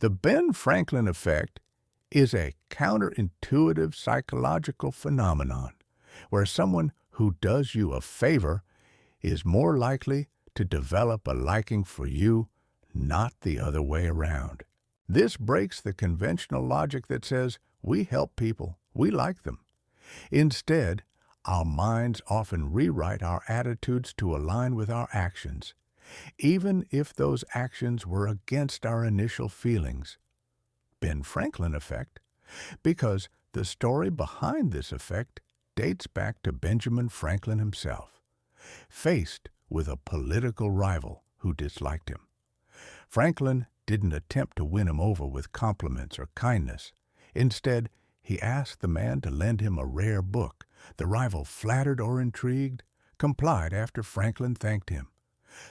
The Ben Franklin effect is a counterintuitive psychological phenomenon where someone who does you a favor is more likely to develop a liking for you, not the other way around. This breaks the conventional logic that says we help people, we like them. Instead, our minds often rewrite our attitudes to align with our actions, even if those actions were against our initial feelings. Ben Franklin effect, because the story behind this effect dates back to Benjamin Franklin himself, faced with a political rival who disliked him. Franklin didn't attempt to win him over with compliments or kindness. Instead, he asked the man to lend him a rare book. The rival, flattered or intrigued, complied after Franklin thanked him.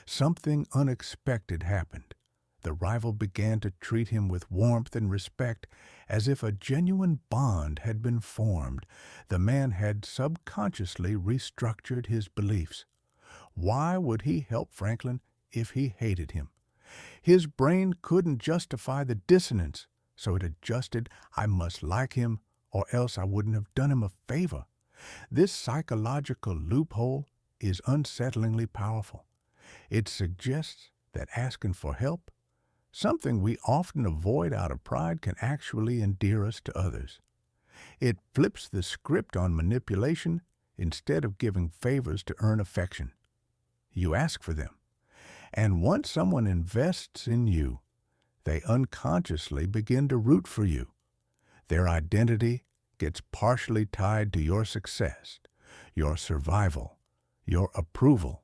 Something unexpected happened. The rival began to treat him with warmth and respect, as if a genuine bond had been formed. The man had subconsciously restructured his beliefs. Why would he help Franklin if he hated him? His brain couldn't justify the dissonance, so it adjusted, I must like him, or else I wouldn't have done him a favor. This psychological loophole is unsettlingly powerful. It suggests that asking for help, something we often avoid out of pride, can actually endear us to others. It flips the script on manipulation. Instead of giving favors to earn affection, you ask for them. And once someone invests in you, they unconsciously begin to root for you. Their identity gets partially tied to your success, your survival, your approval.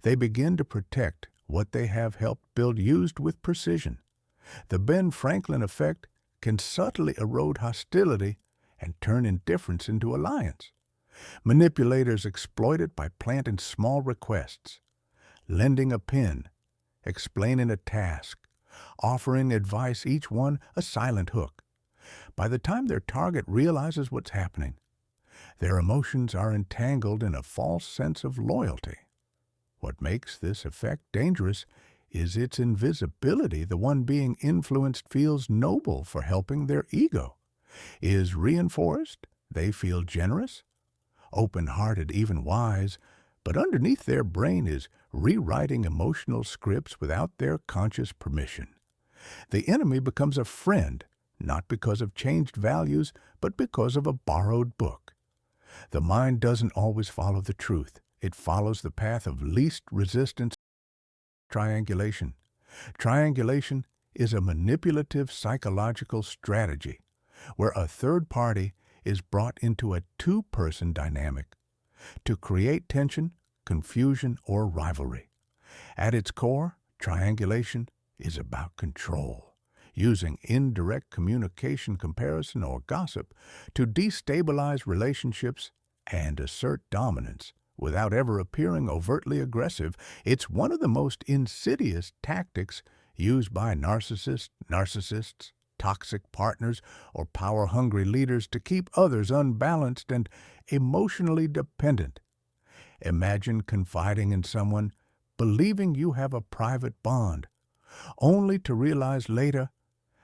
They begin to protect what they have helped build, used with precision. The Ben Franklin effect can subtly erode hostility and turn indifference into alliance. Manipulators exploit it by planting small requests, lending a pen, explaining a task, offering advice, each one a silent hook. By the time their target realizes what's happening, their emotions are entangled in a false sense of loyalty. What makes this effect dangerous is its invisibility. The one being influenced feels noble for helping their ego. Is reinforced, they feel generous, open-hearted, even wise, but underneath their brain is rewriting emotional scripts without their conscious permission. The enemy becomes a friend, not because of changed values, but because of a borrowed book. The mind doesn't always follow the truth. It follows the path of least resistance. Triangulation. Triangulation is a manipulative psychological strategy where a third party is brought into a two-person dynamic to create tension, confusion, or rivalry. At its core, triangulation is about control, using indirect communication, comparison, or gossip to destabilize relationships and assert dominance without ever appearing overtly aggressive. It's one of the most insidious tactics used by narcissists, toxic partners, or power-hungry leaders to keep others unbalanced and emotionally dependent. Imagine confiding in someone, believing you have a private bond, only to realize later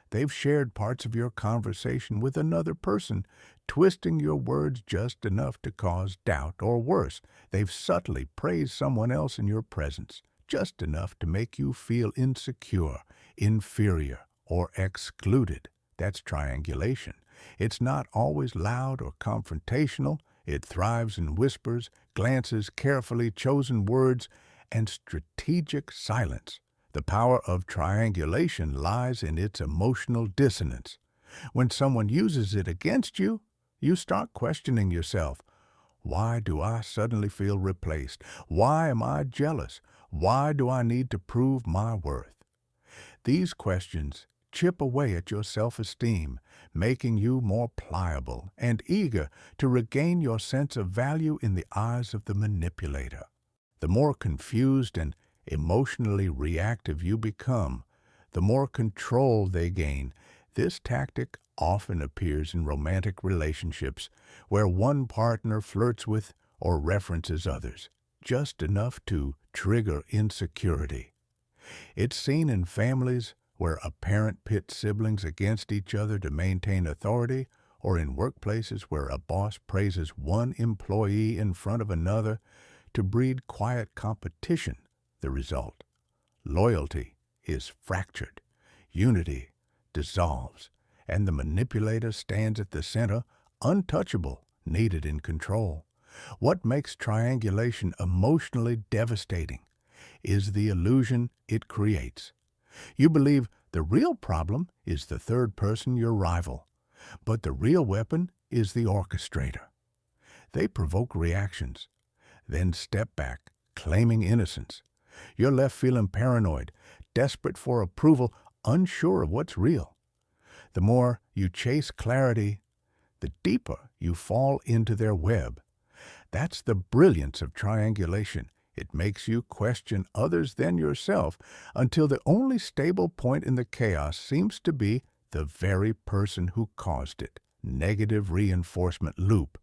they've shared parts of your conversation with another person, twisting your words just enough to cause doubt, or worse, they've subtly praised someone else in your presence, just enough to make you feel insecure, inferior, or excluded. That's triangulation. It's not always loud or confrontational. It thrives in whispers, glances, carefully chosen words, and strategic silence. The power of triangulation lies in its emotional dissonance. When someone uses it against you, you start questioning yourself. Why do I suddenly feel replaced? Why am I jealous? Why do I need to prove my worth? These questions chip away at your self-esteem, making you more pliable and eager to regain your sense of value in the eyes of the manipulator. The more confused and emotionally reactive you become, the more control they gain. This tactic often appears in romantic relationships where one partner flirts with or references others, just enough to trigger insecurity. It's seen in families where a parent pits siblings against each other to maintain authority, or in workplaces where a boss praises one employee in front of another to breed quiet competition, the result. Loyalty is fractured, unity dissolves, and the manipulator stands at the center, untouchable, needed in control. What makes triangulation emotionally devastating is the illusion it creates. You believe the real problem is the third person, your rival, but the real weapon is the orchestrator. They provoke reactions, then step back, claiming innocence. You're left feeling paranoid, desperate for approval, unsure of what's real. The more you chase clarity, the deeper you fall into their web. That's the brilliance of triangulation. It makes you question others than yourself until the only stable point in the chaos seems to be the very person who caused it. Negative reinforcement loop.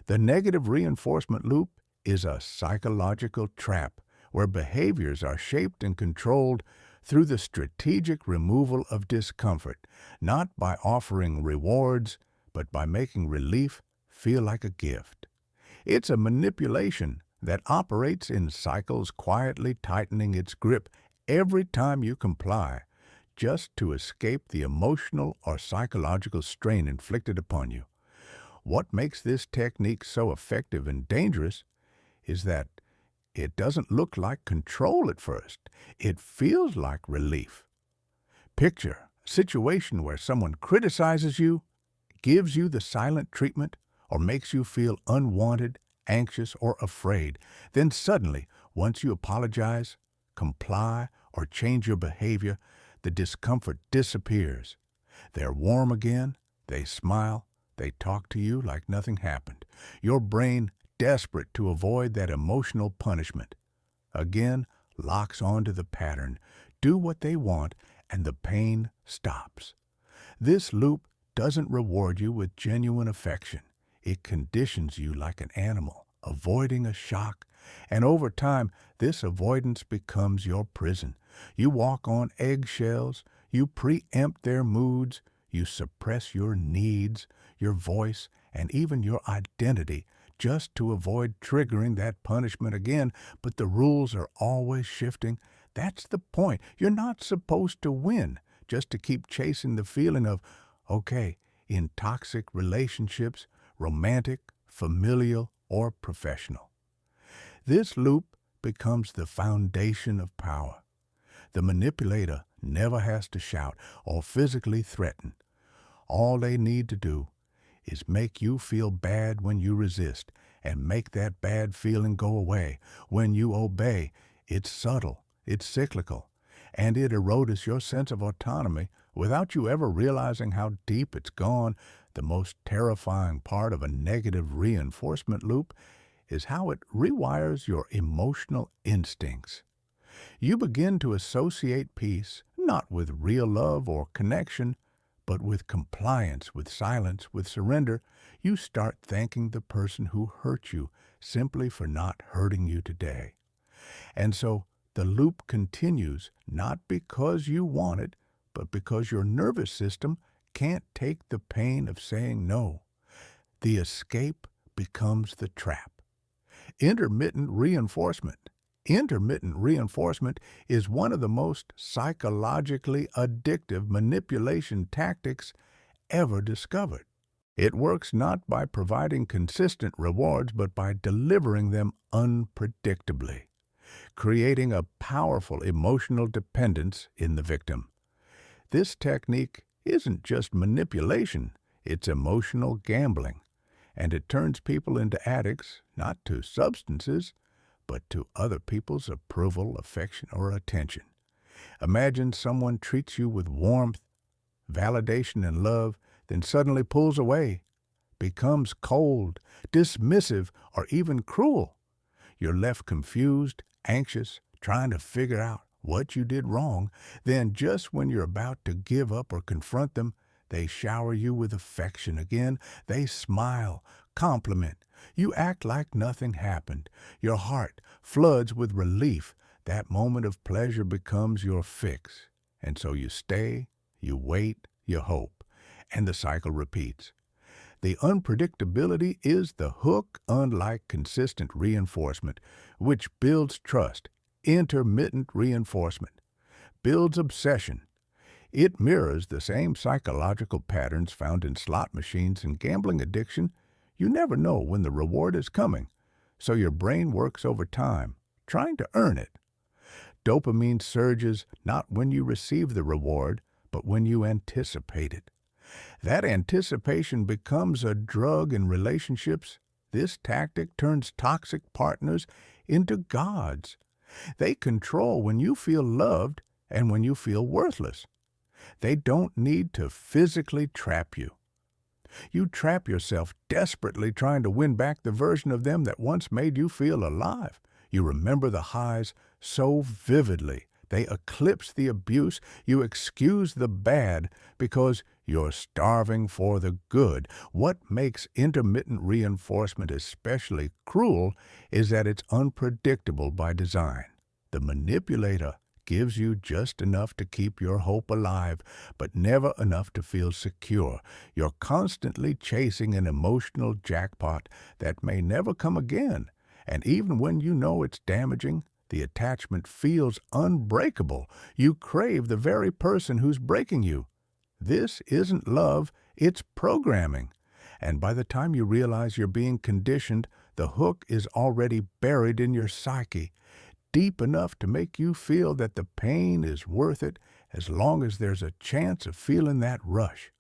The negative reinforcement loop is a psychological trap where behaviors are shaped and controlled through the strategic removal of discomfort, not by offering rewards, but by making relief feel like a gift. It's a manipulation that operates in cycles, quietly tightening its grip every time you comply, just to escape the emotional or psychological strain inflicted upon you. What makes this technique so effective and dangerous is that it doesn't look like control at first. It feels like relief. Picture a situation where someone criticizes you, gives you the silent treatment, or makes you feel unwanted, anxious, or afraid. Then suddenly, once you apologize, comply, or change your behavior, the discomfort disappears. They're warm again, they smile, they talk to you like nothing happened. Your brain, desperate to avoid that emotional punishment, again locks onto the pattern. Do what they want, and the pain stops. This loop doesn't reward you with genuine affection. It conditions you like an animal, avoiding a shock, and over time, this avoidance becomes your prison. You walk on eggshells, you preempt their moods, you suppress your needs, your voice, and even your identity just to avoid triggering that punishment again, but the rules are always shifting. That's the point. You're not supposed to win just to keep chasing the feeling of, okay, in toxic relationships, romantic, familial, or professional. This loop becomes the foundation of power. The manipulator never has to shout or physically threaten. All they need to do is make you feel bad when you resist and make that bad feeling go away. When you obey, it's subtle, it's cyclical, and it erodes your sense of autonomy without you ever realizing how deep it's gone. The most terrifying part of a negative reinforcement loop is how it rewires your emotional instincts. You begin to associate peace not with real love or connection, but with compliance, with silence, with surrender. You start thanking the person who hurt you simply for not hurting you today. And so the loop continues not because you want it, but because your nervous system can't take the pain of saying no. The escape becomes the trap. Intermittent reinforcement. Intermittent reinforcement is one of the most psychologically addictive manipulation tactics ever discovered. It works not by providing consistent rewards, but by delivering them unpredictably, creating a powerful emotional dependence in the victim. This technique isn't just manipulation, it's emotional gambling, and it turns people into addicts, not to substances, but to other people's approval, affection, or attention. Imagine someone treats you with warmth, validation, and love, then suddenly pulls away, becomes cold, dismissive, or even cruel. You're left confused, anxious, trying to figure out what you did wrong. Then, just when you're about to give up or confront them, they shower you with affection again. They smile, compliment. You act like nothing happened. Your heart floods with relief. That moment of pleasure becomes your fix. And so you stay, you wait, you hope, and the cycle repeats. The unpredictability is the hook, unlike consistent reinforcement, which builds trust. Intermittent reinforcement builds obsession. It mirrors the same psychological patterns found in slot machines and gambling addiction. You never know when the reward is coming, so your brain works over time, trying to earn it. Dopamine surges not when you receive the reward, but when you anticipate it. That anticipation becomes a drug in relationships. This tactic turns toxic partners into gods. They control when you feel loved and when you feel worthless. They don't need to physically trap you. You trap yourself desperately trying to win back the version of them that once made you feel alive. You remember the highs so vividly. They eclipse the abuse. You excuse the bad because you're starving for the good. What makes intermittent reinforcement especially cruel is that it's unpredictable by design. The manipulator gives you just enough to keep your hope alive, but never enough to feel secure. You're constantly chasing an emotional jackpot that may never come again. And even when you know it's damaging, the attachment feels unbreakable. You crave the very person who's breaking you. This isn't love, it's programming. And by the time you realize you're being conditioned, the hook is already buried in your psyche, deep enough to make you feel that the pain is worth it as long as there's a chance of feeling that rush.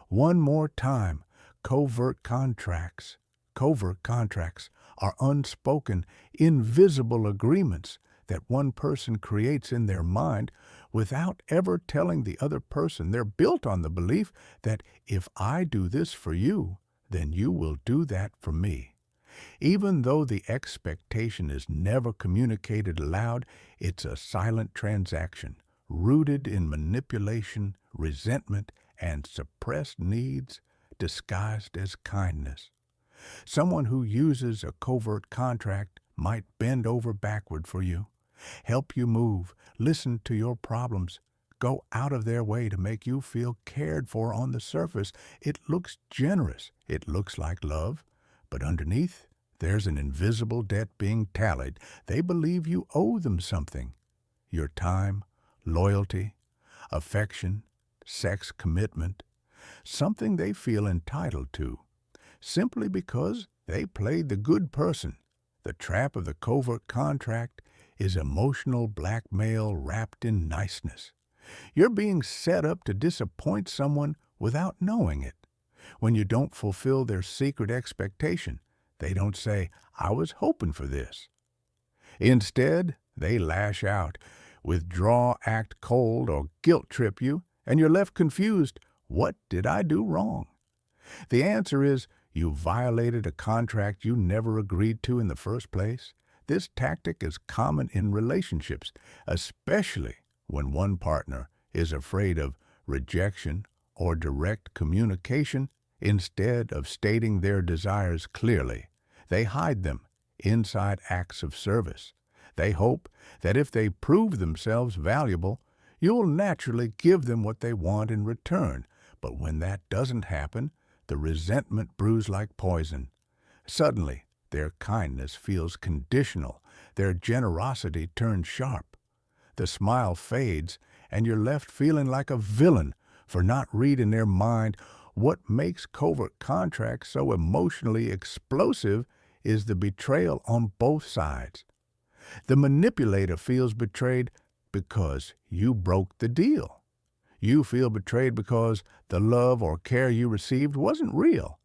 One more time, covert contracts. Covert contracts are unspoken, invisible agreements that one person creates in their mind without ever telling the other person. They're built on the belief that if I do this for you, then you will do that for me. Even though the expectation is never communicated aloud, it's a silent transaction, rooted in manipulation, resentment, and suppressed needs disguised as kindness. Someone who uses a covert contract might bend over backward for you, help you move, listen to your problems, go out of their way to make you feel cared for. On the surface, it looks generous, it looks like love, but underneath, there's an invisible debt being tallied. They believe you owe them something. Your time, loyalty, affection, sex commitment, something they feel entitled to, simply because they played the good person. The trap of the covert contract is emotional blackmail wrapped in niceness. You're being set up to disappoint someone without knowing it. When you don't fulfill their secret expectation, they don't say, "I was hoping for this." Instead, they lash out, withdraw, act cold, or guilt trip you, and you're left confused. What did I do wrong? The answer is, you violated a contract you never agreed to in the first place. This tactic is common in relationships, especially when one partner is afraid of rejection or direct communication. Instead of stating their desires clearly, they hide them inside acts of service. They hope that if they prove themselves valuable, you'll naturally give them what they want in return. But when that doesn't happen, the resentment brews like poison. Suddenly, their kindness feels conditional. Their generosity turns sharp. The smile fades, and you're left feeling like a villain for not reading their mind. What makes covert contracts so emotionally explosive is the betrayal on both sides. The manipulator feels betrayed because you broke the deal. You feel betrayed because the love or care you received wasn't real.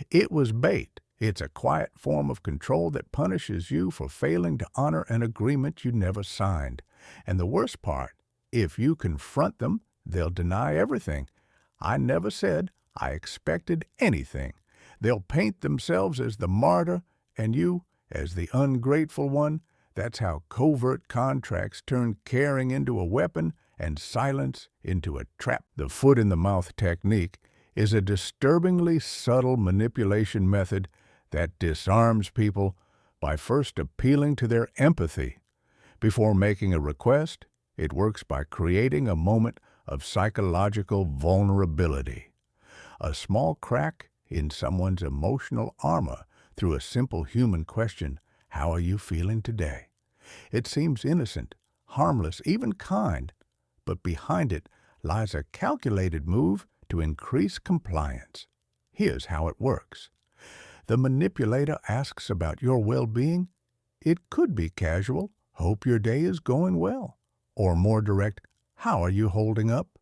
It was bait. It's a quiet form of control that punishes you for failing to honor an agreement you never signed. And the worst part, if you confront them, they'll deny everything. I never said I expected anything. They'll paint themselves as the martyr and you as the ungrateful one. That's how covert contracts turn caring into a weapon and silence into a trap. The foot-in-the-mouth technique is a disturbingly subtle manipulation method that disarms people by first appealing to their empathy. Before making a request, It works by creating a moment of psychological vulnerability, a small crack in someone's emotional armor through a simple human question, "How are you feeling today?" It seems innocent, harmless, even kind, but behind it lies a calculated move to increase compliance. Here's how it works. The manipulator asks about your well-being. It could be casual, "Hope your day is going well," or more direct, "How are you holding up?"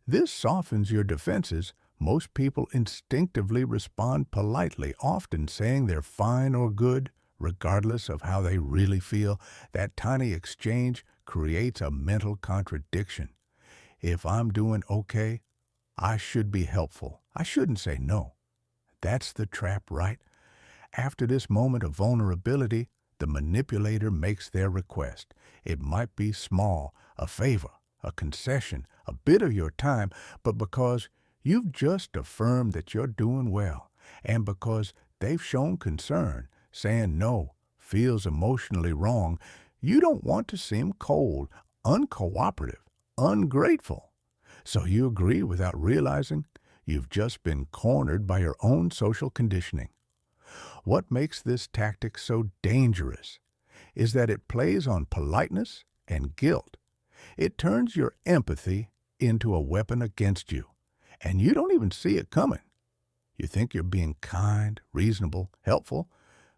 This softens your defenses. Most people instinctively respond politely, often saying they're fine or good, regardless of how they really feel. That tiny exchange creates a mental contradiction. If I'm doing okay, I should be helpful. I shouldn't say no. That's the trap, right? After this moment of vulnerability, the manipulator makes their request. It might be small, a favor, a concession, a bit of your time, but because you've just affirmed that you're doing well, and because they've shown concern, saying no feels emotionally wrong, you don't want to seem cold, uncooperative, ungrateful. So you agree without realizing you've just been cornered by your own social conditioning. What makes this tactic so dangerous is that it plays on politeness and guilt. It turns your empathy into a weapon against you, and you don't even see it coming. You think you're being kind, reasonable, helpful,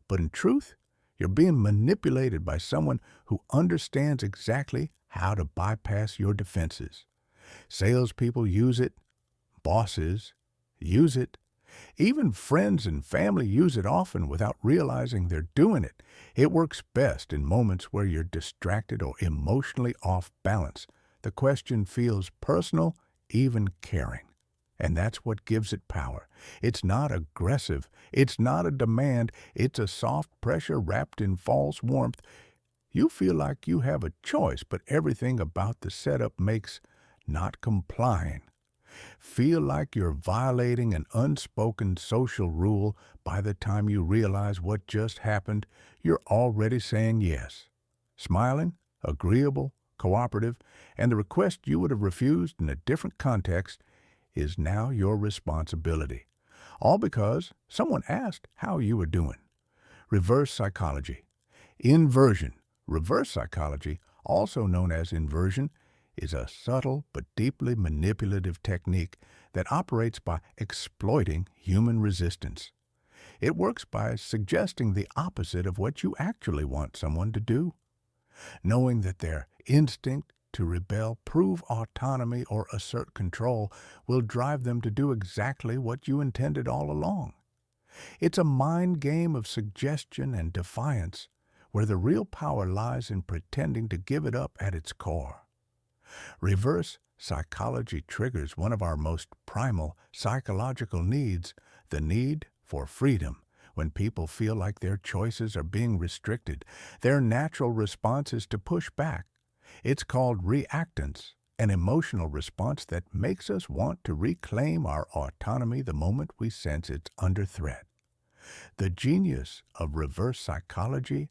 but in truth, you're being manipulated by someone who understands exactly how to bypass your defenses. Salespeople use it, bosses use it, even friends and family use it often without realizing they're doing it. It works best in moments where you're distracted or emotionally off balance. The question feels personal, even caring. And that's what gives it power. It's not aggressive. It's not a demand. It's a soft pressure wrapped in false warmth. You feel like you have a choice, but everything about the setup makes not complying feel like you're violating an unspoken social rule. By the time you realize what just happened, you're already saying yes. Smiling, agreeable, cooperative, and the request you would have refused in a different context is now your responsibility. All because someone asked how you were doing. Reverse psychology. Inversion. Reverse psychology, also known as inversion, is a subtle but deeply manipulative technique that operates by exploiting human resistance. It works by suggesting the opposite of what you actually want someone to do. Knowing that their instinct to rebel, prove autonomy, or assert control will drive them to do exactly what you intended all along. It's a mind game of suggestion and defiance, where the real power lies in pretending to give it up at its core. Reverse psychology triggers one of our most primal psychological needs, the need for freedom. When people feel like their choices are being restricted, their natural response is to push back. It's called reactance, an emotional response that makes us want to reclaim our autonomy the moment we sense it's under threat. The genius of reverse psychology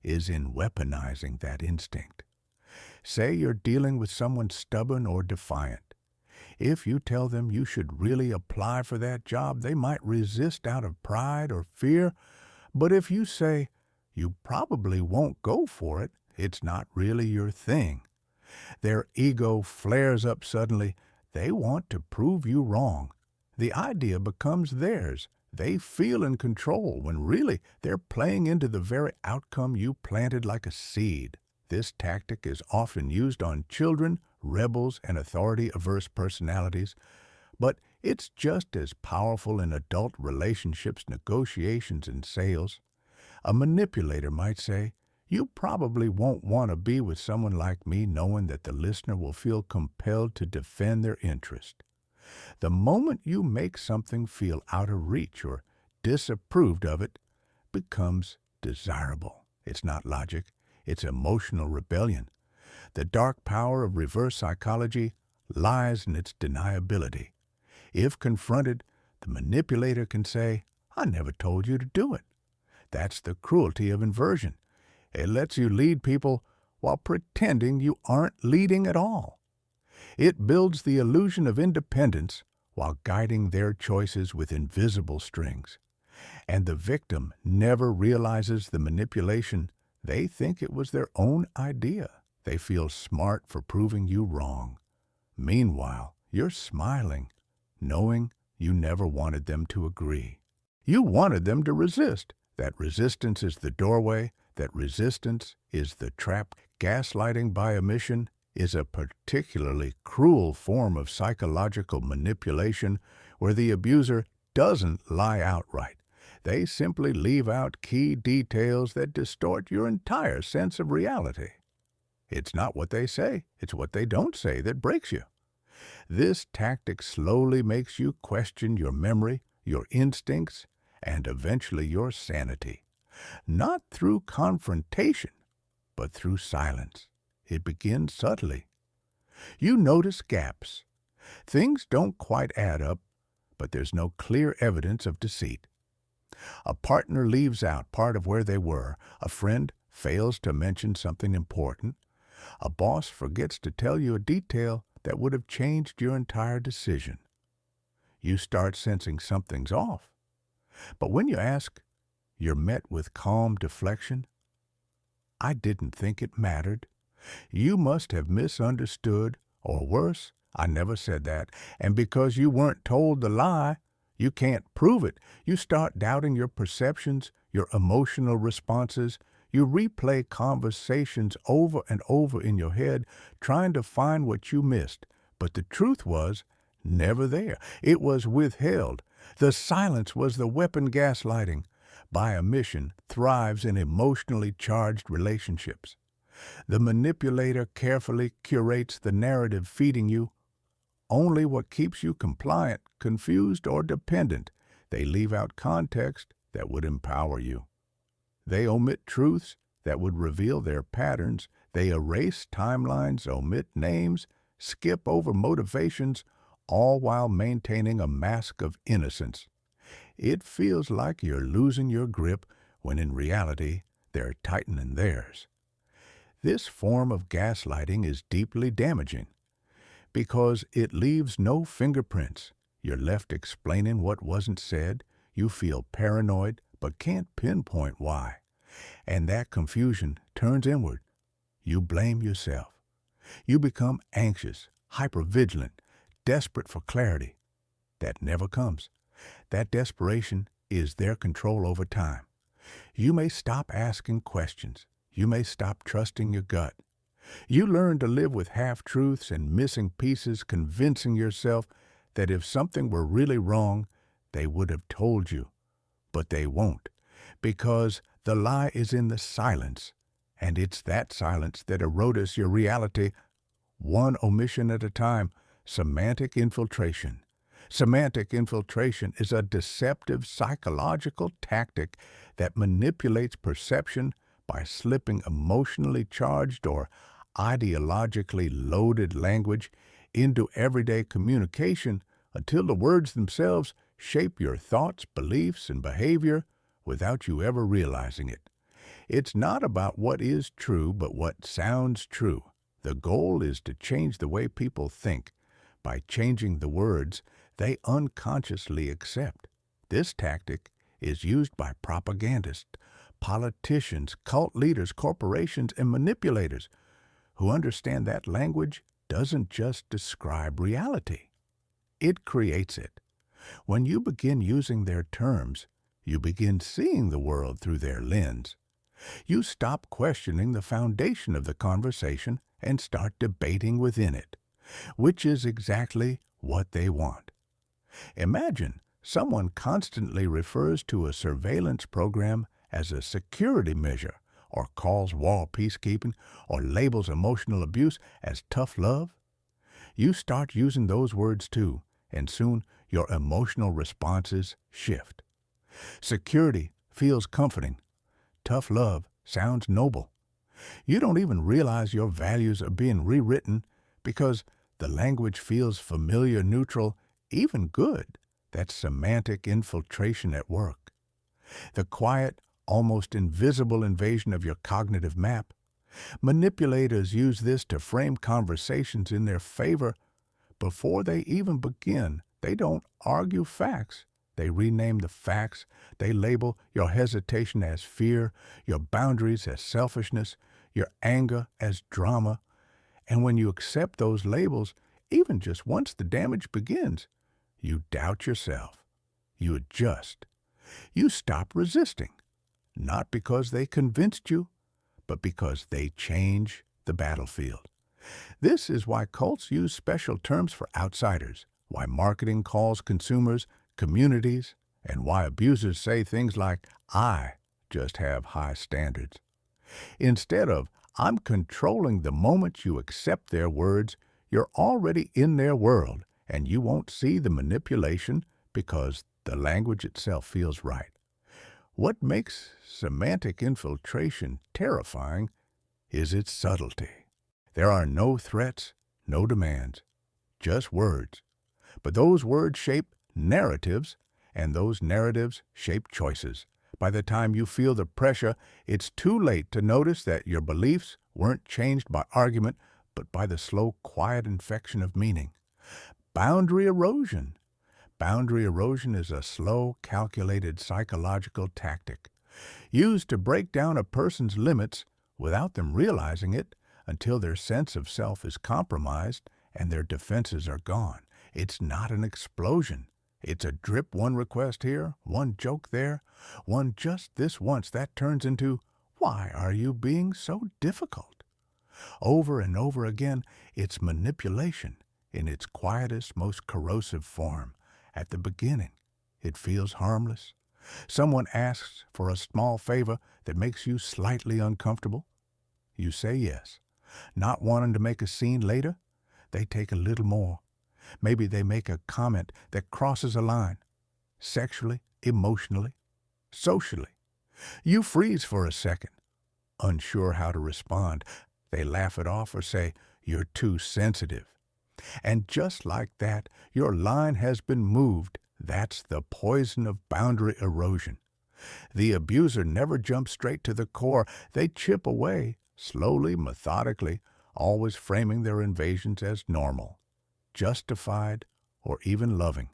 is in weaponizing that instinct. Say you're dealing with someone stubborn or defiant. If you tell them you should really apply for that job, they might resist out of pride or fear. But if you say, "You probably won't go for it, it's not really your thing," their ego flares up suddenly. They want to prove you wrong. The idea becomes theirs. They feel in control when really they're playing into the very outcome you planted like a seed. This tactic is often used on children, rebels, and authority-averse personalities, but it's just as powerful in adult relationships, negotiations, and sales. A manipulator might say, "You probably won't want to be with someone like me," knowing that the listener will feel compelled to defend their interest. The moment you make something feel out of reach or disapproved of it, becomes desirable. It's not logic. It's emotional rebellion. The dark power of reverse psychology lies in its deniability. If confronted, the manipulator can say, "I never told you to do it." That's the cruelty of inversion. It lets you lead people while pretending you aren't leading at all. It builds the illusion of independence while guiding their choices with invisible strings. And the victim never realizes the manipulation. They think it was their own idea. They feel smart for proving you wrong. Meanwhile, you're smiling, knowing you never wanted them to agree. You wanted them to resist. That resistance is the doorway. That resistance is the trap. Gaslighting by omission is a particularly cruel form of psychological manipulation where the abuser doesn't lie outright. They simply leave out key details that distort your entire sense of reality. It's not what they say, it's what they don't say that breaks you. This tactic slowly makes you question your memory, your instincts, and eventually your sanity. Not through confrontation, but through silence. It begins subtly. You notice gaps. Things don't quite add up, but there's no clear evidence of deceit. A partner leaves out part of where they were. A friend fails to mention something important. A boss forgets to tell you a detail that would have changed your entire decision. You start sensing something's off. But when you ask, you're met with calm deflection. I didn't think it mattered. You must have misunderstood, or worse, I never said that. And because you weren't told the lie, you can't prove it. You start doubting your perceptions, your emotional responses. You replay conversations over and over in your head, trying to find what you missed. But the truth was never there. It was withheld. The silence was the weapon. Gaslighting by omission thrives in emotionally charged relationships. The manipulator carefully curates the narrative, feeding you only what keeps you compliant, confused, or dependent. They leave out context that would empower you. They omit truths that would reveal their patterns. They erase timelines, omit names, skip over motivations, all while maintaining a mask of innocence. It feels like you're losing your grip when in reality they're tightening theirs. This form of gaslighting is deeply damaging because it leaves no fingerprints. You're left explaining what wasn't said. You feel paranoid but can't pinpoint why. And that confusion turns inward. You blame yourself. You become anxious, hypervigilant, desperate for clarity. That never comes. That desperation is their control over time. You may stop asking questions. You may stop trusting your gut. You learn to live with half-truths and missing pieces, convincing yourself that if something were really wrong, they would have told you. But they won't, because the lie is in the silence, and it's that silence that erodes your reality, one omission at a time. Semantic infiltration. Semantic infiltration is a deceptive psychological tactic that manipulates perception by slipping emotionally charged or ideologically loaded language into everyday communication until the words themselves shape your thoughts, beliefs, and behavior without you ever realizing it. It's not about what is true, but what sounds true. The goal is to change the way people think by changing the words they unconsciously accept. This tactic is used by propagandists, politicians, cult leaders, corporations, and manipulators who understand that language doesn't just describe reality. It creates it. When you begin using their terms, you begin seeing the world through their lens. You stop questioning the foundation of the conversation and start debating within it, which is exactly what they want. Imagine someone constantly refers to a surveillance program as a security measure, or calls war peacekeeping, or labels emotional abuse as tough love. You start using those words too, and soon your emotional responses shift. Security feels comforting. Tough love sounds noble. You don't even realize your values are being rewritten because the language feels familiar, neutral, even good. That's semantic infiltration at work. The quiet, almost invisible invasion of your cognitive map. Manipulators use this to frame conversations in their favor before they even begin. They don't argue facts. They rename the facts. They label your hesitation as fear, your boundaries as selfishness, your anger as drama. And when you accept those labels, even just once the damage begins, you doubt yourself. You adjust. You stop resisting, not because they convinced you, but because they change the battlefield. This is why cults use special terms for outsiders, why marketing calls consumers communities, and why abusers say things like, "I just have high standards." Instead of, "I'm controlling the moment you accept their words," you're already in their world, and you won't see the manipulation because the language itself feels right. What makes semantic infiltration terrifying is its subtlety. There are no threats, no demands, just words. But those words shape narratives, and those narratives shape choices. By the time you feel the pressure, it's too late to notice that your beliefs weren't changed by argument, but by the slow, quiet infection of meaning. Boundary erosion. Boundary erosion is a slow, calculated psychological tactic used to break down a person's limits without them realizing it until their sense of self is compromised and their defenses are gone. It's not an explosion. It's a drip, one request here, one joke there, one just this once that turns into, "Why are you being so difficult?" Over and over again, it's manipulation in its quietest, most corrosive form. At the beginning, it feels harmless. Someone asks for a small favor that makes you slightly uncomfortable. You say yes. Not wanting to make a scene later, they take a little more. Maybe they make a comment that crosses a line, sexually, emotionally, socially. You freeze for a second, unsure how to respond. They laugh it off or say, "You're too sensitive." And just like that, your line has been moved. That's the poison of boundary erosion. The abuser never jumps straight to the core. They chip away, slowly, methodically, always framing their invasions as normal, justified, or even loving.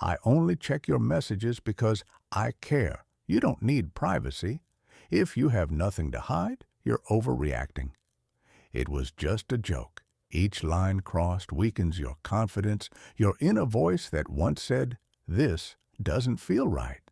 "I only check your messages because I care." You don't need privacy. If you have nothing to hide, you're overreacting. It was just a joke. Each line crossed weakens your confidence, your inner voice that once said, "This doesn't feel right,"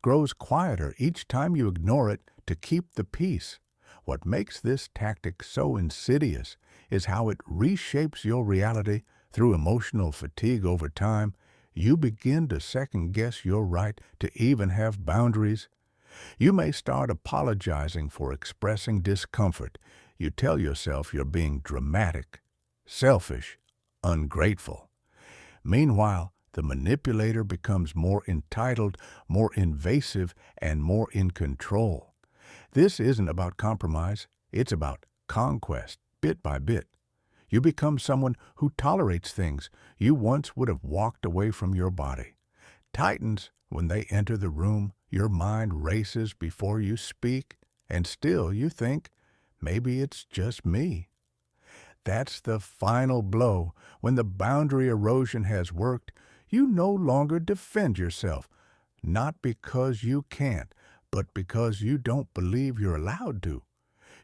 grows quieter each time you ignore it to keep the peace. What makes this tactic so insidious is how it reshapes your reality through emotional fatigue over time. You begin to second-guess your right to even have boundaries. You may start apologizing for expressing discomfort. You tell yourself you're being dramatic, selfish, ungrateful. Meanwhile, the manipulator becomes more entitled, more invasive, and more in control. This isn't about compromise. It's about conquest, bit by bit. You become someone who tolerates things you once would have walked away from your body. Tightens when they enter the room. Your mind races before you speak, and still you think, "Maybe it's just me." That's the final blow. When the boundary erosion has worked, you no longer defend yourself, not because you can't, but because you don't believe you're allowed to.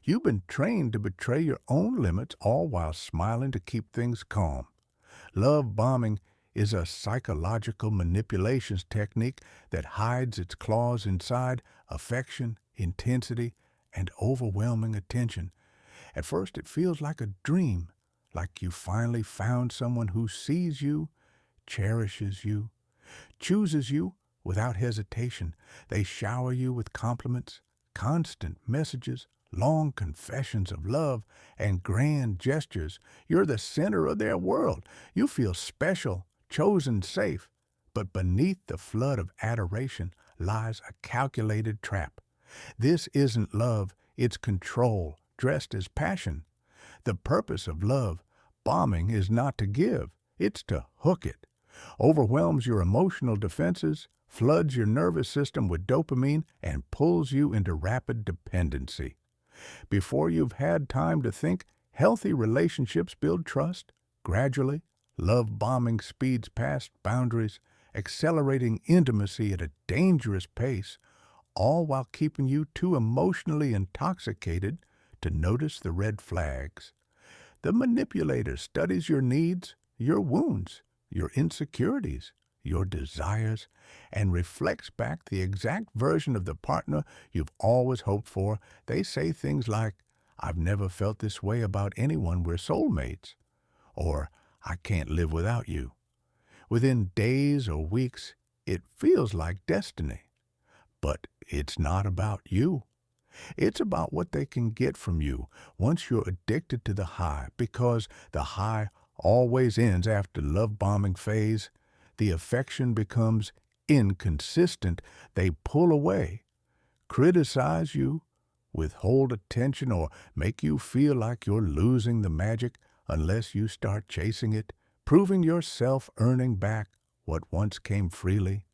You've been trained to betray your own limits, all while smiling to keep things calm. Love bombing is a psychological manipulations technique that hides its claws inside affection, intensity, and overwhelming attention. At first it feels like a dream, like you finally found someone who sees you, cherishes you, chooses you without hesitation. They shower you with compliments, constant messages, long confessions of love, and grand gestures. You're the center of their world. You feel special, chosen, safe. But beneath the flood of adoration lies a calculated trap. This isn't love, it's control, dressed as passion. The purpose of love bombing is not to give, it's to hook it. Overwhelms your emotional defenses, floods your nervous system with dopamine, and pulls you into rapid dependency. Before you've had time to think, healthy relationships build trust. Gradually, love bombing speeds past boundaries, accelerating intimacy at a dangerous pace, all while keeping you too emotionally intoxicated to notice the red flags. The manipulator studies your needs, your wounds, your insecurities, your desires, and reflects back the exact version of the partner you've always hoped for. They say things like, "I've never felt this way about anyone, we're soulmates," or "I can't live without you." Within days or weeks, it feels like destiny. But it's not about you. It's about what they can get from you once you're addicted to the high, because the high always ends after love bombing phase. The affection becomes inconsistent. They pull away, criticize you, withhold attention, or make you feel like you're losing the magic unless you start chasing it, proving yourself, earning back what once came freely.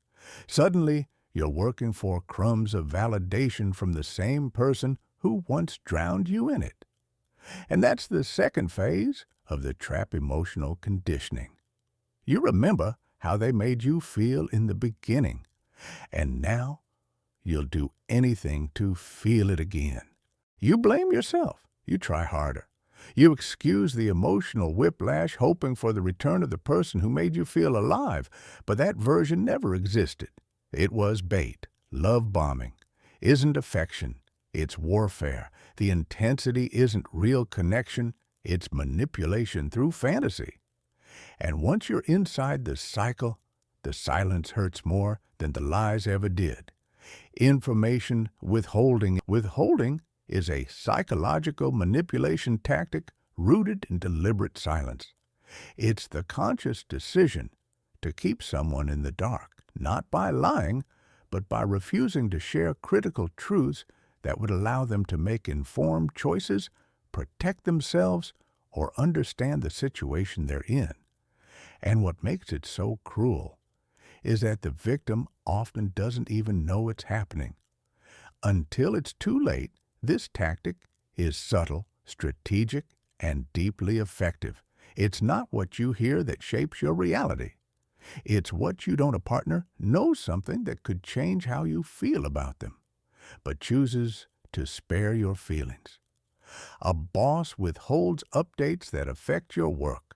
Suddenly, you're working for crumbs of validation from the same person who once drowned you in it. And that's the second phase of the trap emotional conditioning. You remember how they made you feel in the beginning, and now you'll do anything to feel it again. You blame yourself. You try harder. You excuse the emotional whiplash, hoping for the return of the person who made you feel alive, but that version never existed. It was bait. Love bombing isn't affection. It's warfare. The intensity isn't real connection. It's manipulation through fantasy. And once you're inside the cycle, the silence hurts more than the lies ever did. Information withholding. Withholding is a psychological manipulation tactic rooted in deliberate silence. It's the conscious decision to keep someone in the dark, not by lying, but by refusing to share critical truths that would allow them to make informed choices, protect themselves, or understand the situation they're in. And what makes it so cruel is that the victim often doesn't even know it's happening. Until it's too late, this tactic is subtle, strategic, and deeply effective. It's not what you hear that shapes your reality. It's what you don't. A partner knows something that could change how you feel about them, but chooses to spare your feelings. A boss withholds updates that affect your work,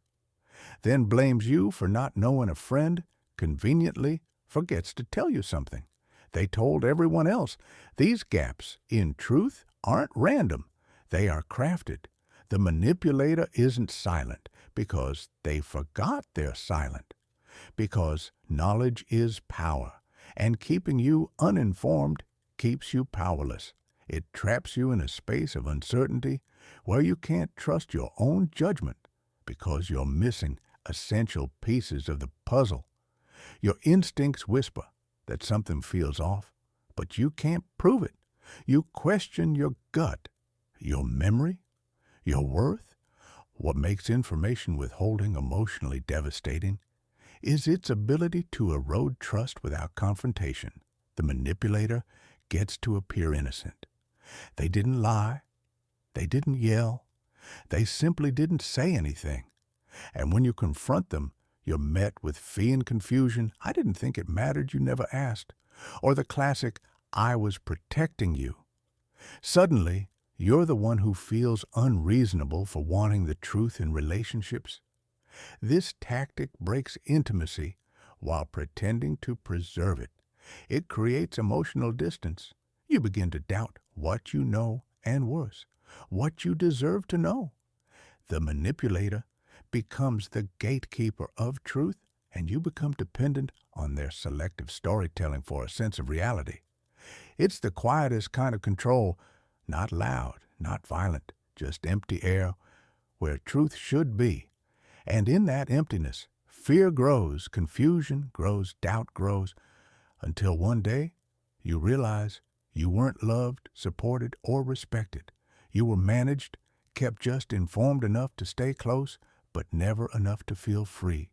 then blames you for not knowing. A friend conveniently forgets to tell you something they told everyone else. These gaps in truth aren't random. They are crafted. The manipulator isn't silent because they forgot they're silent, because knowledge is power, and keeping you uninformed keeps you powerless. It traps you in a space of uncertainty where you can't trust your own judgment because you're missing essential pieces of the puzzle. Your instincts whisper that something feels off, but you can't prove it. You question your gut, your memory, your worth. What makes information withholding emotionally devastating is its ability to erode trust without confrontation. The manipulator gets to appear innocent. They didn't lie. They didn't yell. They simply didn't say anything. And when you confront them, you're met with fee and confusion. "I didn't think it mattered, you never asked." Or the classic, "I was protecting you." Suddenly, you're the one who feels unreasonable for wanting the truth in relationships. This tactic breaks intimacy while pretending to preserve it. It creates emotional distance. You begin to doubt what you know, and worse, what you deserve to know. The manipulator becomes the gatekeeper of truth, and you become dependent on their selective storytelling for a sense of reality. It's the quietest kind of control, not loud, not violent, just empty air where truth should be. And in that emptiness, fear grows, confusion grows, doubt grows, until one day you realize you weren't loved, supported, or respected. You were managed, kept just informed enough to stay close, but never enough to feel free.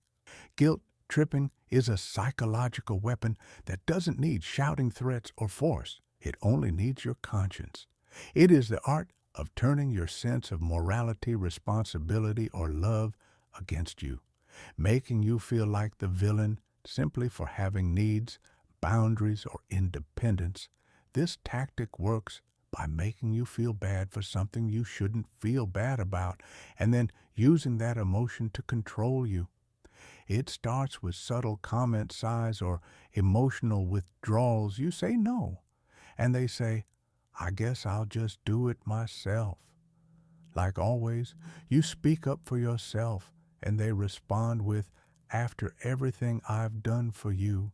Guilt tripping is a psychological weapon that doesn't need shouting threats or force. It only needs your conscience. It is the art of turning your sense of morality, responsibility, or love against you, making you feel like the villain simply for having needs, boundaries, or independence. This tactic works by making you feel bad for something you shouldn't feel bad about, and then using that emotion to control you. It starts with subtle comment size or emotional withdrawals. You say no, and they say, I guess I'll just do it myself. Like always, you speak up for yourself, and they respond with, after everything I've done for you.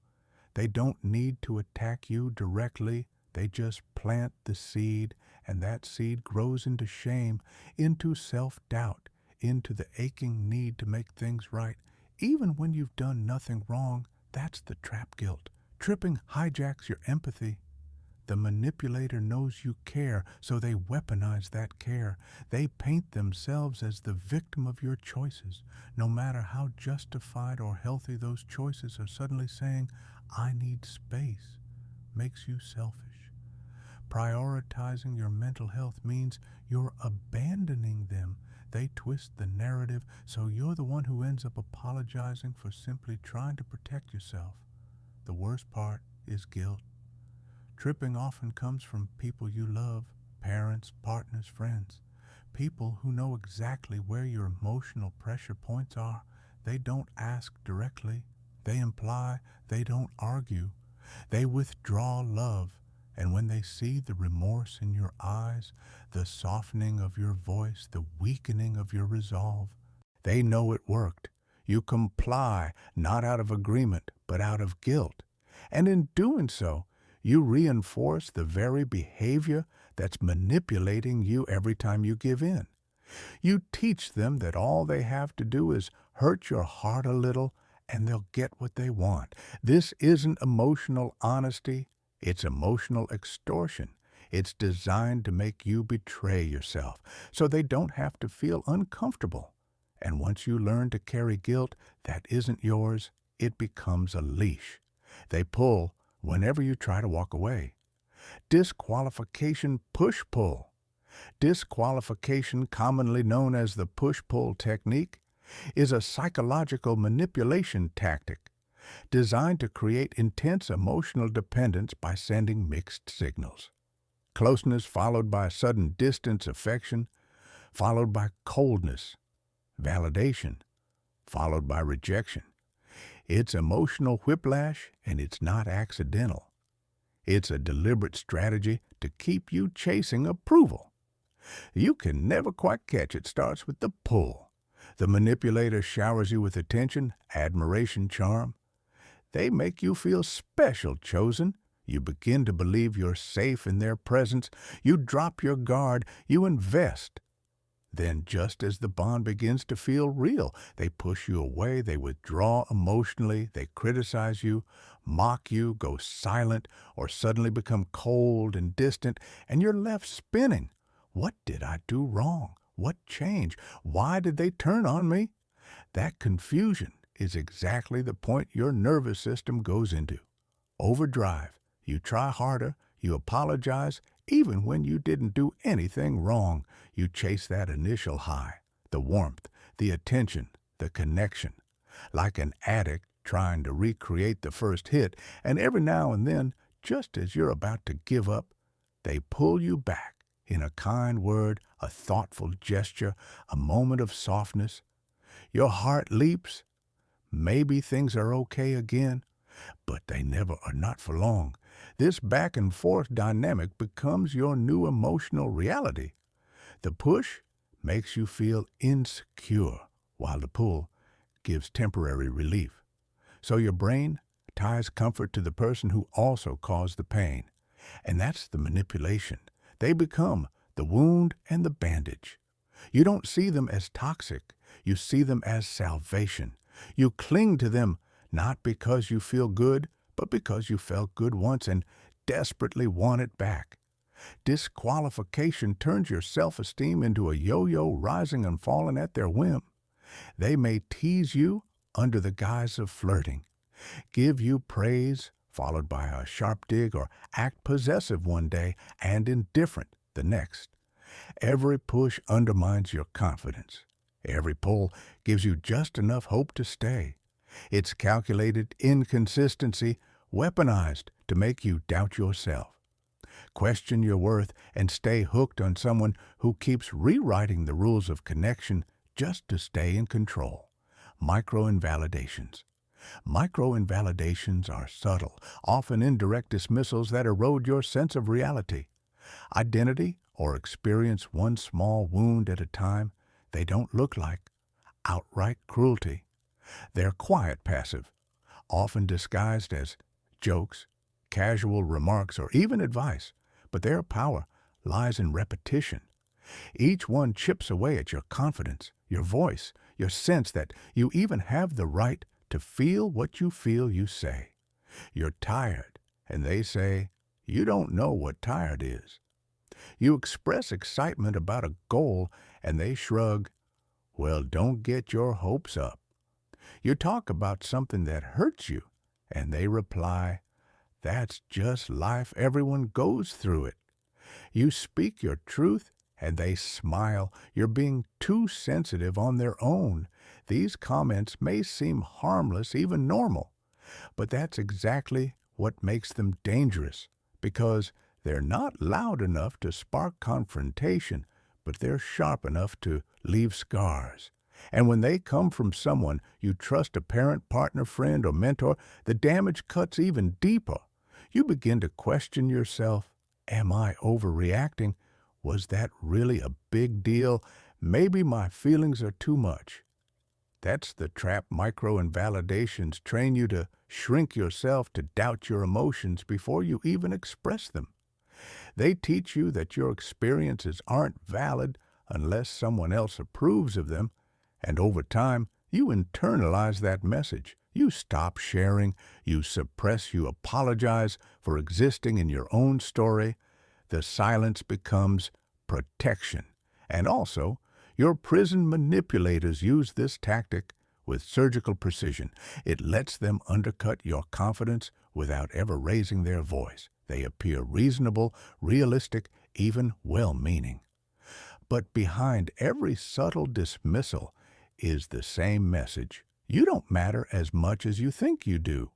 They don't need to attack you directly. They just plant the seed, and that seed grows into shame, into self-doubt, into the aching need to make things right. Even when you've done nothing wrong, that's the trap guilt. Tripping hijacks your empathy. The manipulator knows you care, so they weaponize that care. They paint themselves as the victim of your choices. No matter how justified or healthy those choices are, suddenly saying, I need space, makes you selfish. Prioritizing your mental health means you're abandoning them. They twist the narrative, so you're the one who ends up apologizing for simply trying to protect yourself. The worst part is guilt. Tripping often comes from people you love, parents, partners, friends, people who know exactly where your emotional pressure points are. They don't ask directly. They imply. They don't argue. They withdraw love. And when they see the remorse in your eyes, the softening of your voice, the weakening of your resolve, they know it worked. You comply, not out of agreement, but out of guilt. And in doing so, you reinforce the very behavior that's manipulating you every time you give in. You teach them that all they have to do is hurt your heart a little and they'll get what they want. This isn't emotional honesty, it's emotional extortion. It's designed to make you betray yourself so they don't have to feel uncomfortable. And once you learn to carry guilt that isn't yours, it becomes a leash. They pull whenever you try to walk away. Disqualification push-pull. Disqualification, commonly known as the push-pull technique, is a psychological manipulation tactic designed to create intense emotional dependence by sending mixed signals. Closeness followed by sudden distance, affection, followed by coldness, validation, followed by rejection. It's emotional whiplash, and it's not accidental. It's a deliberate strategy to keep you chasing approval. You can never quite catch it. Starts with the pull. The manipulator showers you with attention, admiration, charm. They make you feel special, chosen. You begin to believe you're safe in their presence. You drop your guard. You invest. Then, just as the bond begins to feel real, they push you away, they withdraw emotionally, they criticize you, mock you, go silent, or suddenly become cold and distant, and you're left spinning. What did I do wrong? What changed? Why did they turn on me? That confusion is exactly the point your nervous system goes into. Overdrive. You try harder, you apologize, even when you didn't do anything wrong. You chase that initial high, the warmth, the attention, the connection. Like an addict trying to recreate the first hit, and every now and then, just as you're about to give up, they pull you back in a kind word, a thoughtful gesture, a moment of softness. Your heart leaps. Maybe things are okay again, but they never are, not for long. This back and forth dynamic becomes your new emotional reality. The push makes you feel insecure, while the pull gives temporary relief. So your brain ties comfort to the person who also caused the pain. And that's the manipulation. They become the wound and the bandage. You don't see them as toxic. You see them as salvation. You cling to them not because you feel good, but because you felt good once and desperately want it back. Disqualification turns your self-esteem into a yo-yo, rising and falling at their whim. They may tease you under the guise of flirting, give you praise followed by a sharp dig, or act possessive one day and indifferent the next. Every push undermines your confidence. Every pull gives you just enough hope to stay. It's calculated inconsistency, weaponized to make you doubt yourself. Question your worth and stay hooked on someone who keeps rewriting the rules of connection just to stay in control. Micro-invalidations. Micro-invalidations are subtle, often indirect dismissals that erode your sense of reality. Identity or experience one small wound at a time. They don't look like outright cruelty. They're quiet passive, often disguised as jokes, casual remarks, or even advice, but their power lies in repetition. Each one chips away at your confidence, your voice, your sense that you even have the right to feel what you feel you say. You're tired, and they say, you don't know what tired is. You express excitement about a goal, and they shrug, well, don't get your hopes up. You talk about something that hurts you, and they reply, that's just life, everyone goes through it. You speak your truth, and they smile, you're being too sensitive on their own. These comments may seem harmless, even normal, but that's exactly what makes them dangerous, because they're not loud enough to spark confrontation, but they're sharp enough to leave scars. And when they come from someone you trust, a parent, partner, friend, or mentor, the damage cuts even deeper. You begin to question yourself. Am I overreacting? Was that really a big deal? Maybe my feelings are too much. That's the trap micro-invalidations train you to shrink yourself, to doubt your emotions before you even express them. They teach you that your experiences aren't valid unless someone else approves of them, and over time, you internalize that message. You stop sharing, you suppress, you apologize for existing in your own story. The silence becomes protection. And also, your prison manipulators use this tactic with surgical precision. It lets them undercut your confidence without ever raising their voice. They appear reasonable, realistic, even well-meaning. But behind every subtle dismissal is the same message. You don't matter as much as you think you do.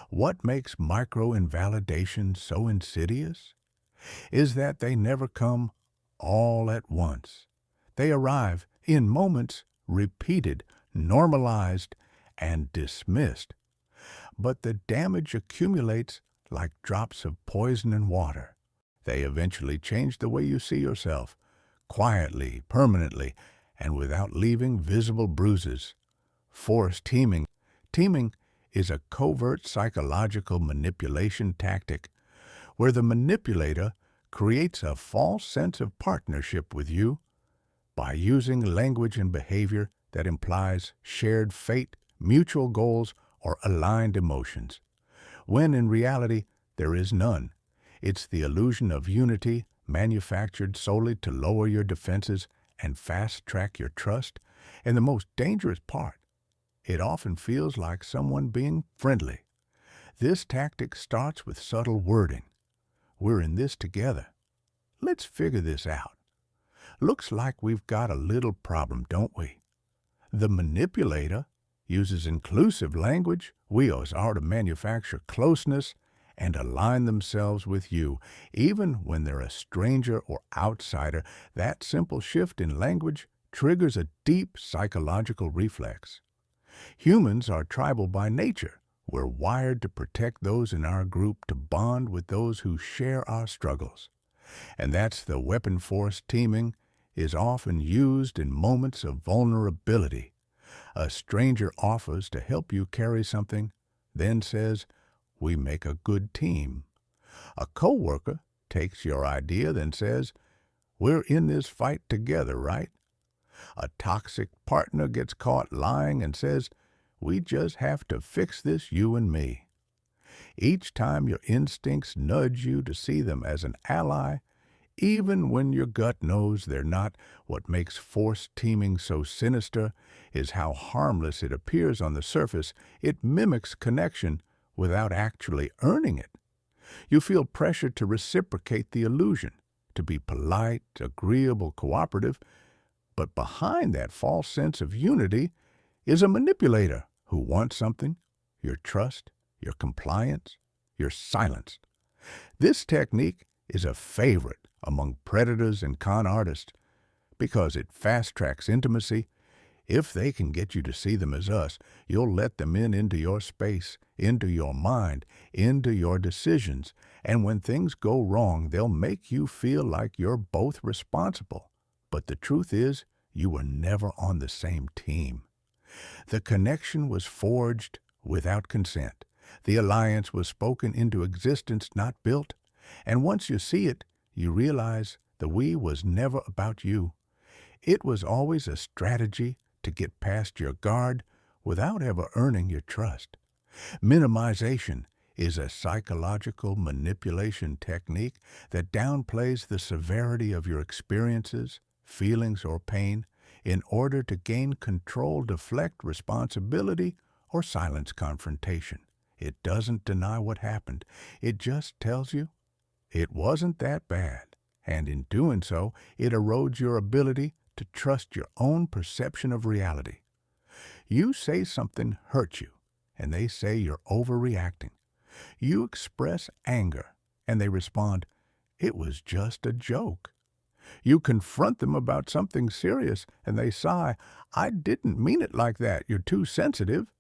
What makes micro-invalidation so insidious is that they never come all at once. They arrive in moments, repeated, normalized, and dismissed. But the damage accumulates like drops of poison in water. They eventually change the way you see yourself, quietly, permanently, and without leaving visible bruises. Forced teaming. Teaming is a covert psychological manipulation tactic where the manipulator creates a false sense of partnership with you by using language and behavior that implies shared fate, mutual goals, or aligned emotions, when in reality there is none. It's the illusion of unity manufactured solely to lower your defenses and fast-track your trust. And the most dangerous part, it often feels like someone being friendly. This tactic starts with subtle wording. We're in this together. Let's figure this out. Looks like we've got a little problem, don't we? The manipulator uses inclusive language. We are to manufacture closeness and align themselves with you, even when they're a stranger or outsider. That simple shift in language triggers a deep psychological reflex. Humans are tribal by nature. We're wired to protect those in our group, to bond with those who share our struggles. And that's the weapon force teaming is often used in moments of vulnerability. A stranger offers to help you carry something, then says, we make a good team. A coworker takes your idea, then says, we're in this fight together, right? A toxic partner gets caught lying and says, we just have to fix this, you and me. Each time your instincts nudge you to see them as an ally, even when your gut knows they're not. What makes forced teaming so sinister is how harmless it appears on the surface. It mimics connection without actually earning it. You feel pressure to reciprocate the illusion, to be polite, agreeable, cooperative, but behind that false sense of unity is a manipulator who wants something, your trust, your compliance, your silence. This technique is a favorite among predators and con artists because it fast-tracks intimacy. If they can get you to see them as us, you'll let them into your space, into your mind, into your decisions, and when things go wrong, they'll make you feel like you're both responsible. But the truth is, you were never on the same team. The connection was forged without consent. The alliance was spoken into existence, not built. And once you see it, you realize the we was never about you. It was always a strategy to get past your guard without ever earning your trust. Minimization is a psychological manipulation technique that downplays the severity of your experiences, feelings, or pain in order to gain control, deflect responsibility, or silence confrontation. It doesn't deny what happened. It just tells you it wasn't that bad. And in doing so, it erodes your ability to trust your own perception of reality. You say something hurts you, and they say you're overreacting. You express anger, and they respond, "It was just a joke." You confront them about something serious, and they sigh, "I didn't mean it like that. You're too sensitive."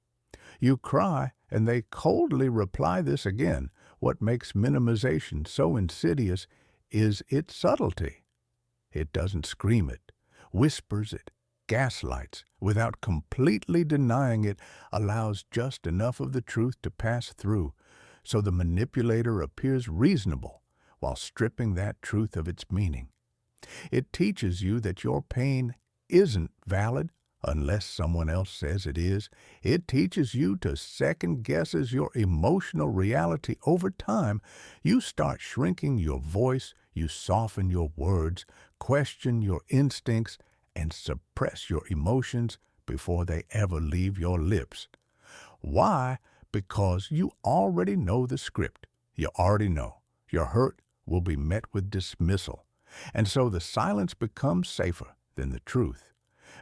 You cry, and they coldly reply this again. What makes minimization so insidious is its subtlety. It doesn't scream it, whispers it, gaslights, without completely denying it, allows just enough of the truth to pass through, so the manipulator appears reasonable while stripping that truth of its meaning. It teaches you that your pain isn't valid unless someone else says it is. It teaches you to second guesses your emotional reality. Over time, you start shrinking your voice, you soften your words, question your instincts, and suppress your emotions before they ever leave your lips. Why? Because you already know the script. You already know your hurt will be met with dismissal. And so the silence becomes safer than the truth.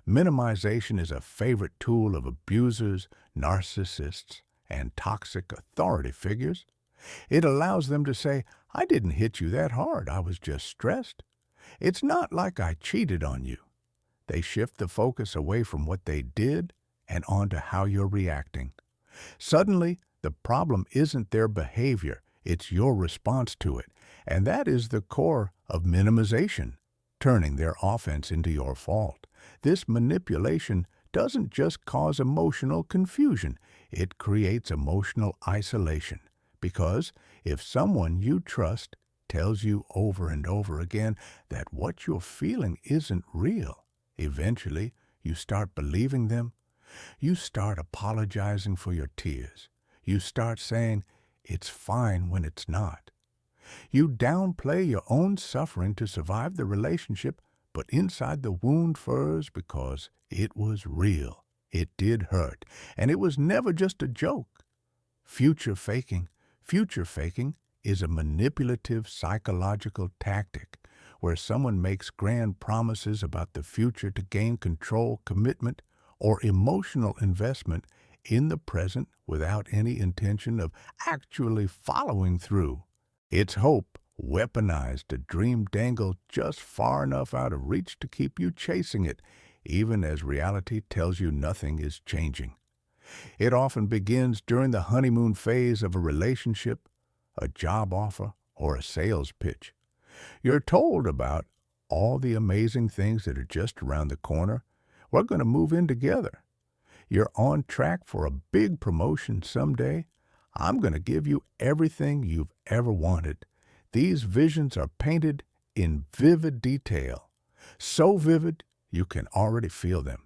Minimization is a favorite tool of abusers, narcissists, and toxic authority figures. It allows them to say, "I didn't hit you that hard, I was just stressed. It's not like I cheated on you." They shift the focus away from what they did and onto how you're reacting. Suddenly, the problem isn't their behavior, it's your response to it. And that is the core of minimization, turning their offense into your fault. This manipulation doesn't just cause emotional confusion, it creates emotional isolation. Because if someone you trust tells you over and over again that what you're feeling isn't real, eventually you start believing them. You start apologizing for your tears. You start saying it's fine when it's not. You downplay your own suffering to survive the relationship, but inside the wound furs because it was real. It did hurt, and it was never just a joke. Future faking is a manipulative psychological tactic where someone makes grand promises about the future to gain control, commitment, or emotional investment in the present without any intention of actually following through. It's hope weaponized, a dream dangled just far enough out of reach to keep you chasing it, even as reality tells you nothing is changing. It often begins during the honeymoon phase of a relationship, a job offer, or a sales pitch. You're told about all the amazing things that are just around the corner. We're going to move in together. You're on track for a big promotion someday. I'm going to give you everything you've ever wanted. These visions are painted in vivid detail, so vivid you can already feel them.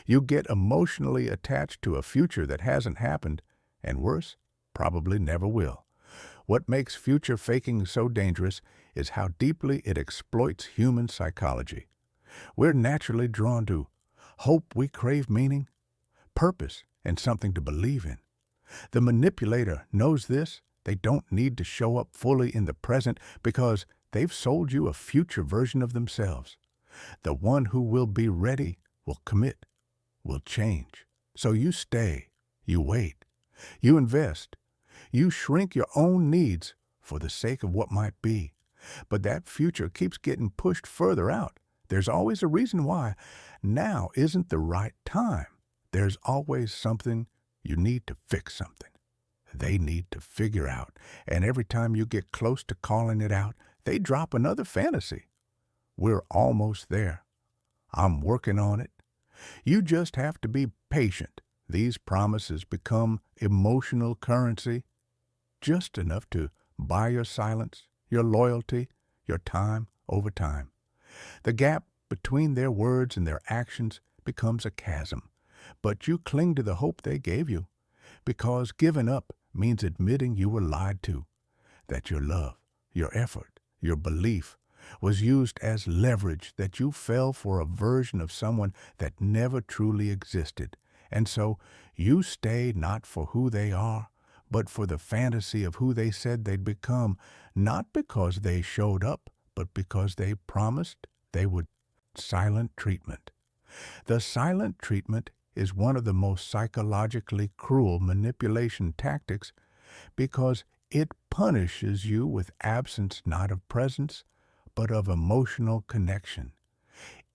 You get emotionally attached to a future that hasn't happened, and worse, probably never will. What makes future faking so dangerous is how deeply it exploits human psychology. We're naturally drawn to hope. We crave meaning, purpose, and something to believe in. The manipulator knows this. They don't need to show up fully in the present because they've sold you a future version of themselves. The one who will be ready, will commit, will change. So you stay, you wait, you invest, you shrink your own needs for the sake of what might be. But that future keeps getting pushed further out. There's always a reason why. Now isn't the right time. There's always something you need to fix something. They need to figure out. And every time you get close to calling it out, they drop another fantasy. We're almost there. I'm working on it. You just have to be patient. These promises become emotional currency, just enough to buy your silence, your loyalty, your time over time. The gap between their words and their actions becomes a chasm, but you cling to the hope they gave you, because giving up means admitting you were lied to, that your love, your effort, your belief was used as leverage, that you fell for a version of someone that never truly existed. And so you stay not for who they are, but for the fantasy of who they said they'd become, not because they showed up, but because they promised they would. Silent treatment. The silent treatment is one of the most psychologically cruel manipulation tactics because it punishes you with absence not of presence, but of emotional connection.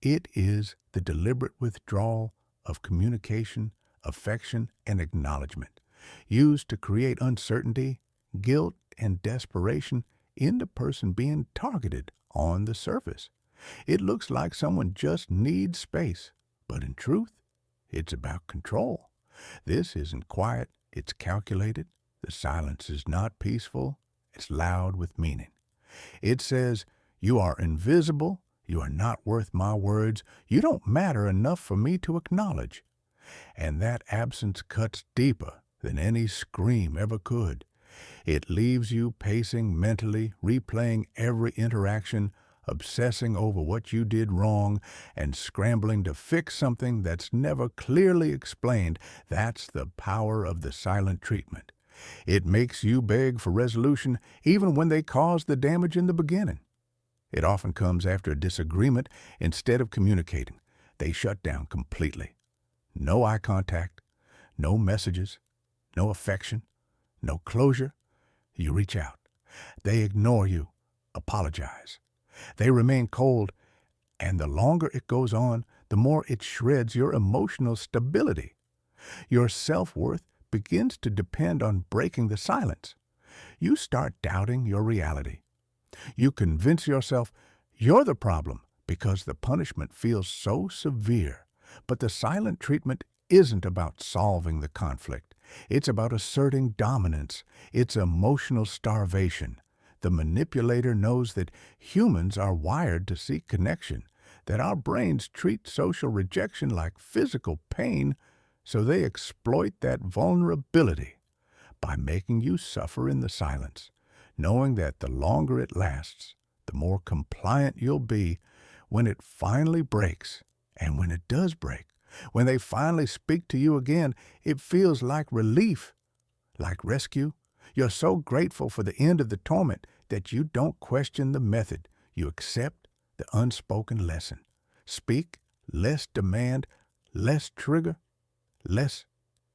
It is the deliberate withdrawal of communication, affection, and acknowledgement, used to create uncertainty, guilt, and desperation in the person being targeted on the surface. It looks like someone just needs space, but in truth, it's about control. This isn't quiet, it's calculated. The silence is not peaceful, it's loud with meaning. It says, you are invisible, you are not worth my words, you don't matter enough for me to acknowledge. And that absence cuts deeper than any scream ever could. It leaves you pacing mentally, replaying every interaction, obsessing over what you did wrong, and scrambling to fix something that's never clearly explained. That's the power of the silent treatment. It makes you beg for resolution even when they caused the damage in the beginning. It often comes after a disagreement. Instead of communicating, they shut down completely. No eye contact, no messages, no affection, no closure. You reach out. They ignore you, apologize. They remain cold, and the longer it goes on, the more it shreds your emotional stability. Your self-worth begins to depend on breaking the silence. You start doubting your reality. You convince yourself you're the problem because the punishment feels so severe. But the silent treatment isn't about solving the conflict. It's about asserting dominance. It's emotional starvation. The manipulator knows that humans are wired to seek connection, that our brains treat social rejection like physical pain, so they exploit that vulnerability by making you suffer in the silence, knowing that the longer it lasts, the more compliant you'll be when it finally breaks. And when it does break, when they finally speak to you again, it feels like relief, like rescue. You're so grateful for the end of the torment that you don't question the method. You accept the unspoken lesson. Speak, less demand, less trigger, less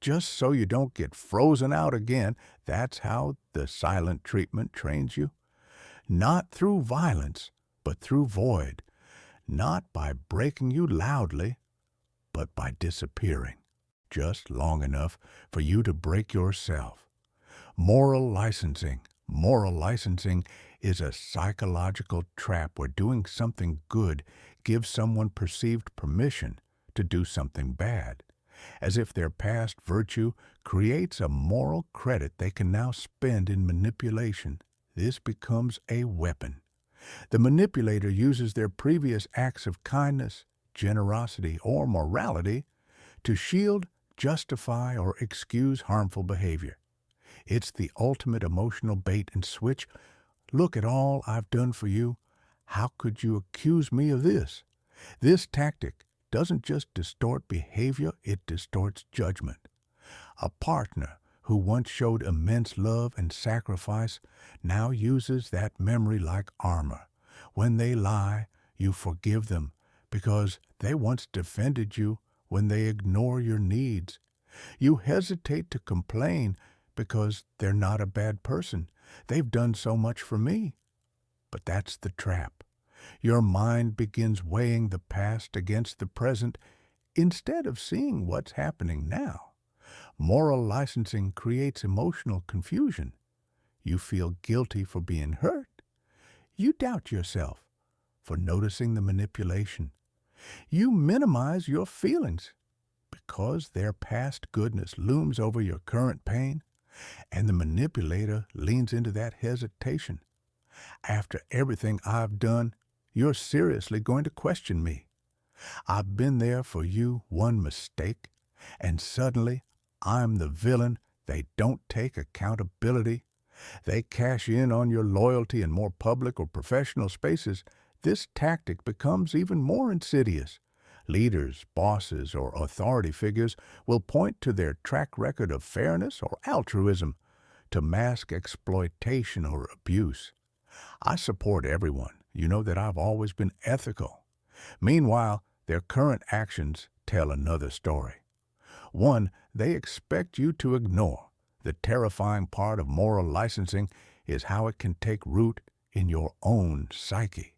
just so you don't get frozen out again. That's how the silent treatment trains you. Not through violence, but through void. Not by breaking you loudly, but by disappearing, just long enough for you to break yourself. Moral licensing. Moral licensing is a psychological trap where doing something good gives someone perceived permission to do something bad, as if their past virtue creates a moral credit they can now spend in manipulation. This becomes a weapon. The manipulator uses their previous acts of kindness, generosity, or morality to shield, justify, or excuse harmful behavior. It's the ultimate emotional bait and switch. Look at all I've done for you. How could you accuse me of this? This tactic doesn't just distort behavior, it distorts judgment. A partner who once showed immense love and sacrifice now uses that memory like armor. When they lie, you forgive them because they once defended you when they ignore your needs. You hesitate to complain because they're not a bad person. They've done so much for me. But that's the trap. Your mind begins weighing the past against the present instead of seeing what's happening now. Moral licensing creates emotional confusion. You feel guilty for being hurt. You doubt yourself for noticing the manipulation. You minimize your feelings because their past goodness looms over your current pain, and the manipulator leans into that hesitation. After everything I've done, you're seriously going to question me. I've been there for you one mistake, and suddenly I'm the villain. They don't take accountability. They cash in on your loyalty in more public or professional spaces. This tactic becomes even more insidious. Leaders, bosses, or authority figures will point to their track record of fairness or altruism to mask exploitation or abuse. I support everyone. You know that I've always been ethical. Meanwhile, their current actions tell another story. One they expect you to ignore. The terrifying part of moral licensing is how it can take root in your own psyche.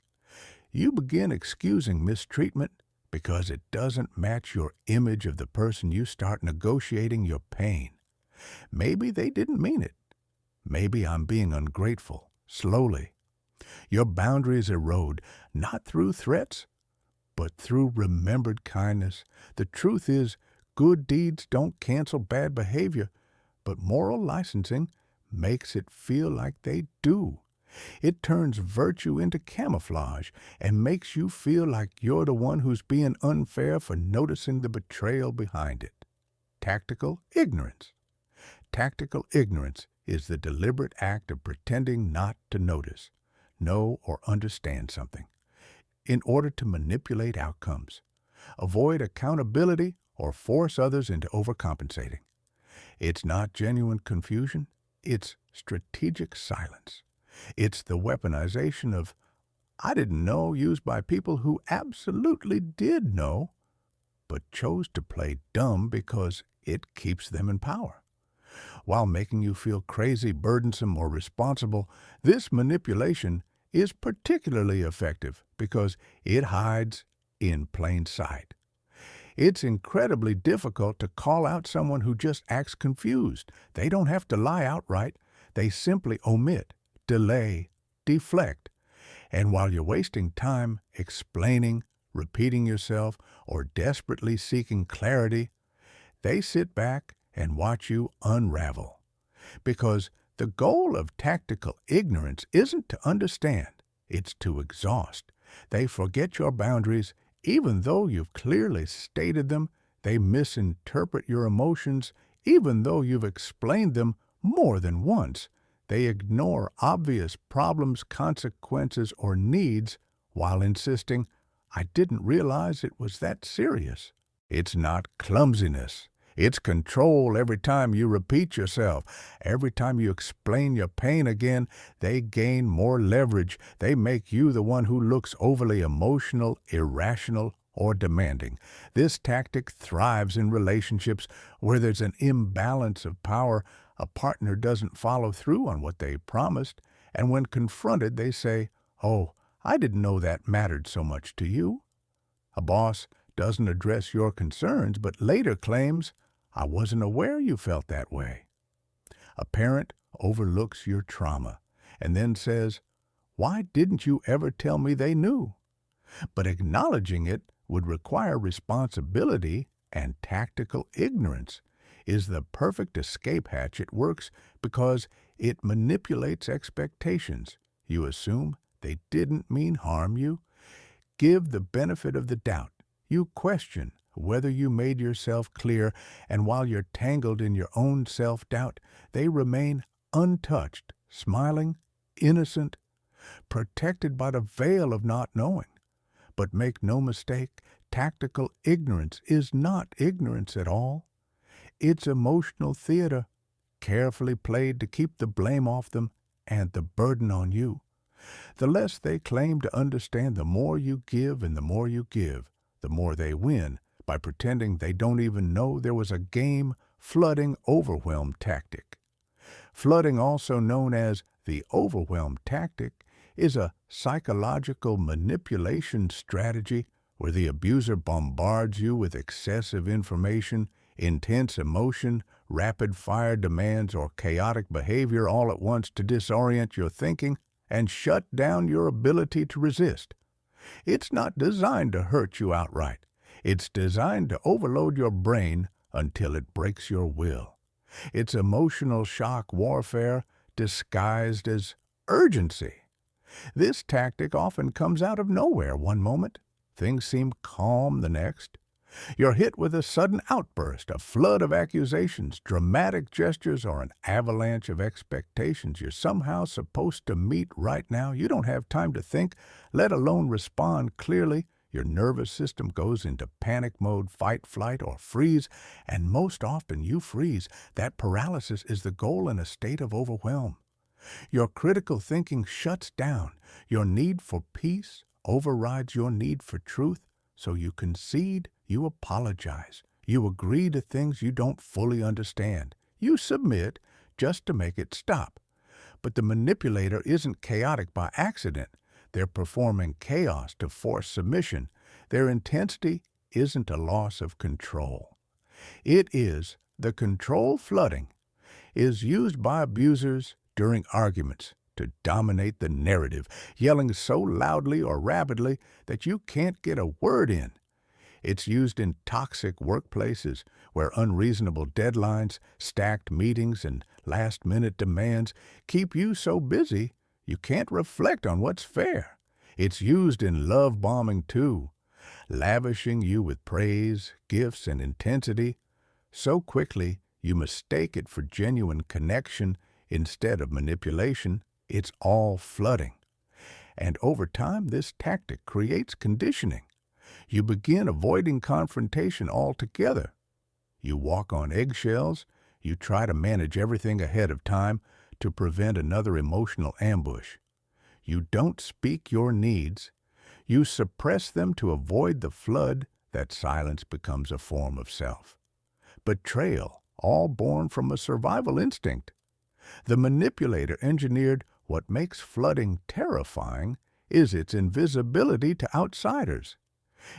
You begin excusing mistreatment because it doesn't match your image of the person. You start negotiating your pain. Maybe they didn't mean it. Maybe I'm being ungrateful. Slowly, your boundaries erode, not through threats, but through remembered kindness. The truth is, good deeds don't cancel bad behavior, but moral licensing makes it feel like they do. It turns virtue into camouflage and makes you feel like you're the one who's being unfair for noticing the betrayal behind it. Tactical ignorance. Tactical ignorance is the deliberate act of pretending not to notice, know, or understand something in order to manipulate outcomes, avoid accountability, or force others into overcompensating. It's not genuine confusion, it's strategic silence. It's the weaponization of "I didn't know" used by people who absolutely did know, but chose to play dumb because it keeps them in power. While making you feel crazy, burdensome, or responsible, this manipulation is particularly effective because it hides in plain sight. It's incredibly difficult to call out someone who just acts confused. They don't have to lie outright. They simply omit, delay, deflect. And while you're wasting time explaining, repeating yourself, or desperately seeking clarity, they sit back and watch you unravel. Because the goal of tactical ignorance isn't to understand, it's to exhaust. They forget your boundaries, even though you've clearly stated them. They misinterpret your emotions, even though you've explained them more than once. They ignore obvious problems, consequences, or needs while insisting, "I didn't realize it was that serious." It's not clumsiness. It's control. Every time you repeat yourself, every time you explain your pain again, they gain more leverage. They make you the one who looks overly emotional, irrational, or demanding. This tactic thrives in relationships where there's an imbalance of power. A partner doesn't follow through on what they promised, and when confronted, they say, "Oh, I didn't know that mattered so much to you." A boss doesn't address your concerns, but later claims, "I wasn't aware you felt that way." A parent overlooks your trauma and then says, "Why didn't you ever tell me they knew?" But acknowledging it would require responsibility, and tactical ignorance is the perfect escape hatch. It works because it manipulates expectations. You assume they didn't mean harm you. Give the benefit of the doubt. You question whether you made yourself clear, and while you're tangled in your own self-doubt, they remain untouched, smiling, innocent, protected by the veil of not knowing. But make no mistake, tactical ignorance is not ignorance at all. It's emotional theater, carefully played to keep the blame off them and the burden on you. The less they claim to understand, the more you give, and the more you give, the more they win by pretending they don't even know there was a game flooding overwhelm tactic. Flooding, also known as the overwhelm tactic, is a psychological manipulation strategy where the abuser bombards you with excessive information, intense emotion, rapid-fire demands, or chaotic behavior all at once to disorient your thinking and shut down your ability to resist. It's not designed to hurt you outright. It's designed to overload your brain until it breaks your will. It's emotional shock warfare disguised as urgency. This tactic often comes out of nowhere one moment. Things seem calm the next. You're hit with a sudden outburst, a flood of accusations, dramatic gestures, or an avalanche of expectations you're somehow supposed to meet right now. You don't have time to think, let alone respond clearly. Your nervous system goes into panic mode, fight, flight, or freeze, and most often you freeze. That paralysis is the goal in a state of overwhelm. Your critical thinking shuts down. Your need for peace overrides your need for truth, so you concede, you apologize, you agree to things you don't fully understand. You submit just to make it stop. But the manipulator isn't chaotic by accident. They're performing chaos to force submission. Their intensity isn't a loss of control. It is the control flooding is used by abusers during arguments to dominate the narrative, yelling so loudly or rapidly that you can't get a word in. It's used in toxic workplaces where unreasonable deadlines, stacked meetings, and last-minute demands keep you so busy you can't reflect on what's fair. It's used in love bombing too, lavishing you with praise, gifts, and intensity so quickly you mistake it for genuine connection instead of manipulation. It's all flooding. And over time, this tactic creates conditioning. You begin avoiding confrontation altogether. You walk on eggshells. You try to manage everything ahead of time to prevent another emotional ambush. You don't speak your needs. You suppress them to avoid the flood. That silence becomes a form of self. Betrayal, all born from a survival instinct. The manipulator engineered what makes flooding terrifying is its invisibility to outsiders.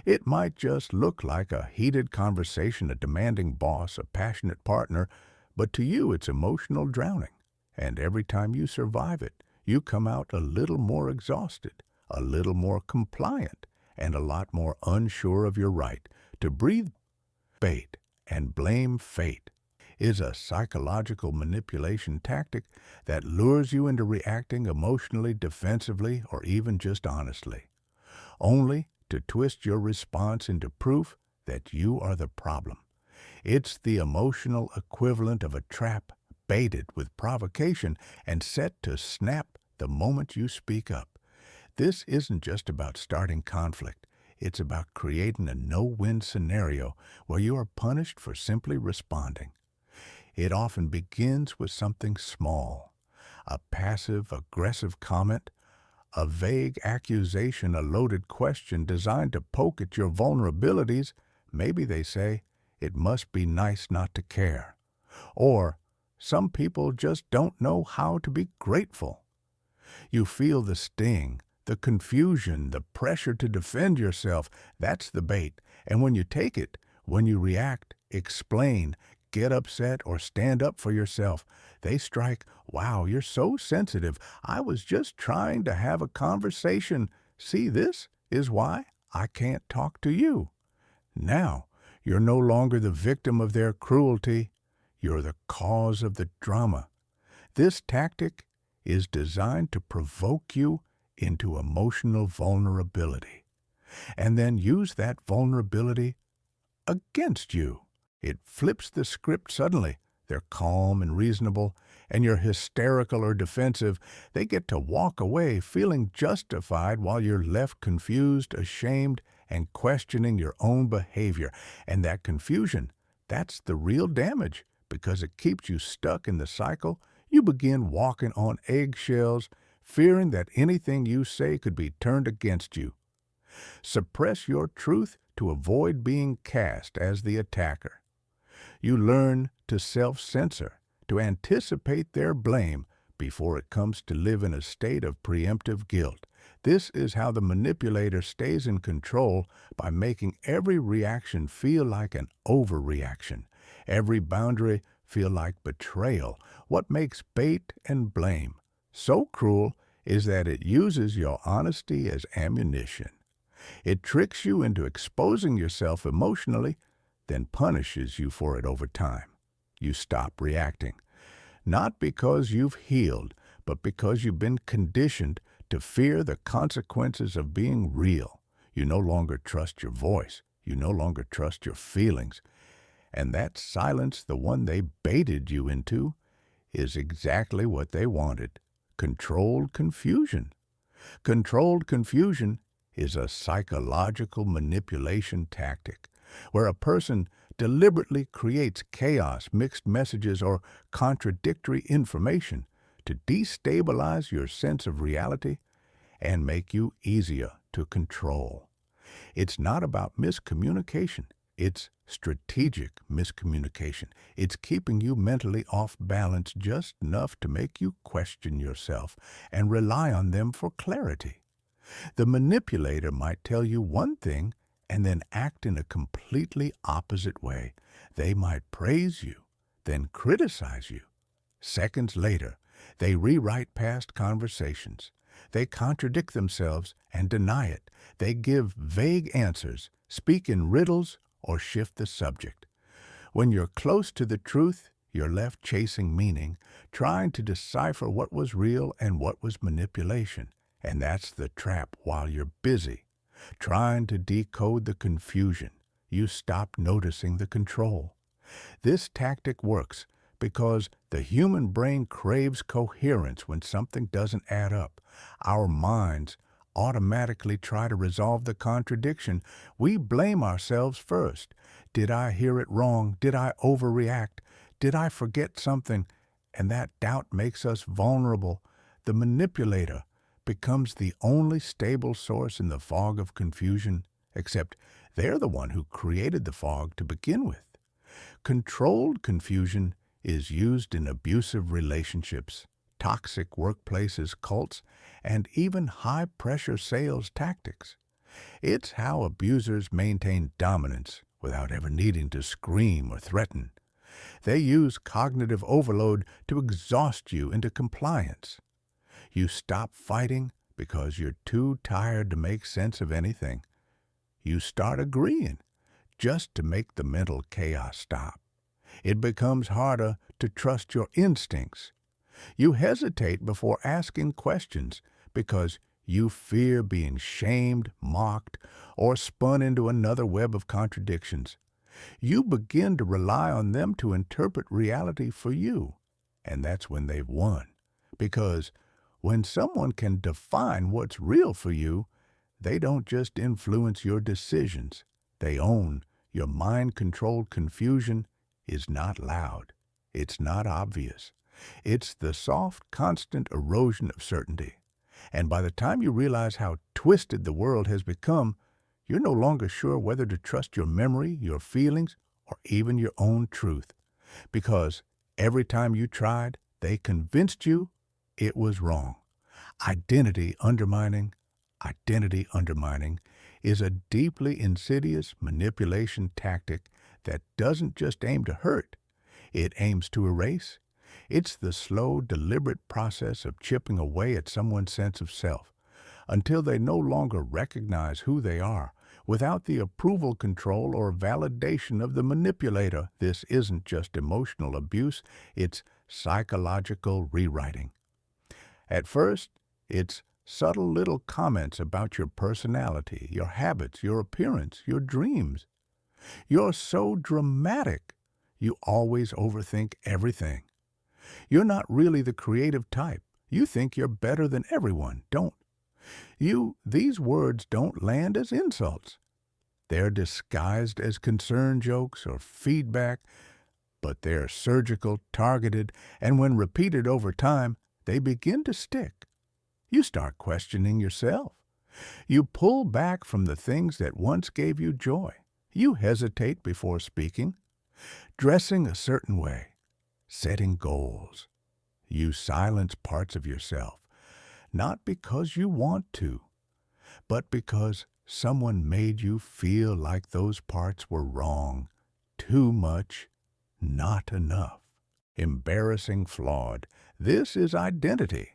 It might just look like a heated conversation, a demanding boss, a passionate partner, but to you it's emotional drowning. And every time you survive it, you come out a little more exhausted, a little more compliant, and a lot more unsure of your right to breathe. Bait and blame fate is a psychological manipulation tactic that lures you into reacting emotionally, defensively, or even just honestly, only to twist your response into proof that you are the problem. It's the emotional equivalent of a trap baited with provocation and set to snap the moment you speak up. This isn't just about starting conflict. It's about creating a no-win scenario where you are punished for simply responding. It often begins with something small, a passive-aggressive comment, a vague accusation, a loaded question designed to poke at your vulnerabilities. Maybe they say, "It must be nice not to care." Or, "Some people just don't know how to be grateful." You feel the sting, the confusion, the pressure to defend yourself. That's the bait. And when you take it, when you react, explain, get upset, or stand up for yourself, they strike, "Wow, you're so sensitive. I was just trying to have a conversation. See, this is why I can't talk to you." Now, you're no longer the victim of their cruelty. You're the cause of the drama. This tactic is designed to provoke you into emotional vulnerability, and then use that vulnerability against you. It flips the script suddenly. They're calm and reasonable, and you're hysterical or defensive. They get to walk away feeling justified while you're left confused, ashamed, and questioning your own behavior. And that confusion, that's the real damage, because it keeps you stuck in the cycle. You begin walking on eggshells, fearing that anything you say could be turned against you. Suppress your truth to avoid being cast as the attacker. You learn to self-censor, to anticipate their blame before it comes to live in a state of preemptive guilt. This is how the manipulator stays in control, by making every reaction feel like an overreaction, every boundary feel like betrayal. What makes bait and blame so cruel is that it uses your honesty as ammunition. It tricks you into exposing yourself emotionally, then punishes you for it over time. You stop reacting, not because you've healed, but because you've been conditioned to fear the consequences of being real. You no longer trust your voice. You no longer trust your feelings. And that silence, the one they baited you into, is exactly what they wanted: controlled confusion. Controlled confusion is a psychological manipulation tactic where a person deliberately creates chaos, mixed messages, or contradictory information to destabilize your sense of reality and make you easier to control. It's not about miscommunication. It's strategic miscommunication. It's keeping you mentally off balance just enough to make you question yourself and rely on them for clarity. The manipulator might tell you one thing and then act in a completely opposite way. They might praise you, then criticize you. Seconds later, they rewrite past conversations. They contradict themselves and deny it. They give vague answers, speak in riddles, or shift the subject. When you're close to the truth, you're left chasing meaning, trying to decipher what was real and what was manipulation. And that's the trap. While you're busy trying to decode the confusion, you stop noticing the control. This tactic works because the human brain craves coherence when something doesn't add up. Our minds automatically try to resolve the contradiction. We blame ourselves first. Did I hear it wrong? Did I overreact? Did I forget something? And that doubt makes us vulnerable. The manipulator becomes the only stable source in the fog of confusion, except they're the one who created the fog to begin with. Controlled confusion is used in abusive relationships, toxic workplaces, cults, and even high-pressure sales tactics. It's how abusers maintain dominance without ever needing to scream or threaten. They use cognitive overload to exhaust you into compliance. You stop fighting because you're too tired to make sense of anything. You start agreeing just to make the mental chaos stop. It becomes harder to trust your instincts. You hesitate before asking questions because you fear being shamed, mocked, or spun into another web of contradictions. You begin to rely on them to interpret reality for you, and that's when they've won. Because when someone can define what's real for you, they don't just influence your decisions. They own your mind-controlled confusion is not loud. It's not obvious. It's the soft, constant erosion of certainty. And by the time you realize how twisted the world has become, you're no longer sure whether to trust your memory, your feelings, or even your own truth. Because every time you tried, they convinced you it was wrong. Identity undermining is a deeply insidious manipulation tactic that doesn't just aim to hurt, it aims to erase. It's the slow, deliberate process of chipping away at someone's sense of self until they no longer recognize who they are without the approval, control, or validation of the manipulator. This isn't just emotional abuse, it's psychological rewriting. At first, it's subtle little comments about your personality, your habits, your appearance, your dreams. You're so dramatic. You always overthink everything. You're not really the creative type. You think you're better than everyone. These words don't land as insults. They're disguised as concern jokes or feedback, but they're surgical, targeted, and when repeated over time, they begin to stick. You start questioning yourself. You pull back from the things that once gave you joy. You hesitate before speaking, dressing a certain way, setting goals. You silence parts of yourself, not because you want to, but because someone made you feel like those parts were wrong, too much, not enough. Embarrassing, flawed. This is identity.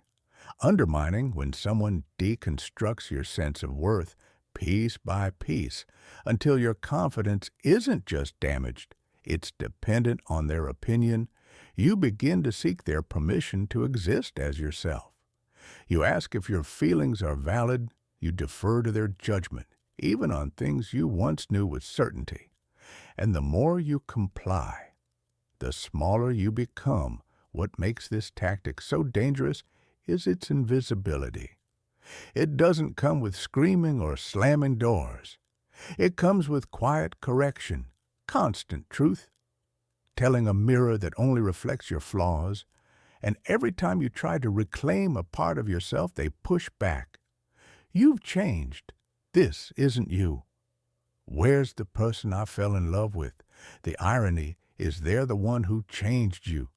Undermining when someone deconstructs your sense of worth piece by piece until your confidence isn't just damaged, it's dependent on their opinion. You begin to seek their permission to exist as yourself. You ask if your feelings are valid. You defer to their judgment, even on things you once knew with certainty. And the more you comply, the smaller you become. What makes this tactic so dangerous is its invisibility. It doesn't come with screaming or slamming doors. It comes with quiet correction, constant truth, telling a mirror that only reflects your flaws, and every time you try to reclaim a part of yourself, they push back. You've changed. This isn't you. Where's the person I fell in love with? The irony is they're the one who changed you.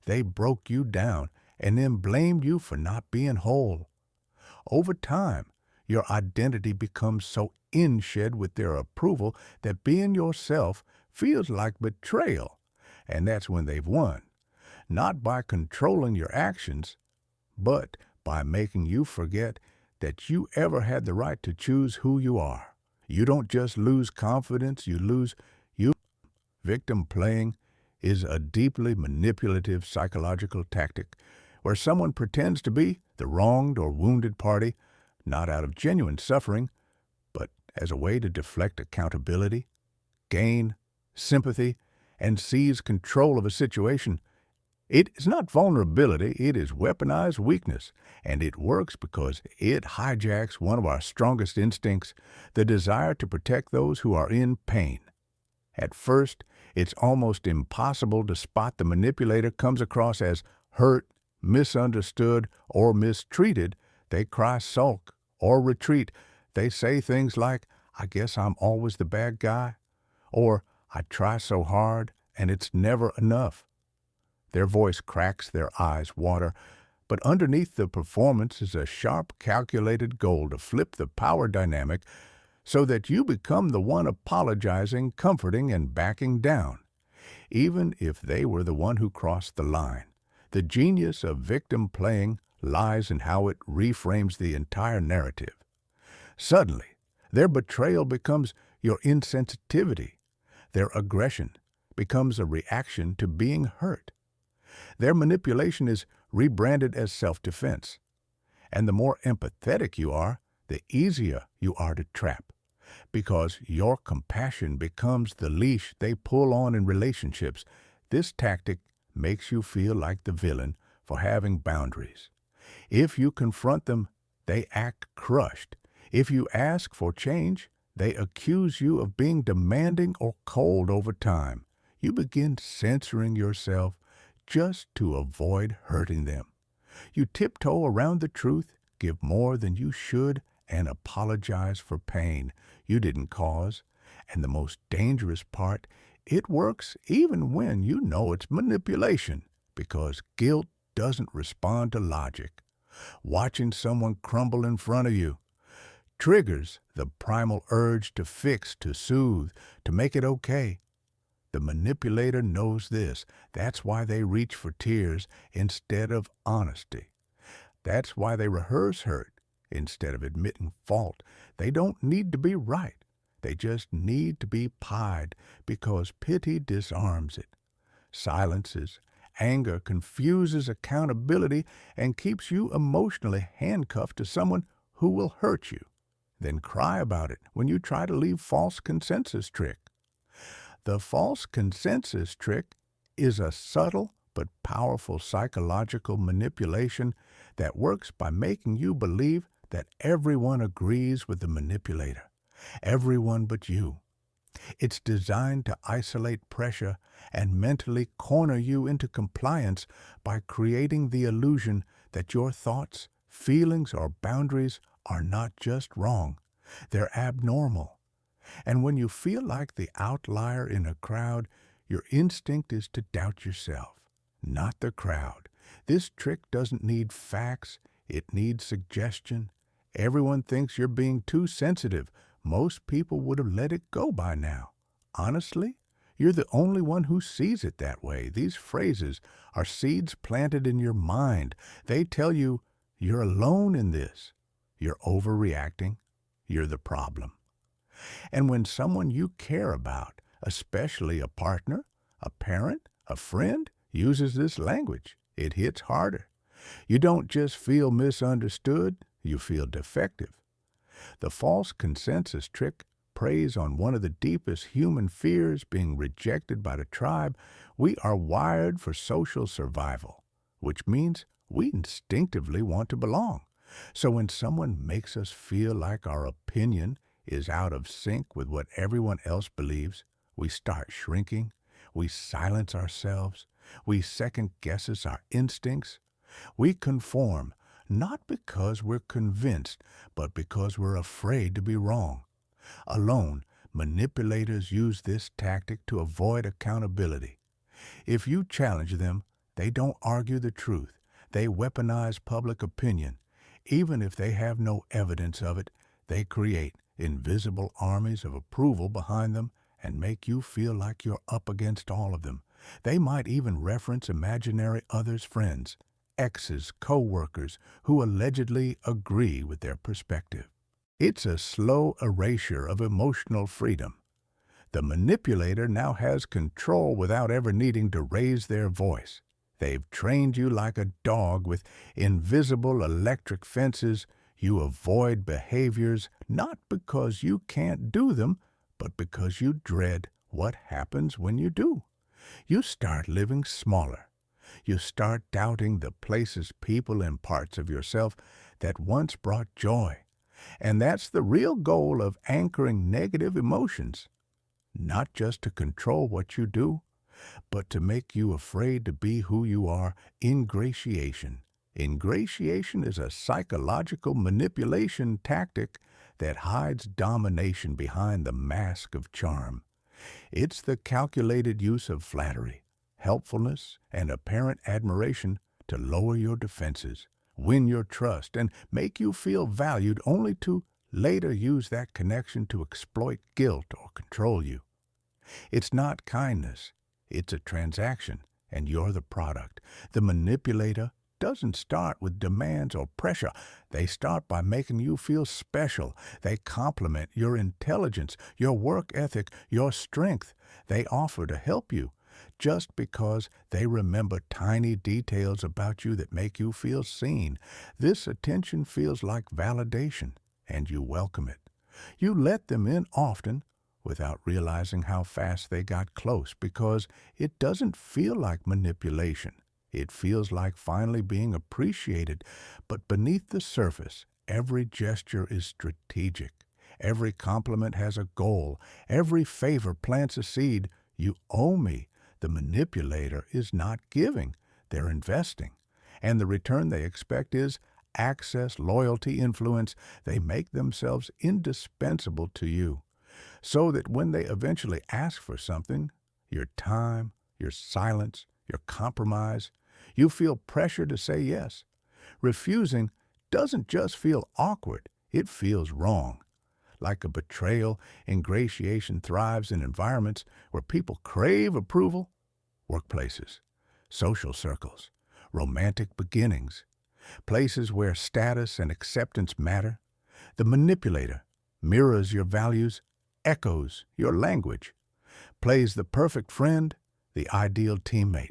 They broke you down and then blamed you for not being whole. Over time, your identity becomes so inshed with their approval that being yourself feels like betrayal, and that's when they've won. Not by controlling your actions, but by making you forget that you ever had the right to choose who you are. You don't just lose confidence, you lose you. Victim playing is a deeply manipulative psychological tactic where someone pretends to be the wronged or wounded party, not out of genuine suffering, but as a way to deflect accountability, gain sympathy, and seize control of a situation. It is not vulnerability, it is weaponized weakness, and it works because it hijacks one of our strongest instincts, the desire to protect those who are in pain. At first, it's almost impossible to spot the manipulator comes across as hurt, misunderstood, or mistreated. They cry sulk or retreat. They say things like, "I guess I'm always the bad guy," or "I try so hard and it's never enough." Their voice cracks, their eyes water, but underneath the performance is a sharp, calculated goal to flip the power dynamic so that you become the one apologizing, comforting, and backing down, even if they were the one who crossed the line. The genius of victim playing lies in how it reframes the entire narrative. Suddenly, their betrayal becomes your insensitivity. Their aggression becomes a reaction to being hurt. Their manipulation is rebranded as self-defense. And the more empathetic you are, the easier you are to trap, because your compassion becomes the leash they pull on in relationships. This tactic makes you feel like the villain for having boundaries. If you confront them, they act crushed. If you ask for change, they accuse you of being demanding or cold over time. You begin censoring yourself just to avoid hurting them. You tiptoe around the truth, give more than you should, and apologize for pain you didn't cause. And the most dangerous part, it works even when you know it's manipulation, because guilt doesn't respond to logic. Watching someone crumble in front of you triggers the primal urge to fix, to soothe, to make it okay. The manipulator knows this. That's why they reach for tears instead of honesty. That's why they rehearse hurt instead of admitting fault. They don't need to be right. They just need to be pied, because pity disarms it, silences anger, confuses accountability, and keeps you emotionally handcuffed to someone who will hurt you. Then cry about it when you try to leave false consensus trick. The false consensus trick is a subtle but powerful psychological manipulation that works by making you believe that everyone agrees with the manipulator, everyone but you. It's designed to isolate pressure and mentally corner you into compliance by creating the illusion that your thoughts, Feelings or boundaries are not just wrong, they're abnormal. And when you feel like the outlier in a crowd, your instinct is to doubt yourself, not the crowd. This trick doesn't need facts, it needs suggestion. Everyone thinks you're being too sensitive. Most people would have let it go by now. Honestly, you're the only one who sees it that way. These phrases are seeds planted in your mind. They tell you you're alone in this. You're overreacting. You're the problem. And when someone you care about, especially a partner, a parent, a friend, uses this language, it hits harder. You don't just feel misunderstood, you feel defective. The false consensus trick preys on one of the deepest human fears, being rejected by the tribe. We are wired for social survival, which means we instinctively want to belong. So when someone makes us feel like our opinion is out of sync with what everyone else believes, we start shrinking, we silence ourselves, we second-guess our instincts. We conform, not because we're convinced, but because we're afraid to be wrong. Alone, manipulators use this tactic to avoid accountability. If you challenge them, they don't argue the truth. They weaponize public opinion. Even if they have no evidence of it, they create invisible armies of approval behind them and make you feel like you're up against all of them. They might even reference imaginary others' friends, exes, co-workers who allegedly agree with their perspective. It's a slow erasure of emotional freedom. The manipulator now has control without ever needing to raise their voice. They've trained you like a dog with invisible electric fences. You avoid behaviors not because you can't do them, but because you dread what happens when you do. You start living smaller. You start doubting the places, people, and parts of yourself that once brought joy. And that's the real goal of anchoring negative emotions. Not just to control what you do, but to make you afraid to be who you are. Ingratiation. Ingratiation is a psychological manipulation tactic that hides domination behind the mask of charm. It's the calculated use of flattery, helpfulness, and apparent admiration to lower your defenses, win your trust, and make you feel valued, only to later use that connection to exploit guilt or control you. It's not kindness, it's a transaction, and you're the product. The manipulator doesn't start with demands or pressure. They start by making you feel special. They compliment your intelligence, your work ethic, your strength. They offer to help you just because they remember tiny details about you that make you feel seen. This attention feels like validation, and you welcome it. You let them in often without realizing how fast they got close, because it doesn't feel like manipulation. It feels like finally being appreciated. But beneath the surface, every gesture is strategic. Every compliment has a goal. Every favor plants a seed. You owe me. The manipulator is not giving. They're investing. And the return they expect is access, loyalty, influence. They make themselves indispensable to you, so that when they eventually ask for something, your time, your silence, your compromise, you feel pressure to say yes. Refusing doesn't just feel awkward, it feels wrong. Like a betrayal, ingratiation thrives in environments where people crave approval: workplaces, social circles, romantic beginnings, places where status and acceptance matter. The manipulator mirrors your values, echoes your language, plays the perfect friend, the ideal teammate,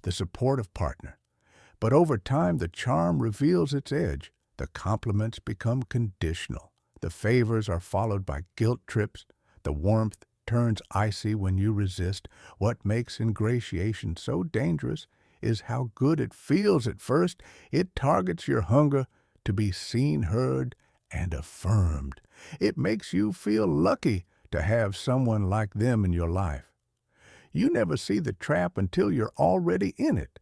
the supportive partner. But over time, the charm reveals its edge. The compliments become conditional. The favors are followed by guilt trips. The warmth turns icy when you resist. What makes ingratiation so dangerous is how good it feels at first. It targets your hunger to be seen, heard, and affirmed. It makes you feel lucky to have someone like them in your life. You never see the trap until you're already in it.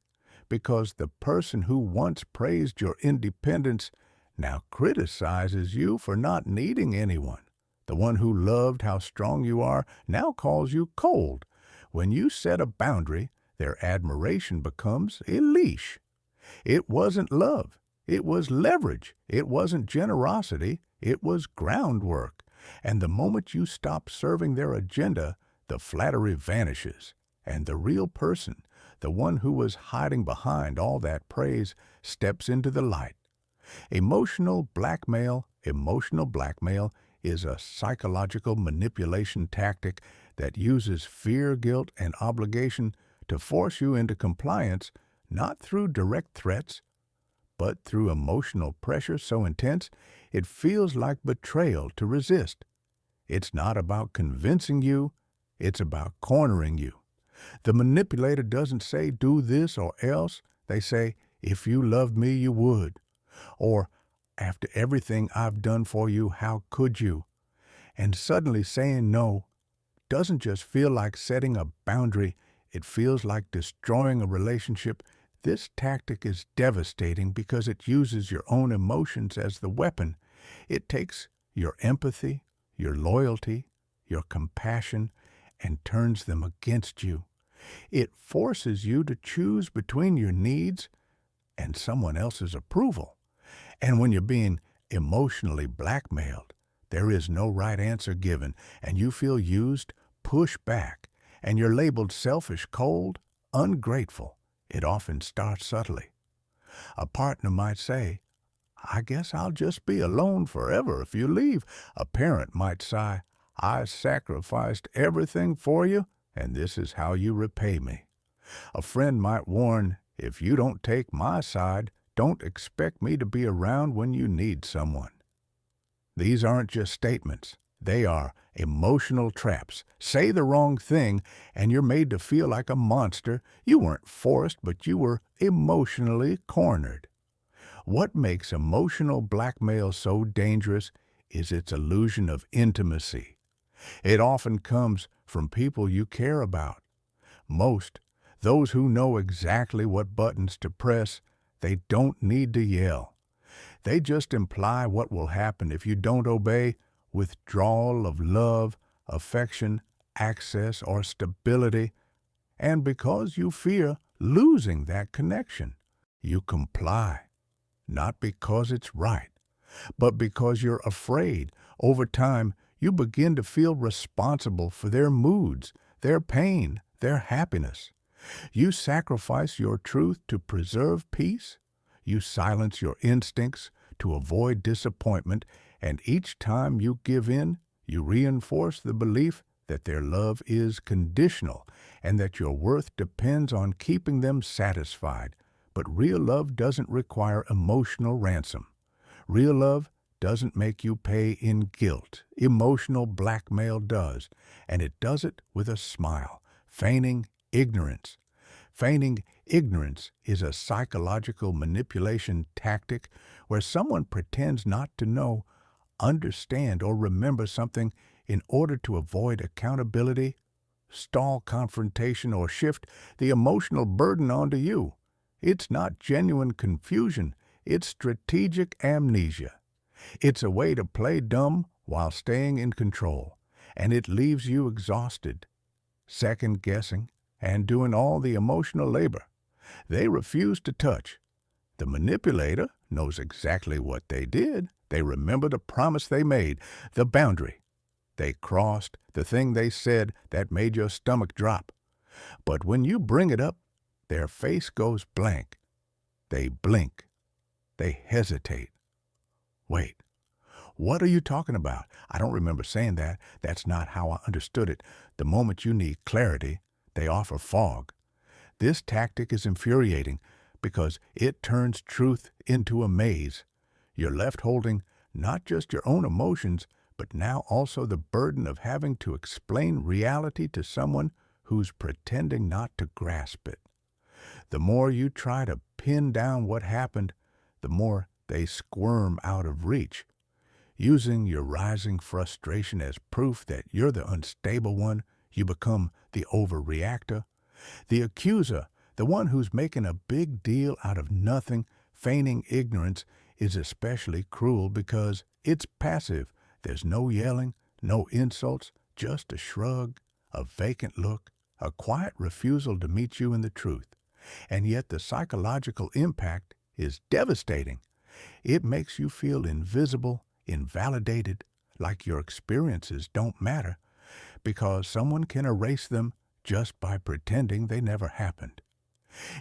because the person who once praised your independence now criticizes you for not needing anyone. The one who loved how strong you are now calls you cold. When you set a boundary, their admiration becomes a leash. It wasn't love. It was leverage. It wasn't generosity. It was groundwork. And the moment you stop serving their agenda, the flattery vanishes. And the real person, the one who was hiding behind all that praise, steps into the light. Emotional blackmail is a psychological manipulation tactic that uses fear, guilt, and obligation to force you into compliance, not through direct threats, but through emotional pressure so intense it feels like betrayal to resist. It's not about convincing you, it's about cornering you. The manipulator doesn't say, do this or else. They say, if you loved me, you would. Or, after everything I've done for you, how could you? And suddenly saying no doesn't just feel like setting a boundary, it feels like destroying a relationship. This tactic is devastating because it uses your own emotions as the weapon. It takes your empathy, your loyalty, your compassion, and turns them against you. It forces you to choose between your needs and someone else's approval. And when you're being emotionally blackmailed, there is no right answer given, and you feel used, push back, and you're labeled selfish, cold, ungrateful. It often starts subtly. A partner might say, I guess I'll just be alone forever if you leave. A parent might sigh, I sacrificed everything for you, and this is how you repay me. A friend might warn, if you don't take my side, don't expect me to be around when you need someone. These aren't just statements. They are emotional traps. Say the wrong thing, and you're made to feel like a monster. You weren't forced, but you were emotionally cornered. What makes emotional blackmail so dangerous is its illusion of intimacy. It often comes from people you care about. Most, those who know exactly what buttons to press, they don't need to yell. They just imply what will happen if you don't obey: withdrawal of love, affection, access, or stability. And because you fear losing that connection, you comply. Not because it's right, but because you're afraid. Over time, you begin to feel responsible for their moods, their pain, their happiness. You sacrifice your truth to preserve peace. You silence your instincts to avoid disappointment, and each time you give in, you reinforce the belief that their love is conditional and that your worth depends on keeping them satisfied. But real love doesn't require emotional ransom. Real love doesn't make you pay in guilt. Emotional blackmail does, and it does it with a smile, feigning ignorance. Feigning ignorance is a psychological manipulation tactic where someone pretends not to know, understand, or remember something in order to avoid accountability, stall confrontation, or shift the emotional burden onto you. It's not genuine confusion, it's strategic amnesia. It's a way to play dumb while staying in control, and it leaves you exhausted, second-guessing, and doing all the emotional labor. They refuse to touch. The manipulator knows exactly what they did. They remember the promise they made, the boundary they crossed, the thing they said that made your stomach drop. But when you bring it up, their face goes blank. They blink. They hesitate. Wait, what are you talking about? I don't remember saying that. That's not how I understood it. The moment you need clarity, they offer fog. This tactic is infuriating because it turns truth into a maze. You're left holding not just your own emotions, but now also the burden of having to explain reality to someone who's pretending not to grasp it. The more you try to pin down what happened, the more they squirm out of reach. Using your rising frustration as proof that you're the unstable one, you become the overreactor, the accuser, The one who's making a big deal out of nothing, feigning ignorance, is especially cruel because it's passive. There's no yelling, no insults, just a shrug, a vacant look, a quiet refusal to meet you in the truth. And yet the psychological impact is devastating. It makes you feel invisible, invalidated, like your experiences don't matter, because someone can erase them just by pretending they never happened.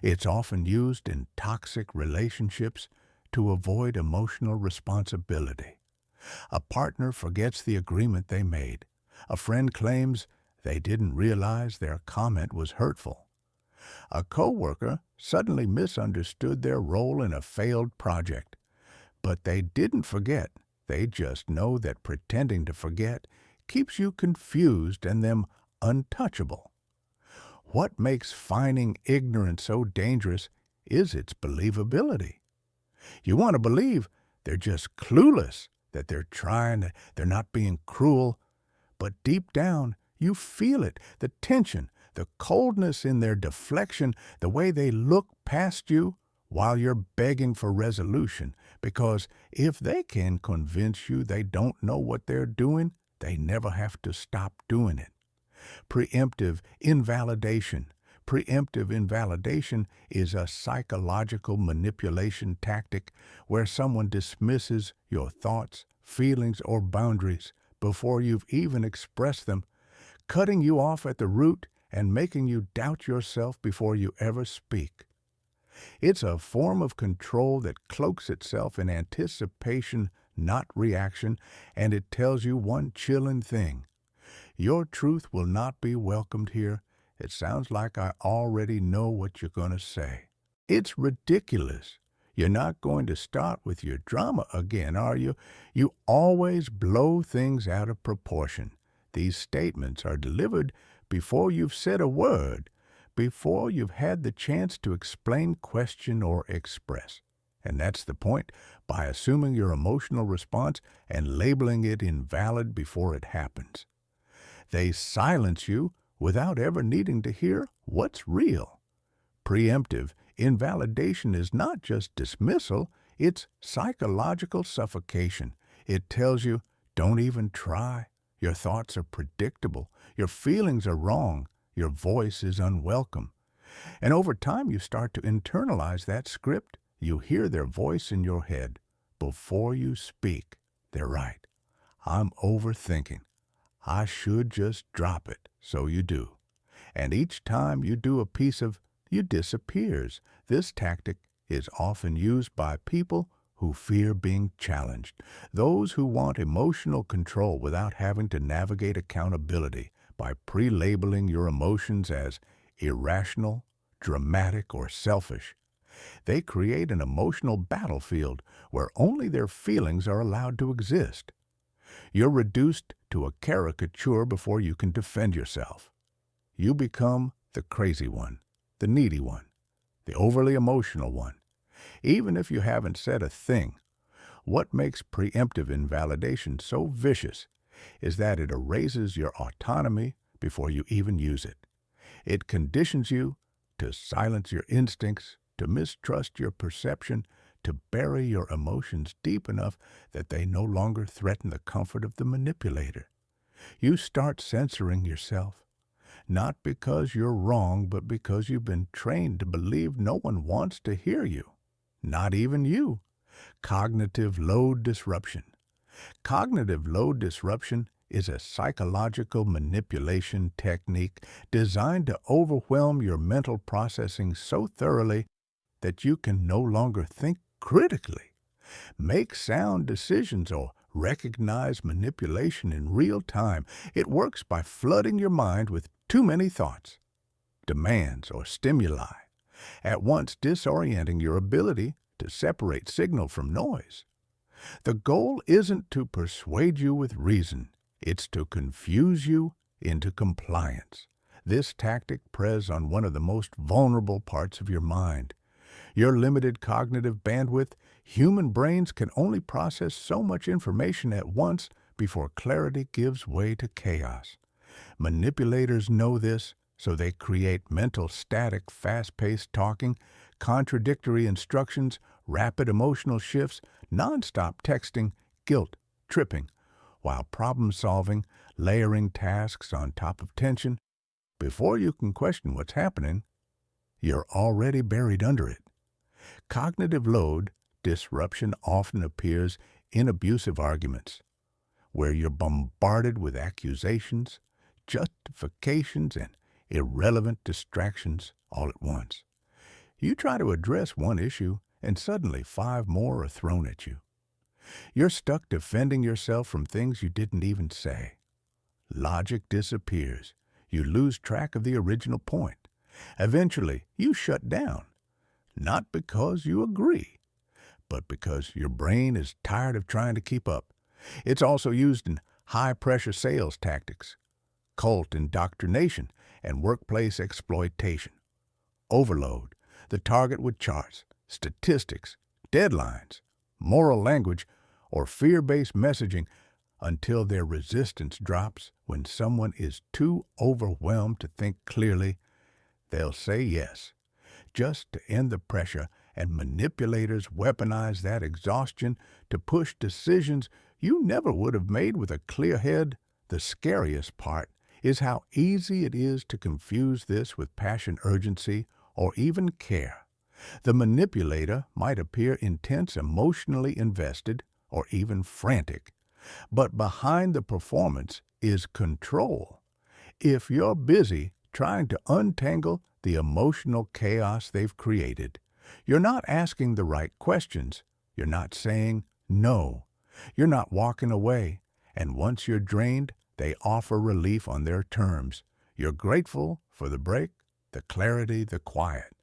It's often used in toxic relationships to avoid emotional responsibility. A partner forgets the agreement they made. A friend claims they didn't realize their comment was hurtful. A coworker suddenly misunderstood their role in a failed project. But they didn't forget. They just know that pretending to forget keeps you confused and them untouchable. What makes feigning ignorance so dangerous is its believability. You want to believe they're just clueless, that they're not being cruel, but deep down you feel it, the tension, the coldness in their deflection, the way they look past you while you're begging for resolution, because if they can convince you they don't know what they're doing, they never have to stop doing it. Preemptive invalidation. Preemptive invalidation is a psychological manipulation tactic where someone dismisses your thoughts, feelings, or boundaries before you've even expressed them, cutting you off at the root and making you doubt yourself before you ever speak. It's a form of control that cloaks itself in anticipation, not reaction, and it tells you one chilling thing. Your truth will not be welcomed here. It sounds like I already know what you're going to say. It's ridiculous. You're not going to start with your drama again, are you? You always blow things out of proportion. These statements are delivered before you've said a word, before you've had the chance to explain, question, or express. And that's the point, by assuming your emotional response and labeling it invalid before it happens. They silence you without ever needing to hear what's real. Preemptive invalidation is not just dismissal, it's psychological suffocation. It tells you, don't even try. Your thoughts are predictable. Your feelings are wrong. Your voice is unwelcome. And over time, you start to internalize that script. You hear their voice in your head. Before you speak, they're right. I'm overthinking. I should just drop it. So you do. And each time you do a piece of you disappears. This tactic is often used by people who fear being challenged, those who want emotional control without having to navigate accountability by pre-labeling your emotions as irrational, dramatic, or selfish. They create an emotional battlefield where only their feelings are allowed to exist. You're reduced to a caricature before you can defend yourself. You become the crazy one, the needy one, the overly emotional one. Even if you haven't said a thing, what makes preemptive invalidation so vicious is that it erases your autonomy before you even use it. It conditions you to silence your instincts, to mistrust your perception, to bury your emotions deep enough that they no longer threaten the comfort of the manipulator. You start censoring yourself, not because you're wrong, but because you've been trained to believe no one wants to hear you, not even you. Cognitive load disruption. Cognitive load disruption is a psychological manipulation technique designed to overwhelm your mental processing so thoroughly that you can no longer think critically, make sound decisions, or recognize manipulation in real time. It works by flooding your mind with too many thoughts, demands, or stimuli, at once disorienting your ability to separate signal from noise. The goal isn't to persuade you with reason, it's to confuse you into compliance. This tactic preys on one of the most vulnerable parts of your mind. Your limited cognitive bandwidth. Human brains can only process so much information at once before clarity gives way to chaos. Manipulators know this, So they create mental static, fast-paced talking, contradictory instructions, rapid emotional shifts, nonstop texting, guilt, tripping, while problem-solving, layering tasks on top of tension. Before you can question what's happening, you're already buried under it. Cognitive load disruption often appears in abusive arguments, where you're bombarded with accusations, justifications, and irrelevant distractions all at once. You try to address one issue, and suddenly 5 more are thrown at you. You're stuck defending yourself from things you didn't even say. Logic disappears. You lose track of the original point. Eventually, you shut down, not because you agree, but because your brain is tired of trying to keep up. It's also used in high-pressure sales tactics, cult indoctrination, and workplace exploitation. Overload the target with charts, statistics, deadlines, moral language, or fear-based messaging until their resistance drops. When someone is too overwhelmed to think clearly, they'll say yes, just to end the pressure, and manipulators weaponize that exhaustion to push decisions you never would have made with a clear head. The scariest part is how easy it is to confuse this with passion, urgency, or even care. The manipulator might appear intense, emotionally invested, or even frantic, but behind the performance is control. If you're busy trying to untangle the emotional chaos they've created, you're not asking the right questions, you're not saying no, you're not walking away, and once you're drained, they offer relief on their terms. You're grateful for the break, the clarity, the quiet.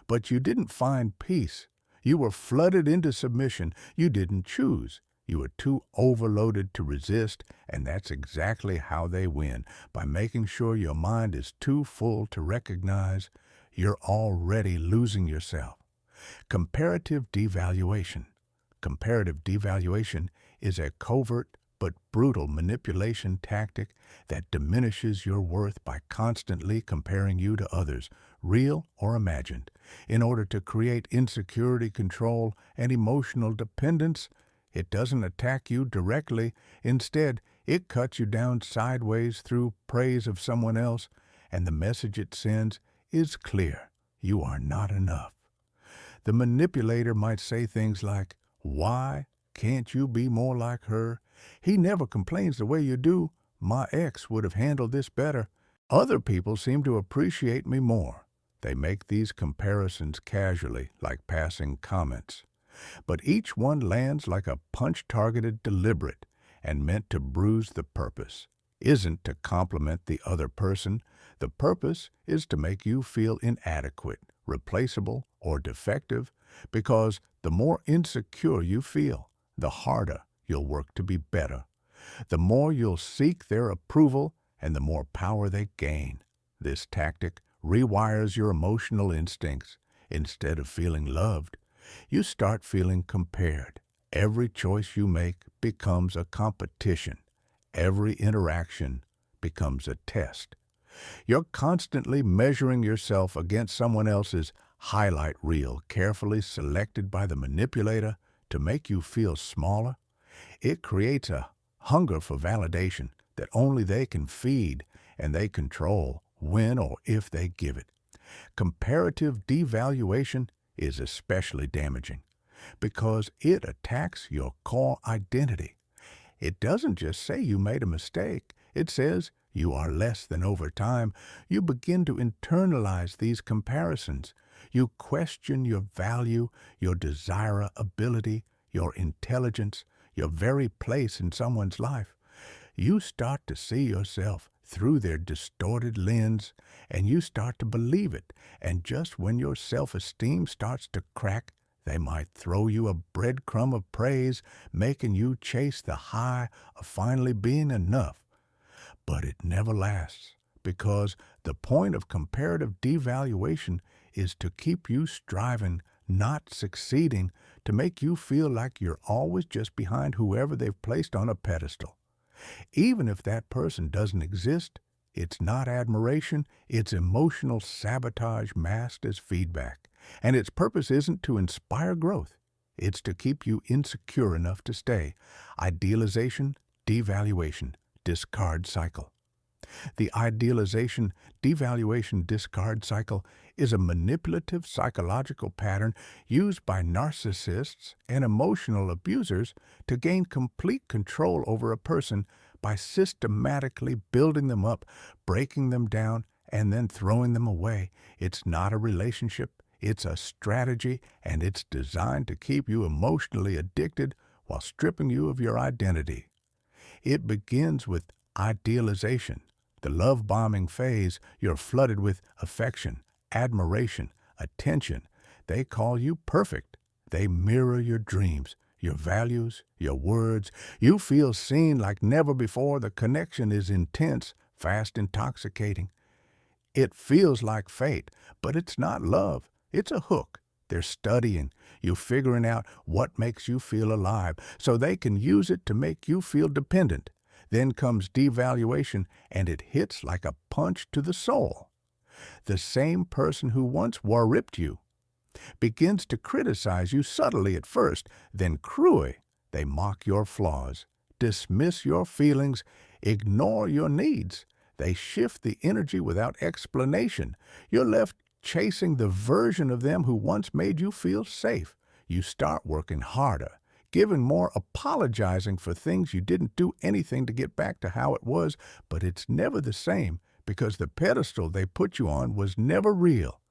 But you didn't find peace. You were flooded into submission. You didn't choose. You were too overloaded to resist, and that's exactly how they win, by making sure your mind is too full to recognize you're already losing yourself. Comparative devaluation. Comparative devaluation is a covert but brutal manipulation tactic that diminishes your worth by constantly comparing you to others, real or imagined, in order to create insecurity, control, and emotional dependence. It doesn't attack you directly. Instead, it cuts you down sideways through praise of someone else, and the message it sends is clear. You are not enough. The manipulator might say things like, "Why can't you be more like her? He never complains the way you do. My ex would have handled this better. Other people seem to appreciate me more." They make these comparisons casually, like passing comments. But each one lands like a punch, targeted, deliberate, and meant to bruise. The purpose isn't to compliment the other person. The purpose is to make you feel inadequate, replaceable, or defective, because the more insecure you feel, the harder you'll work to be better. The more you'll seek their approval, and the more power they gain. This tactic rewires your emotional instincts. Instead of feeling loved, you start feeling compared. Every choice you make becomes a competition. Every interaction becomes a test. You're constantly measuring yourself against someone else's highlight reel, carefully selected by the manipulator to make you feel smaller. It creates a hunger for validation that only they can feed, and they control when or if they give it. Comparative devaluation is especially damaging because it attacks your core identity. It doesn't just say you made a mistake. It says you are less than over time. You begin to internalize these comparisons. You question your value, your desirability, your intelligence, your very place in someone's life. You start to see yourself through their distorted lens, and you start to believe it. And just when your self-esteem starts to crack, they might throw you a breadcrumb of praise, making you chase the high of finally being enough. But it never lasts, because the point of comparative devaluation is to keep you striving, not succeeding, to make you feel like you're always just behind whoever they've placed on a pedestal. Even if that person doesn't exist, It's not admiration, it's emotional sabotage masked as feedback. And its purpose isn't to inspire growth. It's to keep you insecure enough to stay. Idealization, devaluation, discard cycle. The idealization, devaluation, discard cycle is a manipulative psychological pattern used by narcissists and emotional abusers to gain complete control over a person by systematically building them up, breaking them down, and then throwing them away. It's not a relationship, it's a strategy, and it's designed to keep you emotionally addicted while stripping you of your identity. It begins with idealization. The love-bombing phase, you're flooded with affection, admiration, attention. They call you perfect. They mirror your dreams, your values, your words. You feel seen like never before. The connection is intense, fast, intoxicating. It feels like fate, but it's not love. It's a hook. They're studying you, figuring out what makes you feel alive, so they can use it to make you feel dependent. Then comes devaluation, and it hits like a punch to the soul. The same person who once war-ripped you begins to criticize you subtly at first, then cruelly. They mock your flaws, dismiss your feelings, ignore your needs. They shift the energy without explanation. You're left chasing the version of them who once made you feel safe. You start working harder, giving more, apologizing for things you didn't do anything to get back to how it was, but it's never the same because the pedestal they put you on was never real.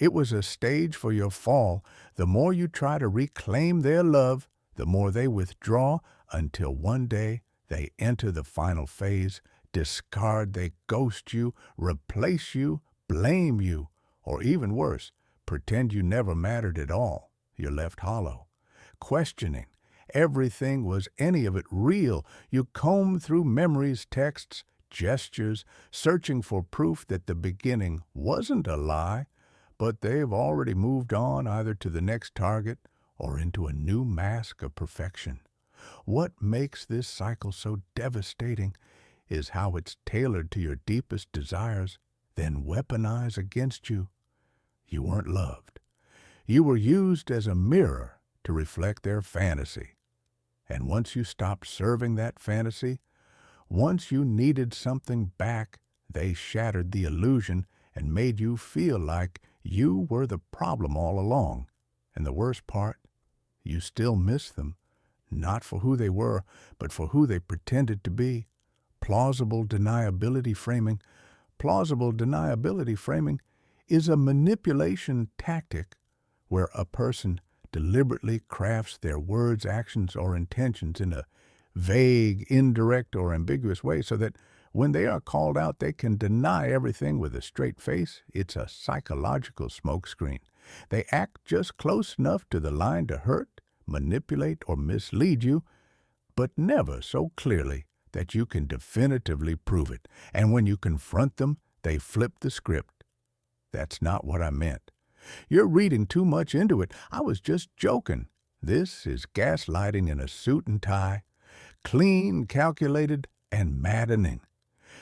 It was a stage for your fall. The more you try to reclaim their love, the more they withdraw until one day they enter the final phase, discard, they ghost you, replace you, blame you, or even worse, pretend you never mattered at all. You're left hollow, questioning. Everything, was any of it real? You comb through memories, texts, gestures, searching for proof that the beginning wasn't a lie, but they've already moved on either to the next target or into a new mask of perfection. What makes this cycle so devastating is how it's tailored to your deepest desires, then weaponized against you. You weren't loved. You were used as a mirror to reflect their fantasy. And once you stopped serving that fantasy, once you needed something back, they shattered the illusion and made you feel like you were the problem all along. And the worst part, you still miss them, not for who they were, but for who they pretended to be. Plausible deniability framing. Plausible deniability framing is a manipulation tactic where a person deliberately crafts their words, actions, or intentions in a vague, indirect, or ambiguous way so that when they are called out, they can deny everything with a straight face. It's a psychological smokescreen. They act just close enough to the line to hurt, manipulate, or mislead you, but never so clearly that you can definitively prove it. And when you confront them, they flip the script. That's not what I meant. You're reading too much into it. I was just joking. This is gaslighting in a suit and tie, clean, calculated, and maddening.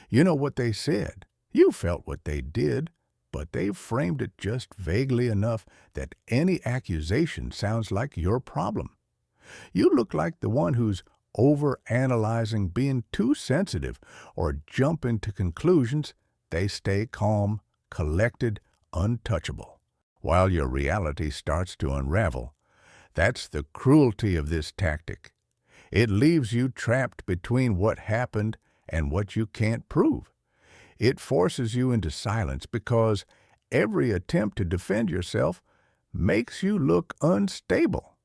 You know what they said. You felt what they did, but they framed it just vaguely enough that any accusation sounds like your problem. You look like the one who's over-analyzing, being too sensitive, or jumping to conclusions. They stay calm, collected, untouchable, while your reality starts to unravel. That's the cruelty of this tactic. It leaves you trapped between what happened and what you can't prove. It forces you into silence because every attempt to defend yourself makes you look unstable.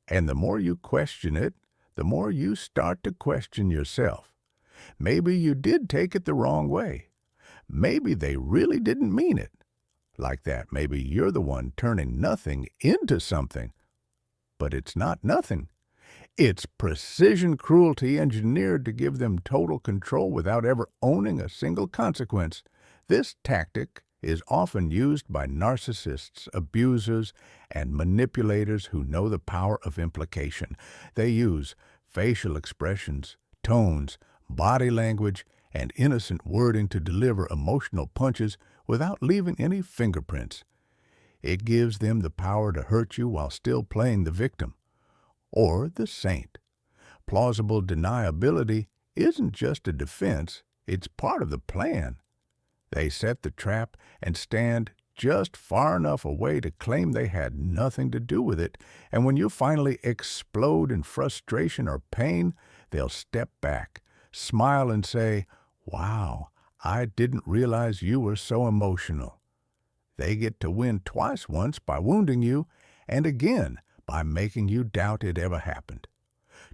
And the more you question it, the more you start to question yourself. Maybe you did take it the wrong way. Maybe they really didn't mean it like that. Maybe you're the one turning nothing into something. But it's not nothing. It's precision cruelty engineered to give them total control without ever owning a single consequence. This tactic is often used by narcissists, abusers, and manipulators who know the power of implication. They use facial expressions, tones, body language, and innocent wording to deliver emotional punches without leaving any fingerprints. It gives them the power to hurt you while still playing the victim, or the saint. Plausible deniability isn't just a defense, it's part of the plan. They set the trap and stand just far enough away to claim they had nothing to do with it, and when you finally explode in frustration or pain, they'll step back, smile and say, "Wow, I didn't realize you were so emotional." They get to win twice, once by wounding you, and again by making you doubt it ever happened.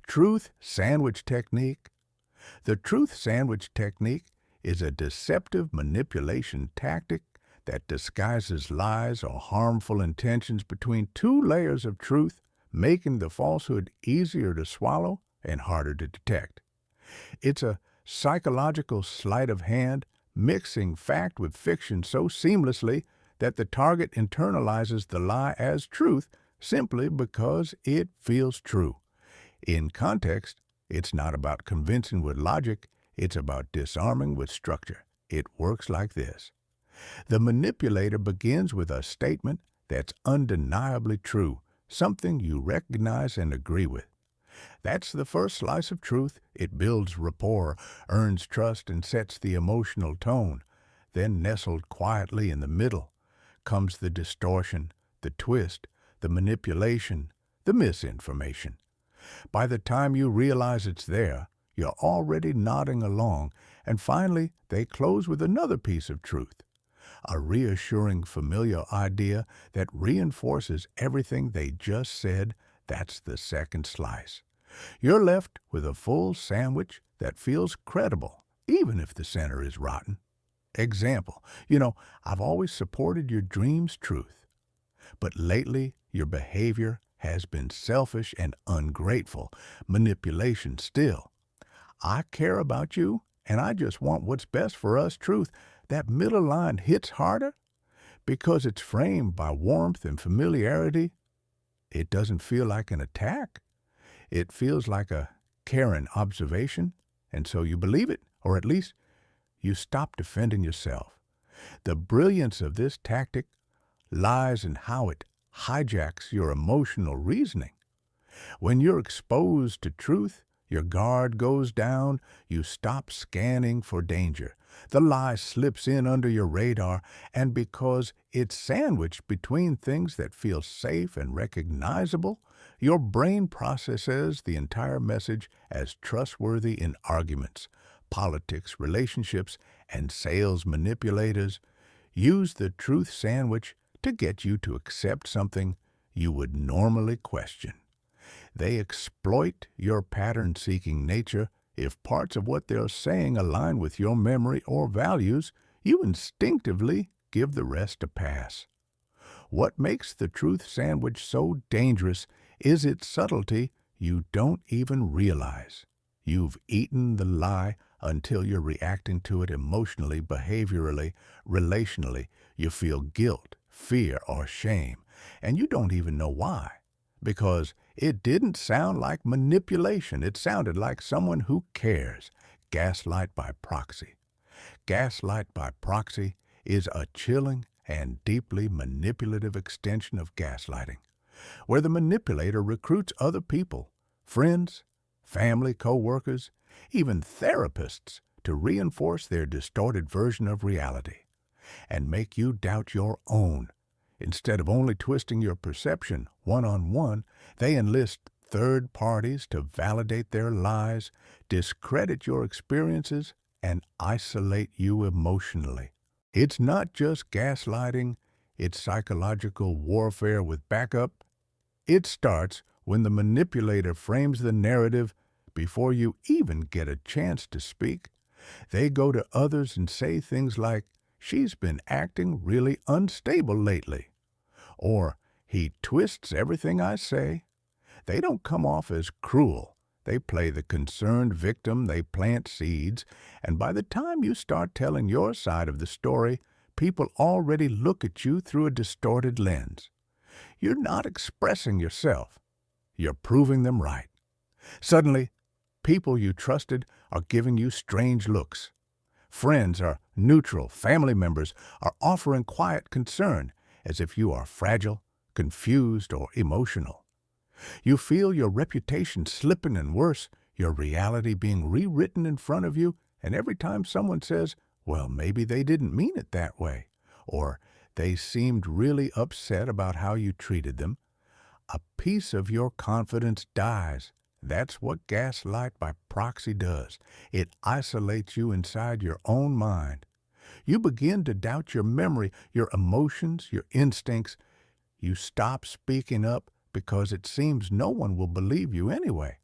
Truth sandwich technique. The truth sandwich technique is a deceptive manipulation tactic that disguises lies or harmful intentions between two layers of truth, making the falsehood easier to swallow and harder to detect. It's a psychological sleight of hand, mixing fact with fiction so seamlessly that the target internalizes the lie as truth simply because it feels true. In context, it's not about convincing with logic, it's about disarming with structure. It works like this. The manipulator begins with a statement that's undeniably true, something you recognize and agree with. That's the first slice of truth. It builds rapport, earns trust, and sets the emotional tone. Then, nestled quietly in the middle, comes the distortion, the twist, the manipulation, the misinformation. By the time you realize it's there, you're already nodding along, and finally they close with another piece of truth, a reassuring familiar idea that reinforces everything they just said. That's the second slice. You're left with a full sandwich that feels credible, even if the center is rotten. Example, I've always supported your dreams' truth, but lately your behavior has been selfish and ungrateful, manipulation still. I care about you, and I just want what's best for us, truth. That middle line hits harder because it's framed by warmth and familiarity. It doesn't feel like an attack. It feels like a caring observation, and so you believe it, or at least you stop defending yourself. The brilliance of this tactic lies in how it hijacks your emotional reasoning. When you're exposed to truth, your guard goes down, you stop scanning for danger. The lie slips in under your radar, and because it's sandwiched between things that feel safe and recognizable, your brain processes the entire message as trustworthy in arguments. Politics, relationships, and sales manipulators use the truth sandwich to get you to accept something you would normally question. They exploit your pattern-seeking nature. If parts of what they're saying align with your memory or values, you instinctively give the rest a pass. What makes the truth sandwich so dangerous is its subtlety you don't even realize. You've eaten the lie until you're reacting to it emotionally, behaviorally, relationally. You feel guilt, fear, or shame, and you don't even know why. Because it didn't sound like manipulation. It sounded like someone who cares. Gaslight by proxy. Gaslight by proxy is a chilling and deeply manipulative extension of gaslighting, where the manipulator recruits other people, friends, family, co-workers, even therapists, to reinforce their distorted version of reality and make you doubt your own. Instead of only twisting your perception one-on-one, they enlist third parties to validate their lies, discredit your experiences, and isolate you emotionally. It's not just gaslighting, it's psychological warfare with backup. It starts when the manipulator frames the narrative before you even get a chance to speak. They go to others and say things like, "She's been acting really unstable lately," or "He twists everything I say." They don't come off as cruel. They play the concerned victim, they plant seeds, and by the time you start telling your side of the story, people already look at you through a distorted lens. You're not expressing yourself. You're proving them right. Suddenly, people you trusted are giving you strange looks. Friends or neutral family members are offering quiet concern as if you are fragile, confused, or emotional. You feel your reputation slipping and worse, your reality being rewritten in front of you, and every time someone says, well, maybe they didn't mean it that way, or they seemed really upset about how you treated them, a piece of your confidence dies. That's what Gaslight by Proxy does. It isolates you inside your own mind. You begin to doubt your memory, your emotions, your instincts. You stop speaking up because it seems no one will believe you anyway.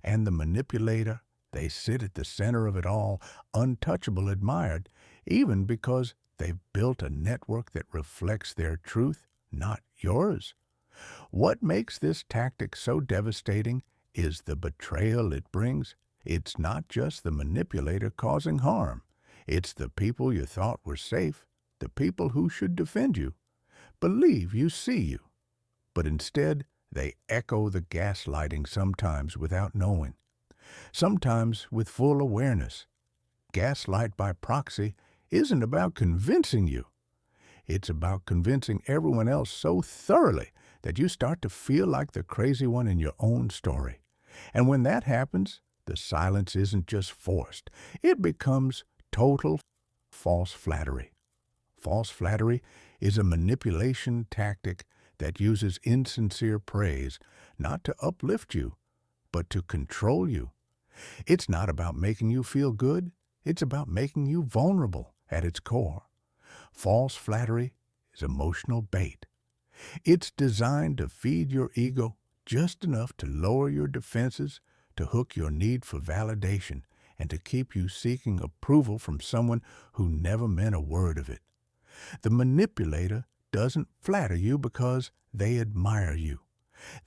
And the manipulator, they sit at the center of it all, untouchable, admired, even because they've built a network that reflects their truth, not yours. What makes this tactic so devastating is the betrayal it brings. It's not just the manipulator causing harm. It's the people you thought were safe, the people who should defend you, believe you see you. But instead, they echo the gaslighting sometimes without knowing, sometimes with full awareness. Gaslight by proxy isn't about convincing you. It's about convincing everyone else so thoroughly that you start to feel like the crazy one in your own story. And when that happens, the silence isn't just forced. It becomes total false flattery. False flattery is a manipulation tactic that uses insincere praise not to uplift you, but to control you. It's not about making you feel good. It's about making you vulnerable at its core. False flattery is emotional bait. It's designed to feed your ego just enough to lower your defenses, to hook your need for validation, and to keep you seeking approval from someone who never meant a word of it. The manipulator doesn't flatter you because they admire you.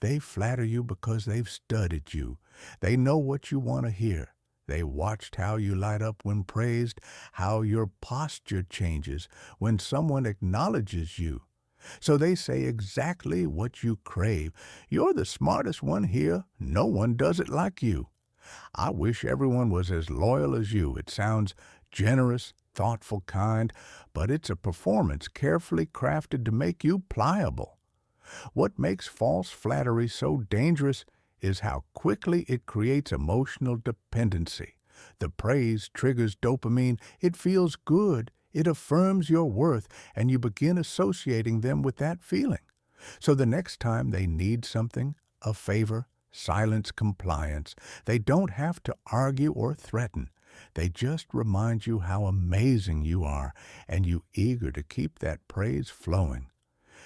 They flatter you because they've studied you. They know what you want to hear. They watched how you light up when praised, how your posture changes when someone acknowledges you. So they say exactly what you crave. You're the smartest one here. No one does it like you. I wish everyone was as loyal as you. It sounds generous, thoughtful, kind, but it's a performance carefully crafted to make you pliable. What makes false flattery so dangerous is how quickly it creates emotional dependency. The praise triggers dopamine. It feels good. It affirms your worth, and you begin associating them with that feeling. So the next time they need something, a favor, silence, compliance, they don't have to argue or threaten. They just remind you how amazing you are, and you eager to keep that praise flowing.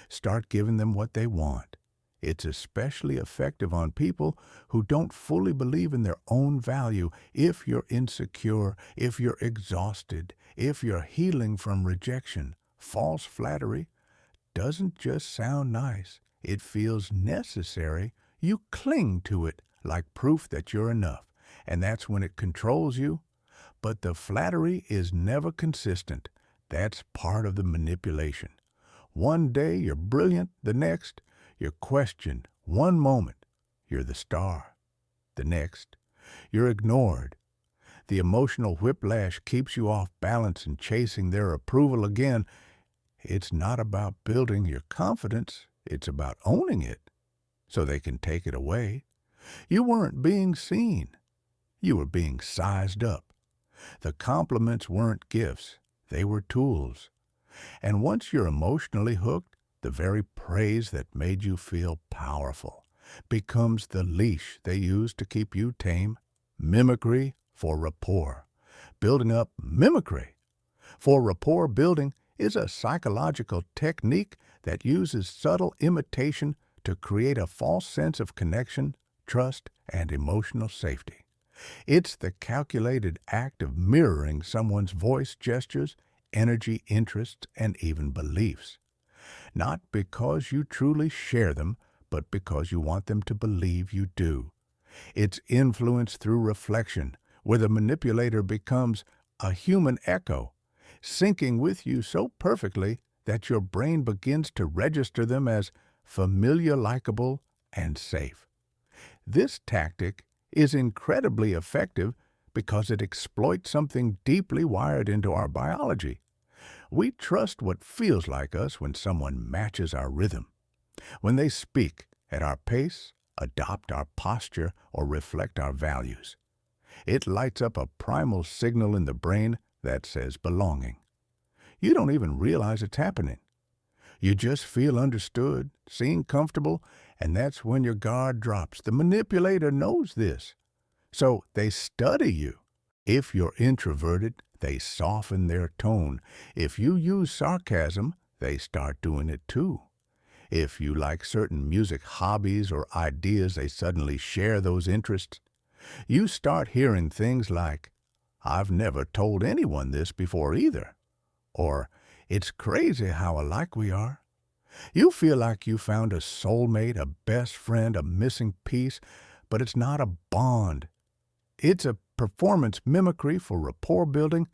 Start giving them what they want. It's especially effective on people who don't fully believe in their own value. If you're insecure, if you're exhausted, if you're healing from rejection, false flattery doesn't just sound nice. It feels necessary. You cling to it like proof that you're enough, and that's when it controls you. But the flattery is never consistent. That's part of the manipulation. One day you're brilliant, the next you're questioned. One moment you're the star. The next you're ignored. The emotional whiplash keeps you off balance and chasing their approval again. It's not about building your confidence. It's about owning it so they can take it away. You weren't being seen. You were being sized up. The compliments weren't gifts. They were tools. And once you're emotionally hooked, the very praise that made you feel powerful becomes the leash they use to keep you tame. Mimicry for rapport. Building up mimicry. For rapport building is a psychological technique that uses subtle imitation to create a false sense of connection, trust, and emotional safety. It's the calculated act of mirroring someone's voice, gestures, energy, interests, and even beliefs. Not because you truly share them, but because you want them to believe you do. It's influence through reflection, where the manipulator becomes a human echo, syncing with you so perfectly that your brain begins to register them as familiar, likable, and safe. This tactic is incredibly effective because it exploits something deeply wired into our biology. We trust what feels like us when someone matches our rhythm, when they speak at our pace, adopt our posture, or reflect our values. It lights up a primal signal in the brain that says belonging. You don't even realize it's happening. You just feel understood, seen comfortable, and that's when your guard drops. The manipulator knows this, so they study you. If you're introverted, they soften their tone. If you use sarcasm, they start doing it too. If you like certain music hobbies or ideas, they suddenly share those interests. You start hearing things like, "I've never told anyone this before either," or "It's crazy how alike we are." You feel like you found a soulmate, a best friend, a missing piece, but it's not a bond. It's a performance mimicry for rapport building.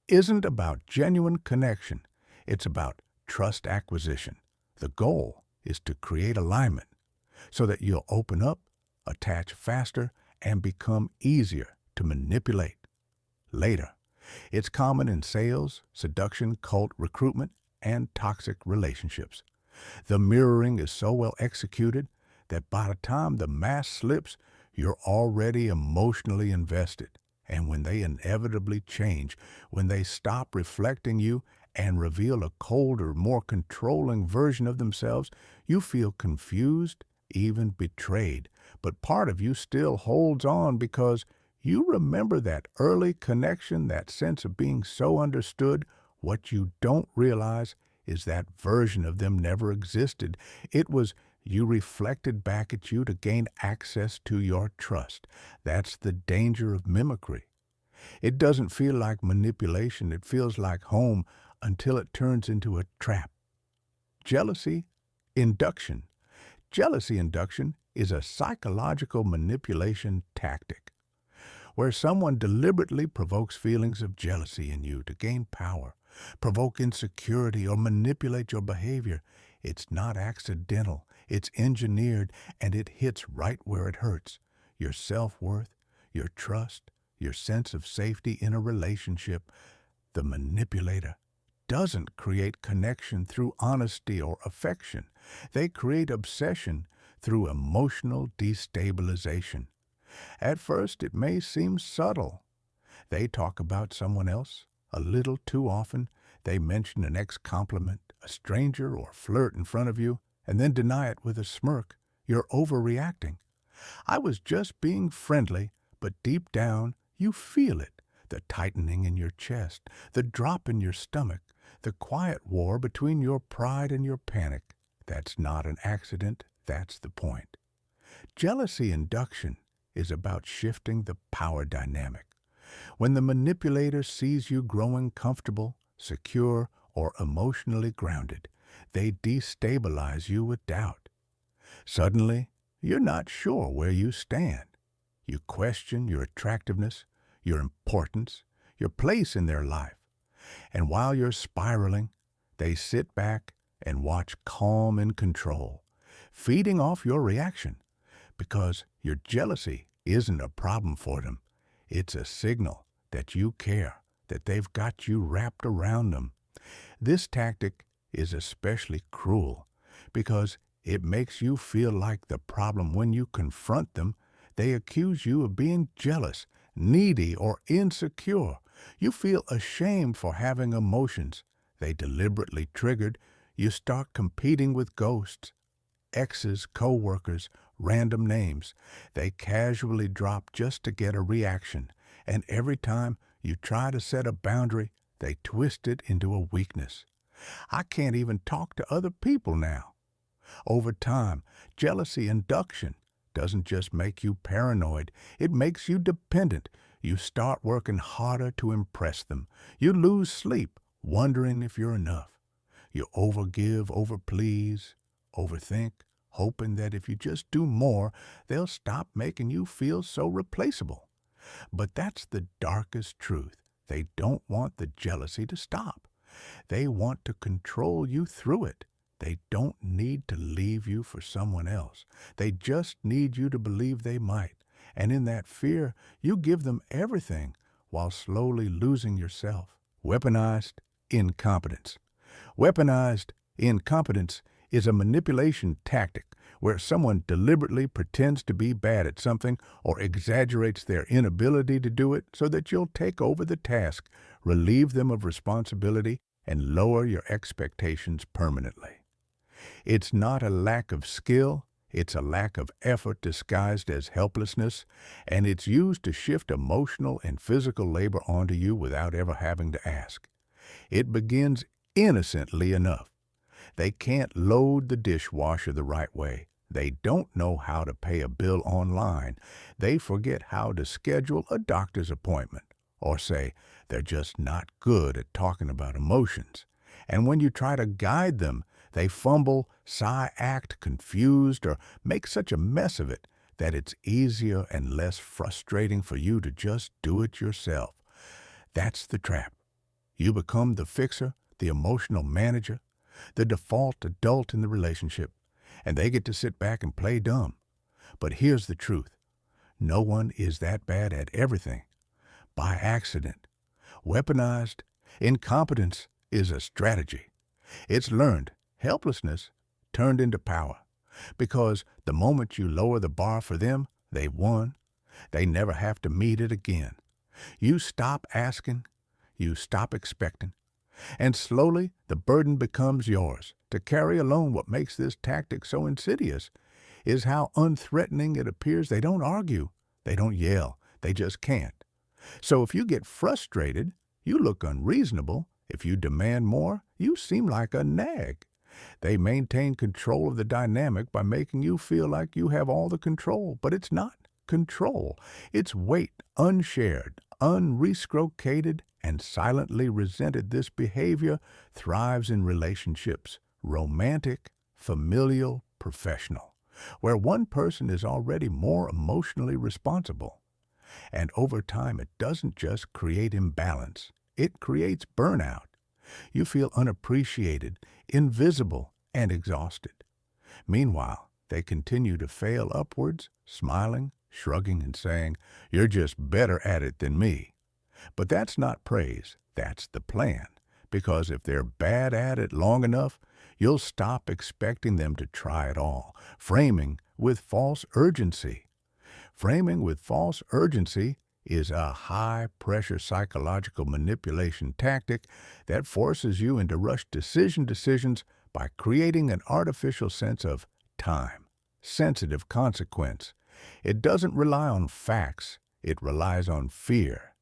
Isn't about genuine connection. It's about trust acquisition. The goal is to create alignment so that you'll open up, attach faster, and become easier to manipulate later. It's common in sales, seduction, cult, recruitment, and toxic relationships. The mirroring is so well executed that by the time the mask slips, you're already emotionally invested. And when they inevitably change, when they stop reflecting you and reveal a colder, more controlling version of themselves, you feel confused, even betrayed. But part of you still holds on because you remember that early connection, that sense of being so understood. What you don't realize is that version of them never existed. It was you reflected back at you to gain access to your trust. That's the danger of mimicry. It doesn't feel like manipulation. It feels like home until it turns into a trap. Jealousy induction. Jealousy induction is a psychological manipulation tactic where someone deliberately provokes feelings of jealousy in you to gain power, provoke insecurity, or manipulate your behavior. It's not accidental. It's engineered, and it hits right where it hurts. Your self-worth, your trust, your sense of safety in a relationship. The manipulator doesn't create connection through honesty or affection. They create obsession through emotional destabilization. At first, it may seem subtle. They talk about someone else a little too often. They mention an ex-compliment, a stranger, or flirt in front of you, and then deny it with a smirk. You're overreacting. I was just being friendly, but deep down, you feel it. The tightening in your chest, the drop in your stomach, the quiet war between your pride and your panic. That's not an accident. That's the point. Jealousy induction is about shifting the power dynamic. When the manipulator sees you growing comfortable, secure, or emotionally grounded, they destabilize you with doubt. Suddenly, you're not sure where you stand. You question your attractiveness, your importance, your place in their life. And while you're spiraling, they sit back and watch calm and control, feeding off your reaction, because your jealousy isn't a problem for them. It's a signal that you care, that they've got you wrapped around them. This tactic is especially cruel because it makes you feel like the problem when you confront them. They accuse you of being jealous, needy, or insecure. You feel ashamed for having emotions they deliberately triggered. You start competing with ghosts, exes, co-workers, random names. They casually drop just to get a reaction, and every time you try to set a boundary, they twist it into a weakness. I can't even talk to other people now. Over time, jealousy induction doesn't just make you paranoid, it makes you dependent. You start working harder to impress them. You lose sleep, wondering if you're enough. You overgive, overplease, overthink, hoping that if you just do more, they'll stop making you feel so replaceable. But that's the darkest truth. They don't want the jealousy to stop. They want to control you through it. They don't need to leave you for someone else. They just need you to believe they might. And in that fear, you give them everything while slowly losing yourself. Weaponized incompetence. Weaponized incompetence is a manipulation tactic where someone deliberately pretends to be bad at something or exaggerates their inability to do it so that you'll take over the task, relieve them of responsibility, and lower your expectations permanently. It's not a lack of skill, it's a lack of effort disguised as helplessness, and it's used to shift emotional and physical labor onto you without ever having to ask. It begins innocently enough. They can't load the dishwasher the right way. They don't know how to pay a bill online. They forget how to schedule a doctor's appointment. Or say, they're just not good at talking about emotions. And when you try to guide them, they fumble, sigh, act confused, or make such a mess of it that it's easier and less frustrating for you to just do it yourself. That's the trap. You become the fixer, the emotional manager, the default adult in the relationship, and they get to sit back and play dumb. But here's the truth. No one is that bad at everything. By accident. Weaponized incompetence is a strategy. It's learned helplessness turned into power. Because the moment you lower the bar for them, they've won. They never have to meet it again. You stop asking, you stop expecting, and slowly the burden becomes yours. To carry alone. What makes this tactic so insidious is how unthreatening it appears. They don't argue, they don't yell, they just can't. So if you get frustrated, you look unreasonable. If you demand more, you seem like a nag. They maintain control of the dynamic by making you feel like you have all the control, but it's not control. It's weight, unshared, unreciprocated, and silently resented. This behavior thrives in relationships, romantic, familial, professional, where one person is already more emotionally responsible. And over time, it doesn't just create imbalance. It creates burnout. You feel unappreciated, invisible, and exhausted. Meanwhile, they continue to fail upwards, smiling, shrugging, and saying, "You're just better at it than me." But that's not praise. That's the plan. Because if they're bad at it long enough, you'll stop expecting them to try it all. Framing with false urgency. Framing with false urgency is a high-pressure psychological manipulation tactic that forces you into rushed decisions by creating an artificial sense of time, sensitive consequence. It doesn't rely on facts, it relies on fear.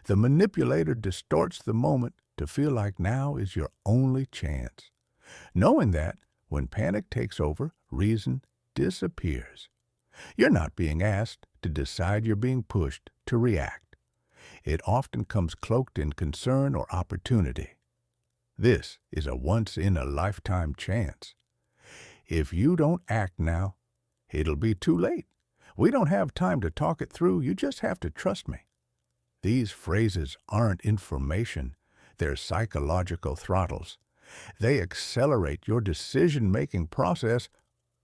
The manipulator distorts the moment to feel like now is your only chance, knowing that when panic takes over, reason disappears. You're not being asked to decide, you're being pushed to react. It often comes cloaked in concern or opportunity. This is a once-in-a-lifetime chance. If you don't act now, it'll be too late. We don't have time to talk it through, you just have to trust me. These phrases aren't information, they're psychological throttles. They accelerate your decision-making process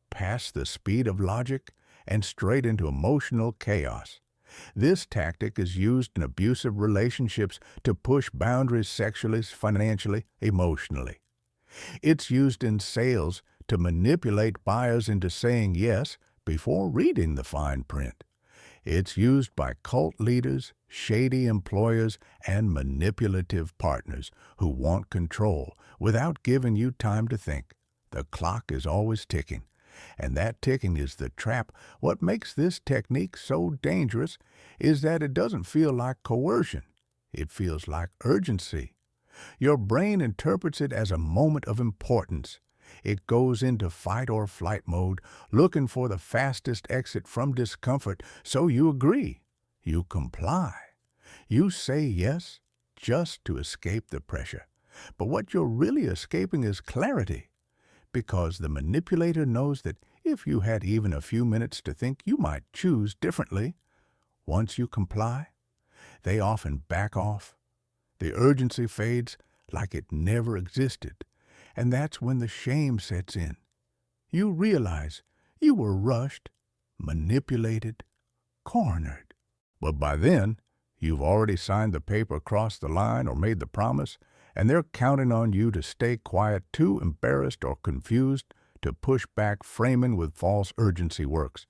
past the speed of logic and straight into emotional chaos. This tactic is used in abusive relationships to push boundaries sexually, financially, emotionally. It's used in sales to manipulate buyers into saying yes before reading the fine print. It's used by cult leaders, shady employers, and manipulative partners who want control without giving you time to think. The clock is always ticking. And that ticking is the trap. What makes this technique so dangerous is that it doesn't feel like coercion. It feels like urgency. Your brain interprets it as a moment of importance. It goes into fight or flight mode, looking for the fastest exit from discomfort, so you agree. You comply. You say yes just to escape the pressure. But what you're really escaping is clarity. Because the manipulator knows that if you had even a few minutes to think, you might choose differently. Once you comply, they often back off. The urgency fades like it never existed, and that's when the shame sets in. You realize you were rushed, manipulated, cornered. But by then, you've already signed the paper across the line or made the promise, and they're counting on you to stay quiet, too embarrassed or confused to push back. Framing with false urgency works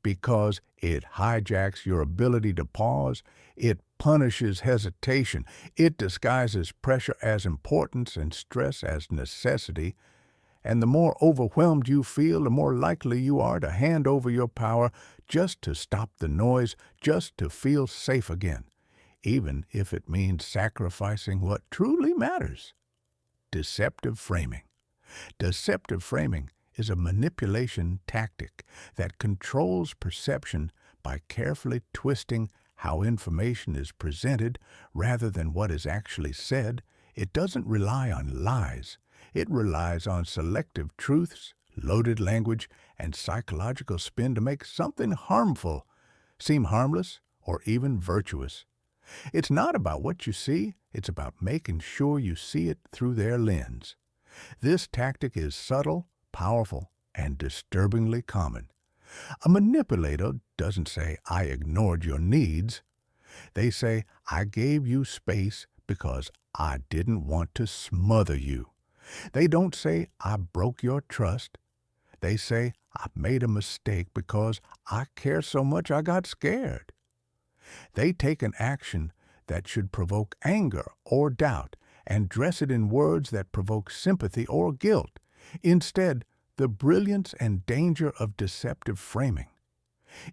because it hijacks your ability to pause, it punishes hesitation, it disguises pressure as importance and stress as necessity, and the more overwhelmed you feel, the more likely you are to hand over your power just to stop the noise, just to feel safe again, even if it means sacrificing what truly matters. Deceptive framing. Deceptive framing is a manipulation tactic that controls perception by carefully twisting how information is presented rather than what is actually said. It doesn't rely on lies. It relies on selective truths, loaded language, and psychological spin to make something harmful seem harmless or even virtuous. It's not about what you see, it's about making sure you see it through their lens. This tactic is subtle, powerful, and disturbingly common. A manipulator doesn't say, "I ignored your needs." They say, "I gave you space because I didn't want to smother you." They don't say, "I broke your trust." They say, "I made a mistake because I care so much I got scared." They take an action that should provoke anger or doubt and dress it in words that provoke sympathy or guilt. Instead, the brilliance and danger of deceptive framing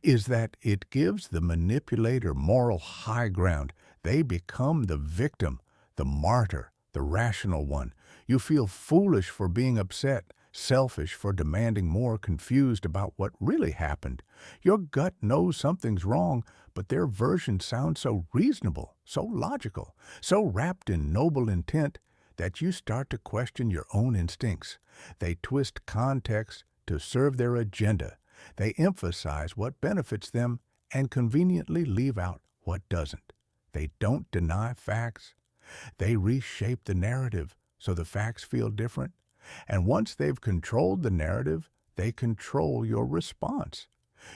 is that it gives the manipulator moral high ground. They become the victim, the martyr, the rational one. You feel foolish for being upset, selfish for demanding more, confused about what really happened. Your gut knows something's wrong, but their version sounds so reasonable, so logical, so wrapped in noble intent that you start to question your own instincts. They twist context to serve their agenda. They emphasize what benefits them and conveniently leave out what doesn't. They don't deny facts. They reshape the narrative so the facts feel different. And once they've controlled the narrative, they control your response.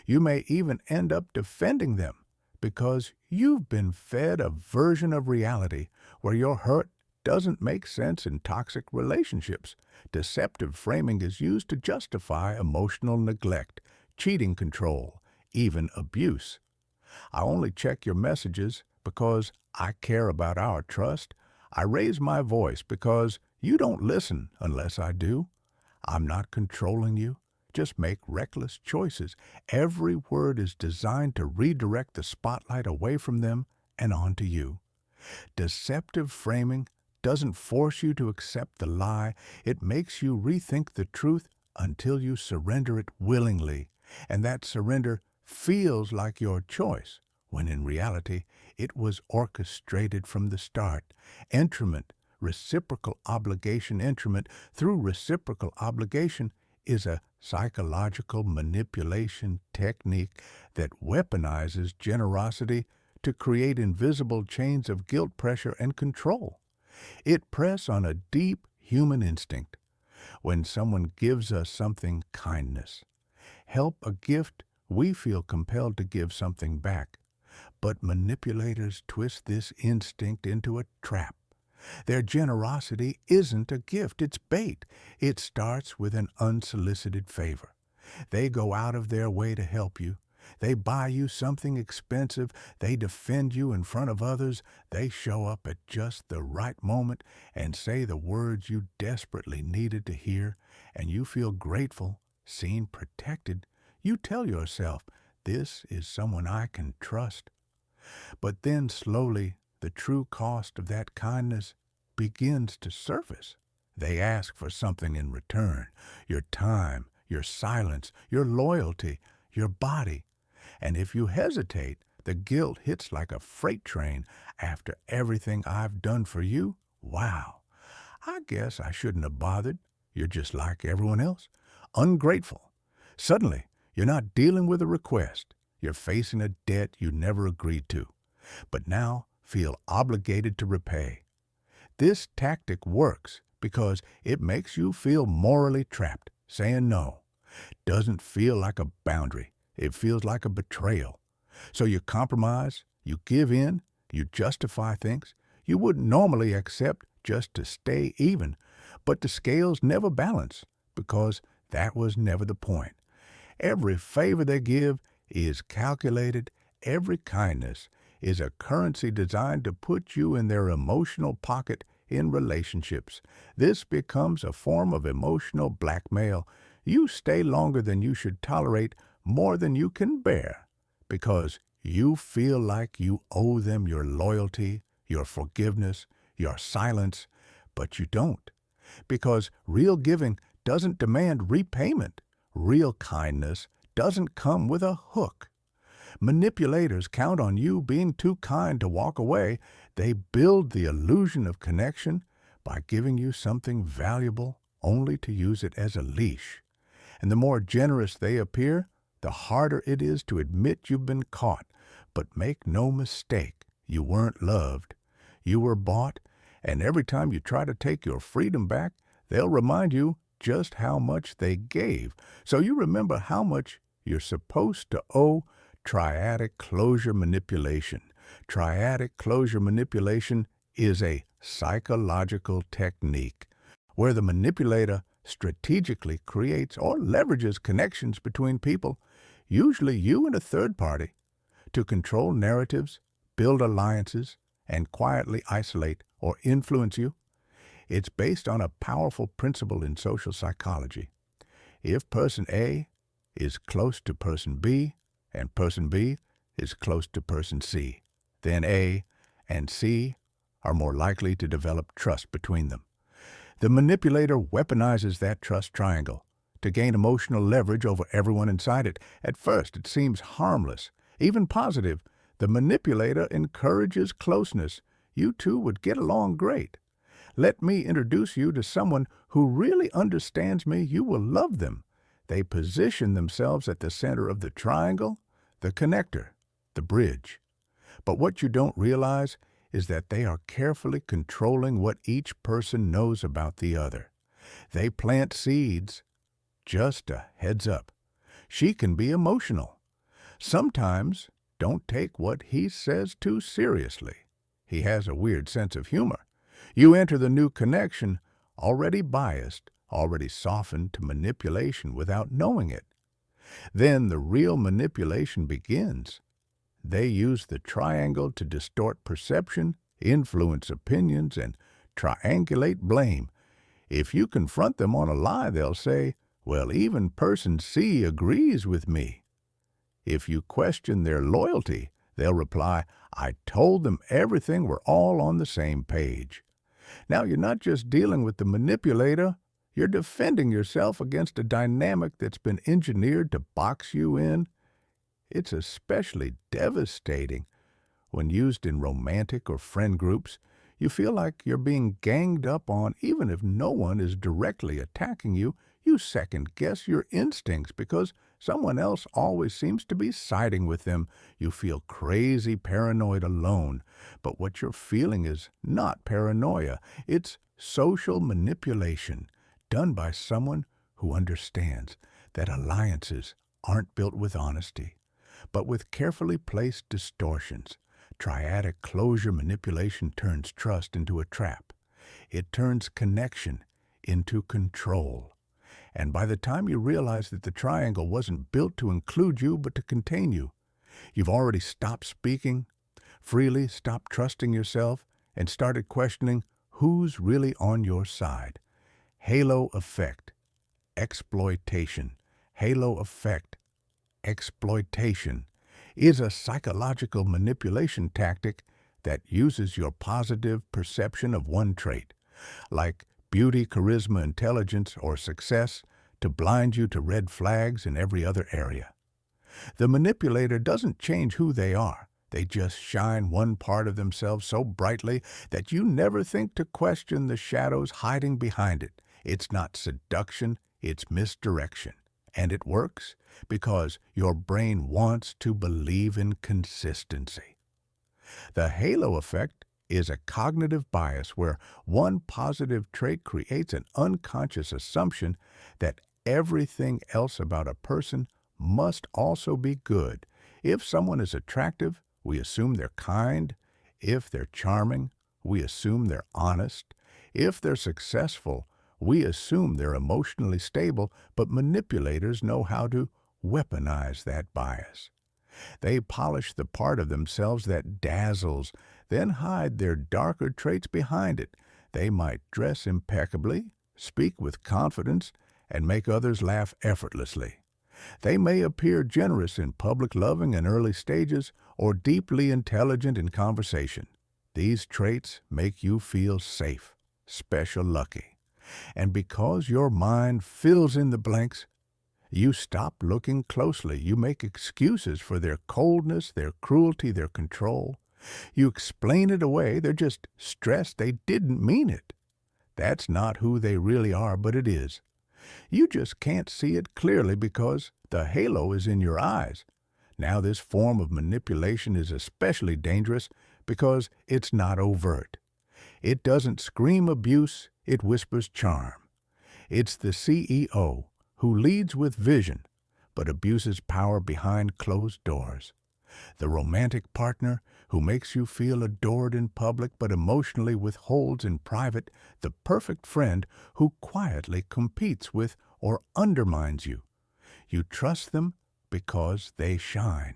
You may even end up defending them because you've been fed a version of reality where your hurt doesn't make sense in toxic relationships. Deceptive framing is used to justify emotional neglect, cheating control, even abuse. "I only check your messages because I care about our trust. I raise my voice because you don't listen unless I do. I'm not controlling you. Just make reckless choices." Every word is designed to redirect the spotlight away from them and onto you. Deceptive framing doesn't force you to accept the lie. It makes you rethink the truth until you surrender it willingly. And that surrender feels like your choice, when in reality it was orchestrated from the start. Entrapment, reciprocal obligation. Entrapment through reciprocal obligation is a psychological manipulation technique that weaponizes generosity to create invisible chains of guilt, pressure, and control. It preys on a deep human instinct. When someone gives us something, kindness, help, a gift, we feel compelled to give something back. But manipulators twist this instinct into a trap. Their generosity isn't a gift, it's bait. It starts with an unsolicited favor. They go out of their way to help you. They buy you something expensive. They defend you in front of others. They show up at just the right moment and say the words you desperately needed to hear, and you feel grateful, seen, protected. You tell yourself, "This is someone I can trust." But then slowly, the true cost of that kindness begins to surface. They ask for something in return: your time, your silence, your loyalty, your body. And if you hesitate, the guilt hits like a freight train. "After everything I've done for you? Wow, I guess I shouldn't have bothered. You're just like everyone else." Ungrateful. Suddenly, you're not dealing with a request. You're facing a debt you never agreed to, but now feel obligated to repay. This tactic works because it makes you feel morally trapped. Saying no doesn't feel like a boundary. It feels like a betrayal. So you compromise, you give in, you justify things you wouldn't normally accept just to stay even, but the scales never balance because that was never the point. Every favor they give is calculated. Every kindness is a currency designed to put you in their emotional pocket in relationships. This becomes a form of emotional blackmail. You stay longer than you should tolerate, more than you can bear, because you feel like you owe them your loyalty, your forgiveness, your silence, but you don't, because real giving doesn't demand repayment. Real kindness doesn't come with a hook. Manipulators count on you being too kind to walk away. They build the illusion of connection by giving you something valuable only to use it as a leash. And the more generous they appear, the harder it is to admit you've been caught. But make no mistake, you weren't loved. You were bought, and every time you try to take your freedom back, they'll remind you just how much they gave. So you remember how much you're supposed to owe. Triadic closure manipulation. Triadic closure manipulation is a psychological technique where the manipulator strategically creates or leverages connections between people, usually you and a third party, to control narratives, build alliances, and quietly isolate or influence you. It's based on a powerful principle in social psychology. If person A is close to person B, and person B is close to person C, then A and C are more likely to develop trust between them. The manipulator weaponizes that trust triangle to gain emotional leverage over everyone inside it. At first, it seems harmless, even positive. The manipulator encourages closeness. You two would get along great. Let me introduce you to someone who really understands me. You will love them. They position themselves at the center of the triangle, the connector, the bridge. But what you don't realize is that they are carefully controlling what each person knows about the other. They plant seeds. Just a heads up. She can be emotional. Sometimes don't take what he says too seriously. He has a weird sense of humor. You enter the new connection already biased, already softened to manipulation without knowing it. Then the real manipulation begins. They use the triangle to distort perception, influence opinions, and triangulate blame. If you confront them on a lie, they'll say, "Well, even person C agrees with me." If you question their loyalty, they'll reply, "I told them everything, we're all on the same page." Now, you're not just dealing with the manipulator, you're defending yourself against a dynamic that's been engineered to box you in. It's especially devastating when used in romantic or friend groups. You feel like you're being ganged up on even if no one is directly attacking you. You second-guess your instincts because someone else always seems to be siding with them. You feel crazy paranoid alone. But what you're feeling is not paranoia. It's social manipulation done by someone who understands that alliances aren't built with honesty, but with carefully placed distortions. Triadic closure manipulation turns trust into a trap. It turns connection into control. And by the time you realize that the triangle wasn't built to include you but to contain you, you've already stopped speaking freely, stopped trusting yourself, and started questioning who's really on your side. Halo effect, exploitation. Halo effect, exploitation is a psychological manipulation tactic that uses your positive perception of one trait, like beauty, charisma, intelligence, or success, to blind you to red flags in every other area. The manipulator doesn't change who they are. They just shine one part of themselves so brightly that you never think to question the shadows hiding behind it. It's not seduction, it's misdirection. And it works because your brain wants to believe in consistency. The halo effect is a cognitive bias where one positive trait creates an unconscious assumption that everything else about a person must also be good. If someone is attractive, we assume they're kind. If they're charming, we assume they're honest. If they're successful, we assume they're emotionally stable, but manipulators know how to weaponize that bias. They polish the part of themselves that dazzles, then hide their darker traits behind it. They might dress impeccably, speak with confidence, and make others laugh effortlessly. They may appear generous in public loving in early stages or deeply intelligent in conversation. These traits make you feel safe, special lucky. And because your mind fills in the blanks, you stop looking closely. You make excuses for their coldness, their cruelty, their control. You explain it away. They're just stressed they didn't mean it. That's not who they really are, but it is. You just can't see it clearly because the halo is in your eyes. Now, this form of manipulation is especially dangerous because it's not overt. It doesn't scream abuse, it whispers charm. It's the CEO who leads with vision, but abuses power behind closed doors. The romantic partner who makes you feel adored in public but emotionally withholds in private. The perfect friend who quietly competes with or undermines you. You trust them because they shine.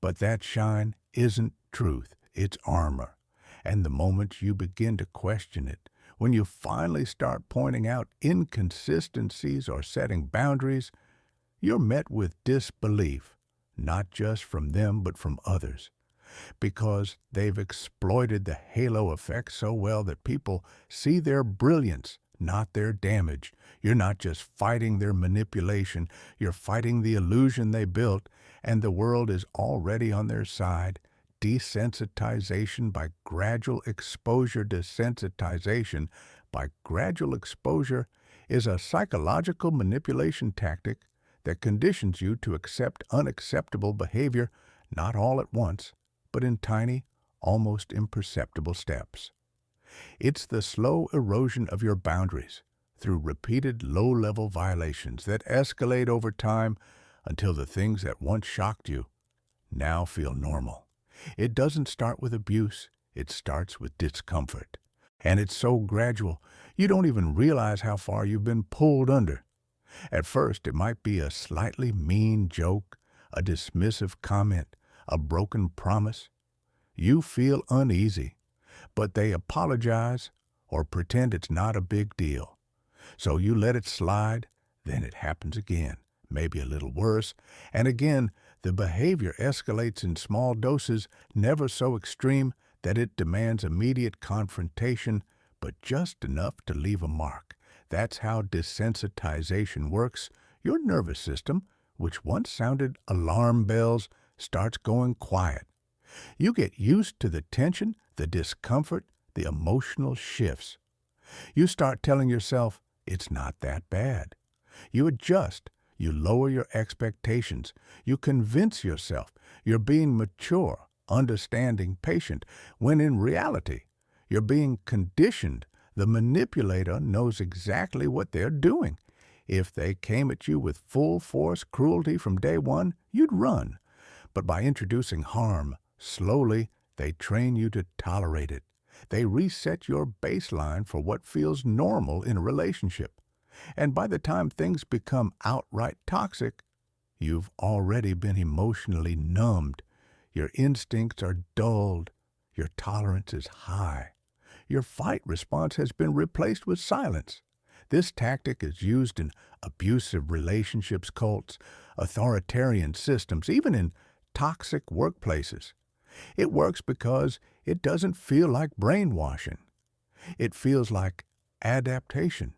But that shine isn't truth, it's armor. And the moment you begin to question it, when you finally start pointing out inconsistencies or setting boundaries, you're met with disbelief, not just from them but from others, because they've exploited the halo effect so well that people see their brilliance, not their damage. You're not just fighting their manipulation, you're fighting the illusion they built, and the world is already on their side. Desensitization by gradual exposure. Desensitization by gradual exposure is a psychological manipulation tactic that conditions you to accept unacceptable behavior, not all at once, but in tiny, almost imperceptible steps. It's the slow erosion of your boundaries through repeated low-level violations that escalate over time until the things that once shocked you now feel normal. It doesn't start with abuse, it starts with discomfort. And it's so gradual, you don't even realize how far you've been pulled under. At first, it might be a slightly mean joke, a dismissive comment, a broken promise. You feel uneasy, but they apologize or pretend it's not a big deal. So you let it slide, then it happens again, maybe a little worse, and again the behavior escalates in small doses, never so extreme that it demands immediate confrontation, but just enough to leave a mark. That's how desensitization works. Your nervous system, which once sounded alarm bells, starts going quiet. You get used to the tension, the discomfort, the emotional shifts. You start telling yourself, it's not that bad. You adjust. You lower your expectations. You convince yourself you're being mature, understanding, patient, when in reality, you're being conditioned. The manipulator knows exactly what they're doing. If they came at you with full force cruelty from day one, you'd run. But by introducing harm, slowly, they train you to tolerate it. They reset your baseline for what feels normal in a relationship. And by the time things become outright toxic, you've already been emotionally numbed. Your instincts are dulled. Your tolerance is high. Your fight response has been replaced with silence. This tactic is used in abusive relationships, cults, authoritarian systems, even in toxic workplaces. It works because it doesn't feel like brainwashing. It feels like adaptation.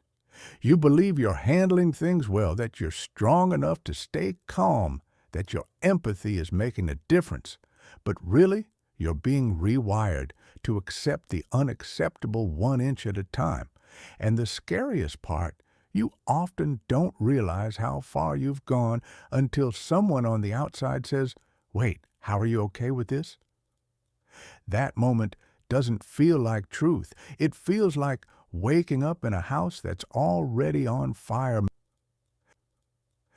You believe you're handling things well, that you're strong enough to stay calm, that your empathy is making a difference. But really, you're being rewired to accept the unacceptable 1 inch at a time. And the scariest part, you often don't realize how far you've gone until someone on the outside says, "Wait, how are you okay with this?" That moment doesn't feel like truth. It feels like waking up in a house that's already on fire.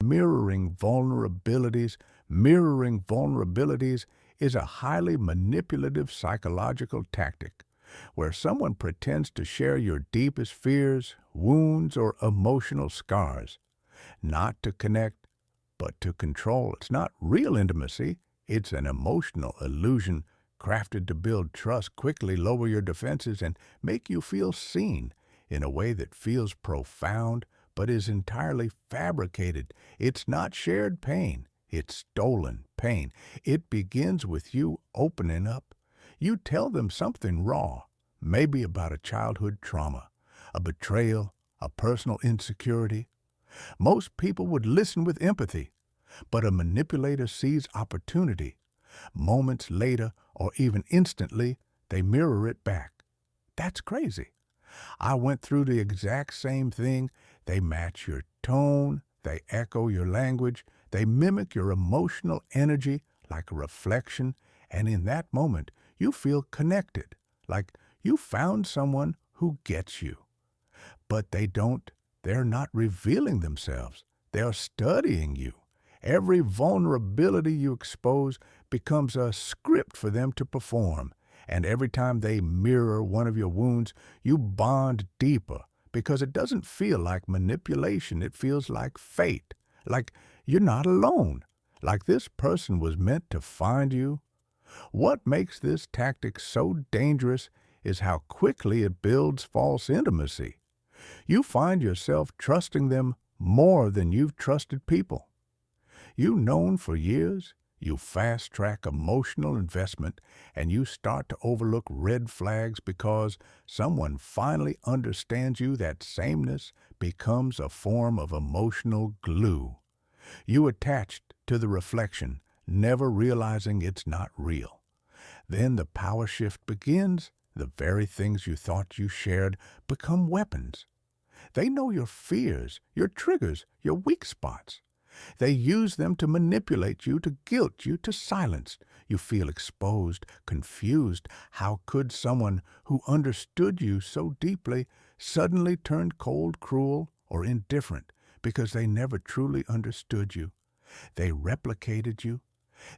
mirroring vulnerabilities. Mirroring vulnerabilities is a highly manipulative psychological tactic where someone pretends to share your deepest fears, wounds, or emotional scars, not to connect, but to control. It's not real intimacy. It's an emotional illusion crafted to build trust, quickly lower your defenses, and make you feel seen in a way that feels profound but is entirely fabricated. It's not shared pain. It's stolen pain. It begins with you opening up. You tell them something raw, maybe about a childhood trauma, a betrayal, a personal insecurity. Most people would listen with empathy, but a manipulator sees opportunity. Moments later, or even instantly, they mirror it back. That's crazy. I went through the exact same thing. They match your tone, they echo your language, they mimic your emotional energy like a reflection, and in that moment, you feel connected, like you found someone who gets you. But they're not revealing themselves. They're studying you. Every vulnerability you expose becomes a script for them to perform. And every time they mirror one of your wounds, you bond deeper because it doesn't feel like manipulation. It feels like fate, like you're not alone, like this person was meant to find you. What makes this tactic so dangerous is how quickly it builds false intimacy. You find yourself trusting them more than you've trusted people. You've known for years, you fast-track emotional investment, and you start to overlook red flags because someone finally understands you. That sameness becomes a form of emotional glue. You attached to the reflection, never realizing it's not real. Then the power shift begins. The very things you thought you shared become weapons. They know your fears, your triggers, your weak spots. They use them to manipulate you, to guilt you, to silence. You feel exposed, confused. How could someone who understood you so deeply suddenly turn cold, cruel, or indifferent because they never truly understood you? They replicated you.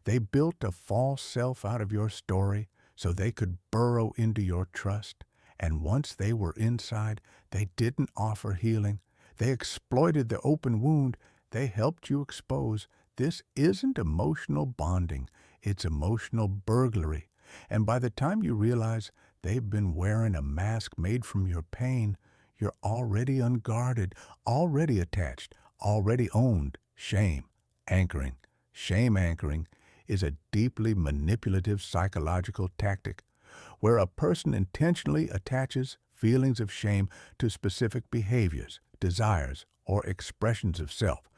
They built a false self out of your story so they could burrow into your trust. And once they were inside, they didn't offer healing. They exploited the open wound. They helped you expose. This isn't emotional bonding. It's emotional burglary. And by the time you realize they've been wearing a mask made from your pain, you're already unguarded, already attached, already owned. Shame anchoring. Shame anchoring is a deeply manipulative psychological tactic where a person intentionally attaches feelings of shame to specific behaviors, desires, or expressions of self,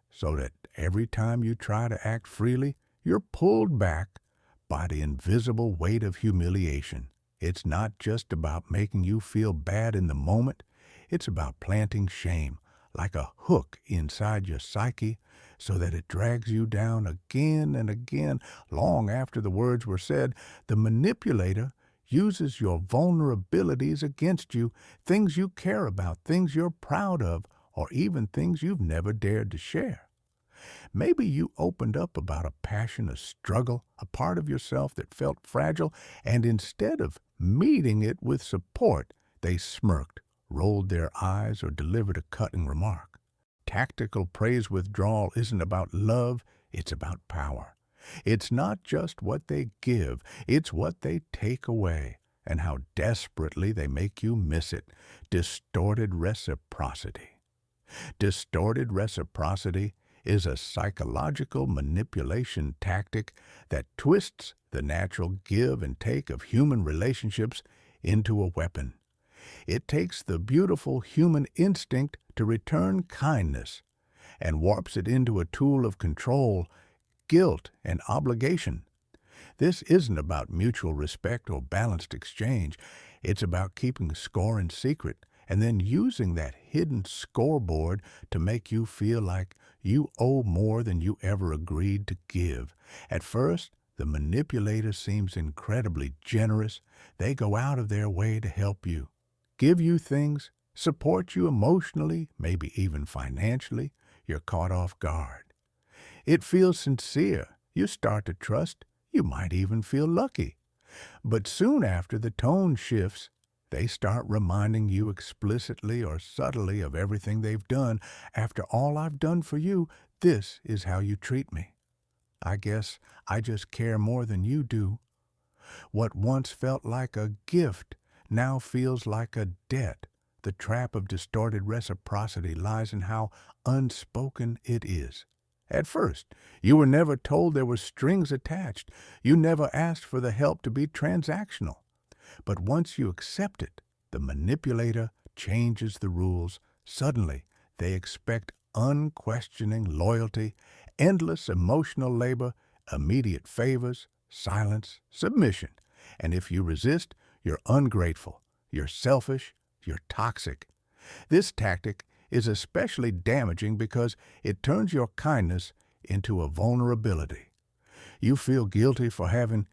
so that every time you try to act freely, you're pulled back by the invisible weight of humiliation. It's not just about making you feel bad in the moment. It's about planting shame like a hook inside your psyche so that it drags you down again and again long after the words were said. The manipulator uses your vulnerabilities against you, things you care about, things you're proud of, or even things you've never dared to share. Maybe you opened up about a passion, a struggle, a part of yourself that felt fragile, and instead of meeting it with support, they smirked, rolled their eyes, or delivered a cutting remark. Tactical praise withdrawal isn't about love, it's about power. It's not just what they give, it's what they take away, and how desperately they make you miss it. Distorted reciprocity. Distorted reciprocity is a psychological manipulation tactic that twists the natural give and take of human relationships into a weapon. It takes the beautiful human instinct to return kindness and warps it into a tool of control, guilt, and obligation. This isn't about mutual respect or balanced exchange. It's about keeping score in secret and then using that hidden scoreboard to make you feel like you owe more than you ever agreed to give. At first, the manipulator seems incredibly generous. They go out of their way to help you, give you things, support you emotionally, maybe even financially. you're caught off guard. It feels sincere. You start to trust. You might even feel lucky. But soon after the tone shifts, they start reminding you explicitly or subtly of everything they've done. After all I've done for you, this is how you treat me. I guess I just care more than you do. What once felt like a gift now feels like a debt. The trap of distorted reciprocity lies in how unspoken it is. At first, you were never told there were strings attached. You never asked for the help to be transactional. But once you accept it, the manipulator changes the rules. Suddenly, they expect unquestioning loyalty, endless emotional labor, immediate favors, silence, submission. And if you resist, you're ungrateful, you're selfish, you're toxic. This tactic is especially damaging because it turns your kindness into a vulnerability. You feel guilty for having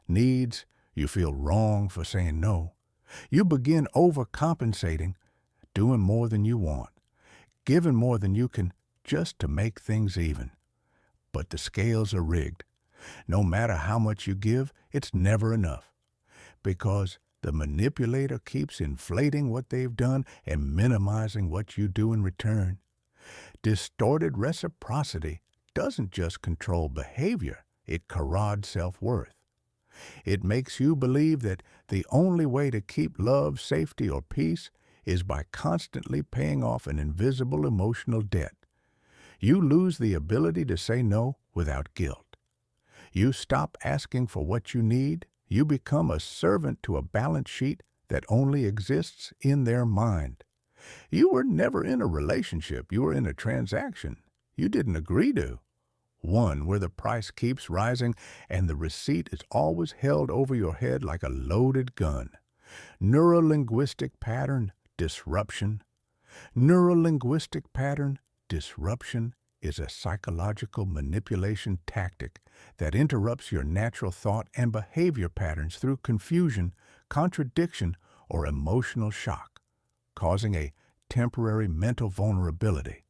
needs. You feel wrong for saying no. You begin overcompensating, doing more than you want, giving more than you can just to make things even. But the scales are rigged. No matter how much you give, it's never enough. Because the manipulator keeps inflating what they've done and minimizing what you do in return. Distorted reciprocity doesn't just control behavior, it corrodes self-worth. It makes you believe that the only way to keep love, safety, or peace is by constantly paying off an invisible emotional debt. You lose the ability to say no without guilt. You stop asking for what you need. You become a servant to a balance sheet that only exists in their mind. You were never in a relationship. You were in a transaction you didn't agree to. One where the price keeps rising and the receipt is always held over your head like a loaded gun. Neurolinguistic pattern, disruption. Neurolinguistic pattern, disruption is a psychological manipulation tactic that interrupts your natural thought and behavior patterns through confusion, contradiction, or emotional shock, causing a temporary mental vulnerability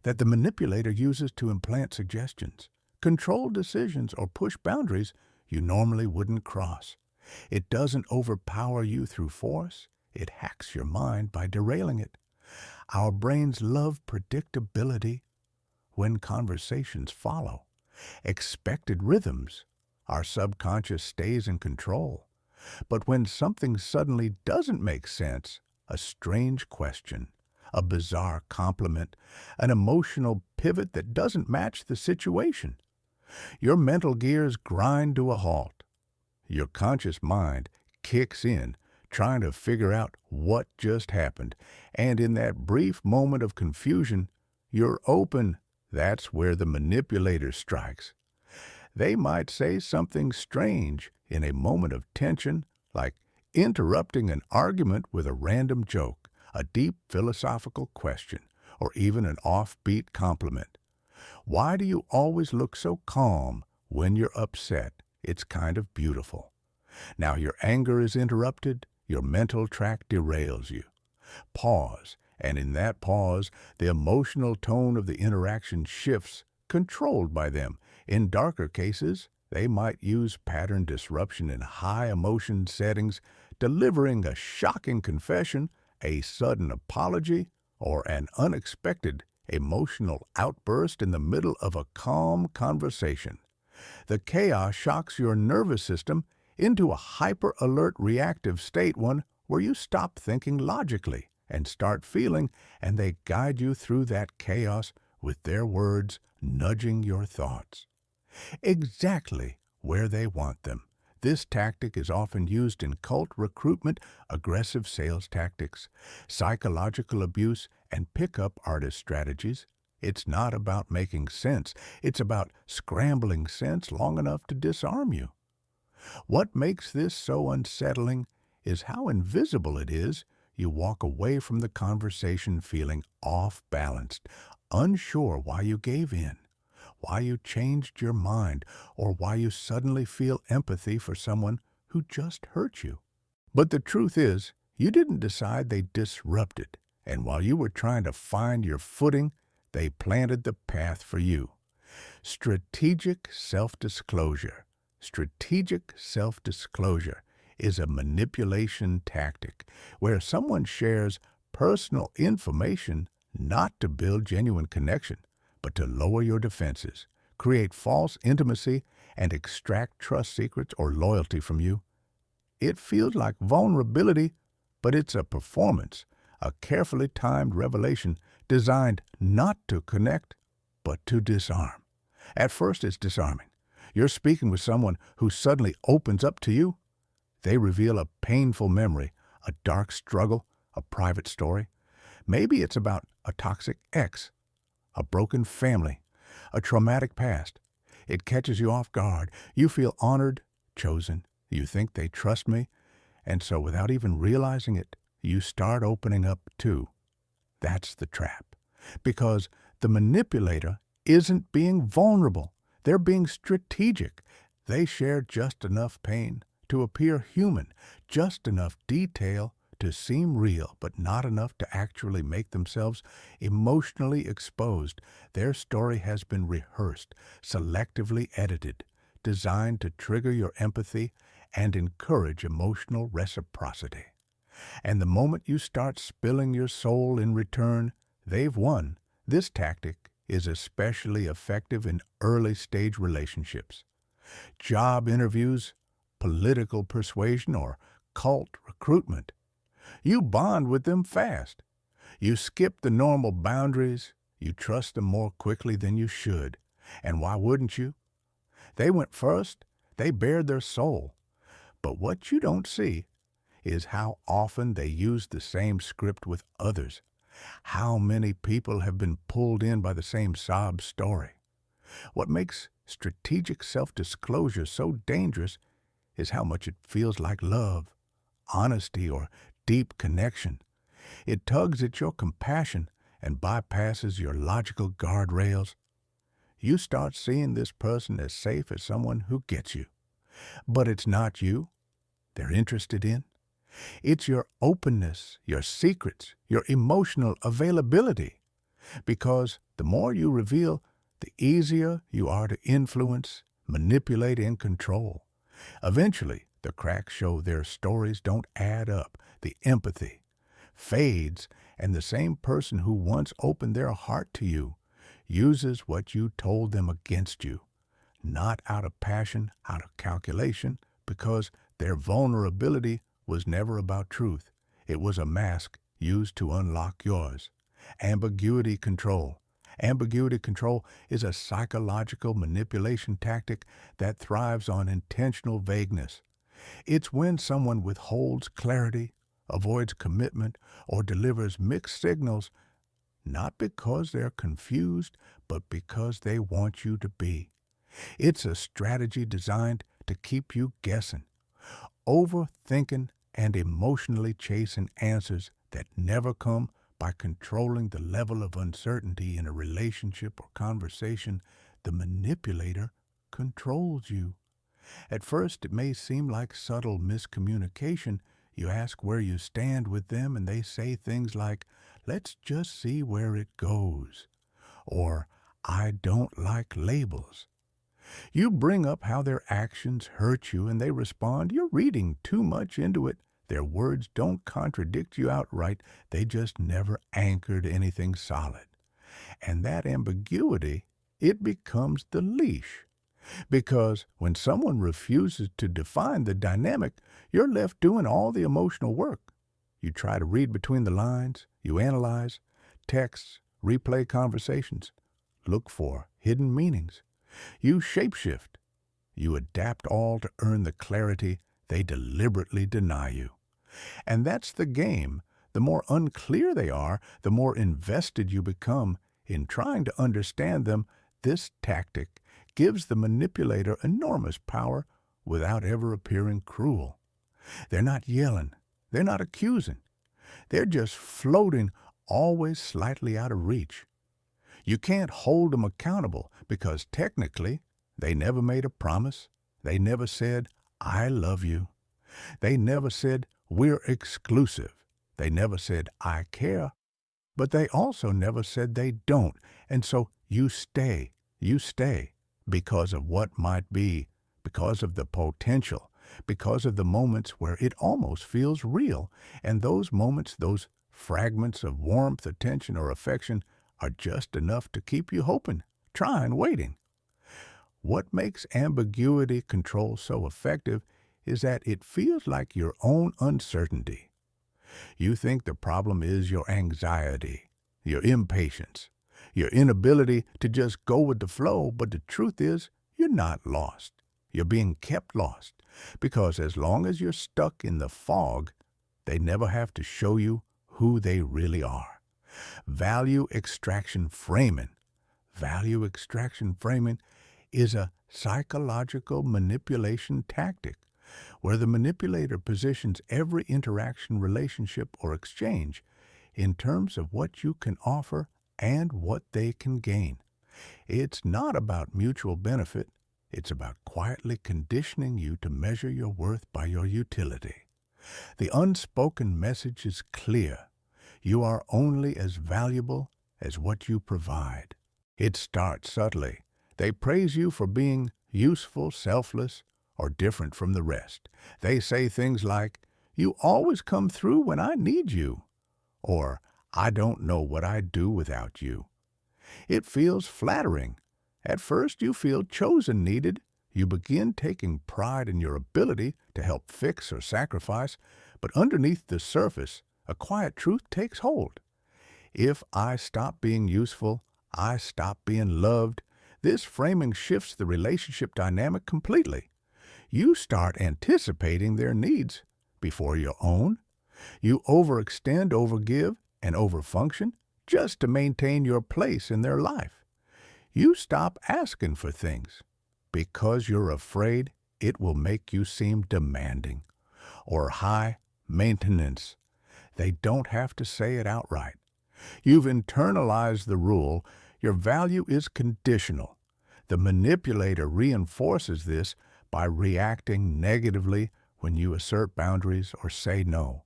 that the manipulator uses to implant suggestions, control decisions, or push boundaries you normally wouldn't cross. It doesn't overpower you through force. It hacks your mind by derailing it. Our brains love predictability when conversations follow. Expected rhythms. Our subconscious stays in control. But when something suddenly doesn't make sense, a strange question, a bizarre compliment, an emotional pivot that doesn't match the situation, your mental gears grind to a halt. Your conscious mind kicks in, trying to figure out what just happened. And in that brief moment of confusion, you're open. That's where the manipulator strikes. They might say something strange in a moment of tension, like interrupting an argument with a random joke, a deep philosophical question, or even an offbeat compliment. Why do you always look so calm when you're upset? It's kind of beautiful. Now your anger is interrupted, your mental track derails you. Pause, and in that pause, the emotional tone of the interaction shifts, controlled by them. In darker cases, they might use pattern disruption in high emotion settings, delivering a shocking confession, a sudden apology, or an unexpected emotional outburst in the middle of a calm conversation. The chaos shocks your nervous system into a hyper-alert reactive state, one where you stop thinking logically and start feeling, and they guide you through that chaos with their words nudging your thoughts exactly where they want them. This tactic is often used in cult recruitment, aggressive sales tactics, psychological abuse, and pickup artist strategies. It's not about making sense. It's about scrambling sense long enough to disarm you. What makes this so unsettling is how invisible it is. You walk away from the conversation feeling off-balanced, unsure why you gave in, why you changed your mind, or why you suddenly feel empathy for someone who just hurt you. But the truth is, you didn't decide they disrupted, and while you were trying to find your footing, they planted the path for you. Strategic self-disclosure. Strategic self-disclosure is a manipulation tactic where someone shares personal information not to build genuine connection, but to lower your defenses, create false intimacy, and extract trust secrets or loyalty from you. It feels like vulnerability, but it's a performance, a carefully timed revelation designed not to connect, but to disarm. At first, it's disarming. You're speaking with someone who suddenly opens up to you. They reveal a painful memory, a dark struggle, a private story. Maybe it's about a toxic ex, a broken family, a traumatic past. It catches you off guard. You feel honored, chosen. You think they trust me. And so without even realizing it, you start opening up too. That's the trap. Because the manipulator isn't being vulnerable. They're being strategic. They share just enough pain to appear human, just enough detail to seem real, but not enough to actually make themselves emotionally exposed. Their story has been rehearsed, selectively edited, designed to trigger your empathy and encourage emotional reciprocity. And the moment you start spilling your soul in return, they've won. This tactic is especially effective in early-stage relationships. Job interviews, political persuasion, or cult recruitment. You bond with them fast. You skip the normal boundaries. You trust them more quickly than you should. And why wouldn't you? They went first. They bared their soul. But what you don't see is how often they use the same script with others. How many people have been pulled in by the same sob story. What makes strategic self-disclosure so dangerous is how much it feels like love, honesty, or deep connection. It tugs at your compassion and bypasses your logical guardrails. You start seeing this person as safe as someone who gets you. But it's not you they're interested in. It's your openness, your secrets, your emotional availability. Because the more you reveal, the easier you are to influence, manipulate, and control. Eventually, the cracks show their stories don't add up. The empathy fades, and the same person who once opened their heart to you uses what you told them against you, not out of passion, out of calculation, because their vulnerability was never about truth. It was a mask used to unlock yours. Ambiguity control. Ambiguity control is a psychological manipulation tactic that thrives on intentional vagueness. It's when someone withholds clarity, avoids commitment, or delivers mixed signals, not because they're confused, but because they want you to be. It's a strategy designed to keep you guessing, overthinking, and emotionally chasing answers that never come. By controlling the level of uncertainty in a relationship or conversation, the manipulator controls you. At first, it may seem like subtle miscommunication. You ask where you stand with them, and they say things like, "Let's just see where it goes," or "I don't like labels." You bring up how their actions hurt you, and they respond, "You're reading too much into it." Their words don't contradict you outright. They just never anchored anything solid. And that ambiguity, it becomes the leash. Because when someone refuses to define the dynamic, you're left doing all the emotional work. You try to read between the lines. You analyze texts, replay conversations, look for hidden meanings. You shapeshift. You adapt all to earn the clarity they deliberately deny you. And that's the game. The more unclear they are, the more invested you become in trying to understand them. This tactic gives the manipulator enormous power without ever appearing cruel. They're not yelling. They're not accusing. They're just floating, always slightly out of reach. You can't hold them accountable because technically they never made a promise. They never said, "I love you." They never said, "We're exclusive." They never said, "I care." But they also never said they don't, and so you stay, because of what might be, because of the potential, because of the moments where it almost feels real, and those moments, those fragments of warmth, attention, or affection are just enough to keep you hoping, trying, waiting. What makes ambiguity control so effective is that it feels like your own uncertainty. You think the problem is your anxiety, your impatience, your inability to just go with the flow, but the truth is you're not lost. You're being kept lost because as long as you're stuck in the fog, they never have to show you who they really are. Value extraction framing is a psychological manipulation tactic where the manipulator positions every interaction, relationship, or exchange in terms of what you can offer and what they can gain. It's not about mutual benefit. It's about quietly conditioning you to measure your worth by your utility. The unspoken message is clear. You are only as valuable as what you provide. It starts subtly. They praise you for being useful, selfless, or different from the rest. They say things like, "You always come through when I need you," or "I don't know what I'd do without you." It feels flattering. At first you feel chosen, needed. You begin taking pride in your ability to help fix or sacrifice, but underneath the surface, a quiet truth takes hold. If I stop being useful, I stop being loved. This framing shifts the relationship dynamic completely. You start anticipating their needs before your own. You overextend, overgive, and overfunction just to maintain your place in their life. You stop asking for things because you're afraid it will make you seem demanding or high maintenance. They don't have to say it outright. You've internalized the rule. Your value is conditional. The manipulator reinforces this by reacting negatively when you assert boundaries or say no.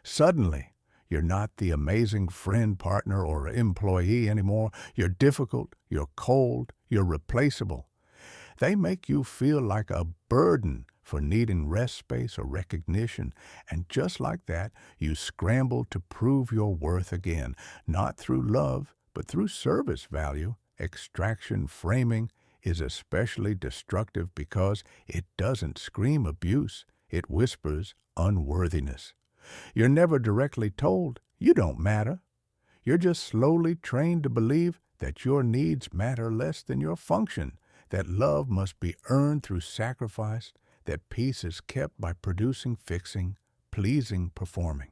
Suddenly, you're not the amazing friend, partner, or employee anymore. You're difficult, you're cold, you're replaceable. They make you feel like a burden for needing rest space or recognition, and just like that, you scramble to prove your worth again, not through love, but through service value. Extraction framing is especially destructive because it doesn't scream abuse, it whispers unworthiness. You're never directly told you don't matter. You're just slowly trained to believe that your needs matter less than your function, that love must be earned through sacrifice, that peace is kept by producing, fixing, pleasing, performing.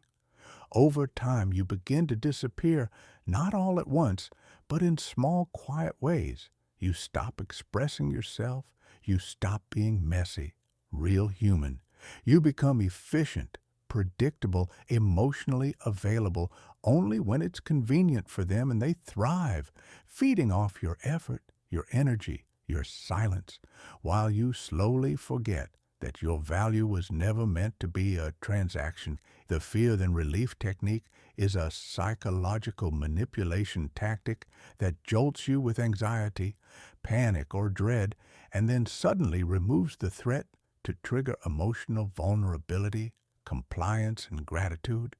Over time, you begin to disappear, not all at once, but in small, quiet ways. You stop expressing yourself. You stop being messy, real human. You become efficient, predictable, emotionally available only when it's convenient for them, and they thrive, feeding off your effort, your energy, your silence, while you slowly forget that your value was never meant to be a transaction. The fear then relief technique is a psychological manipulation tactic that jolts you with anxiety, panic, or dread, and then suddenly removes the threat to trigger emotional vulnerability, compliance, and gratitude.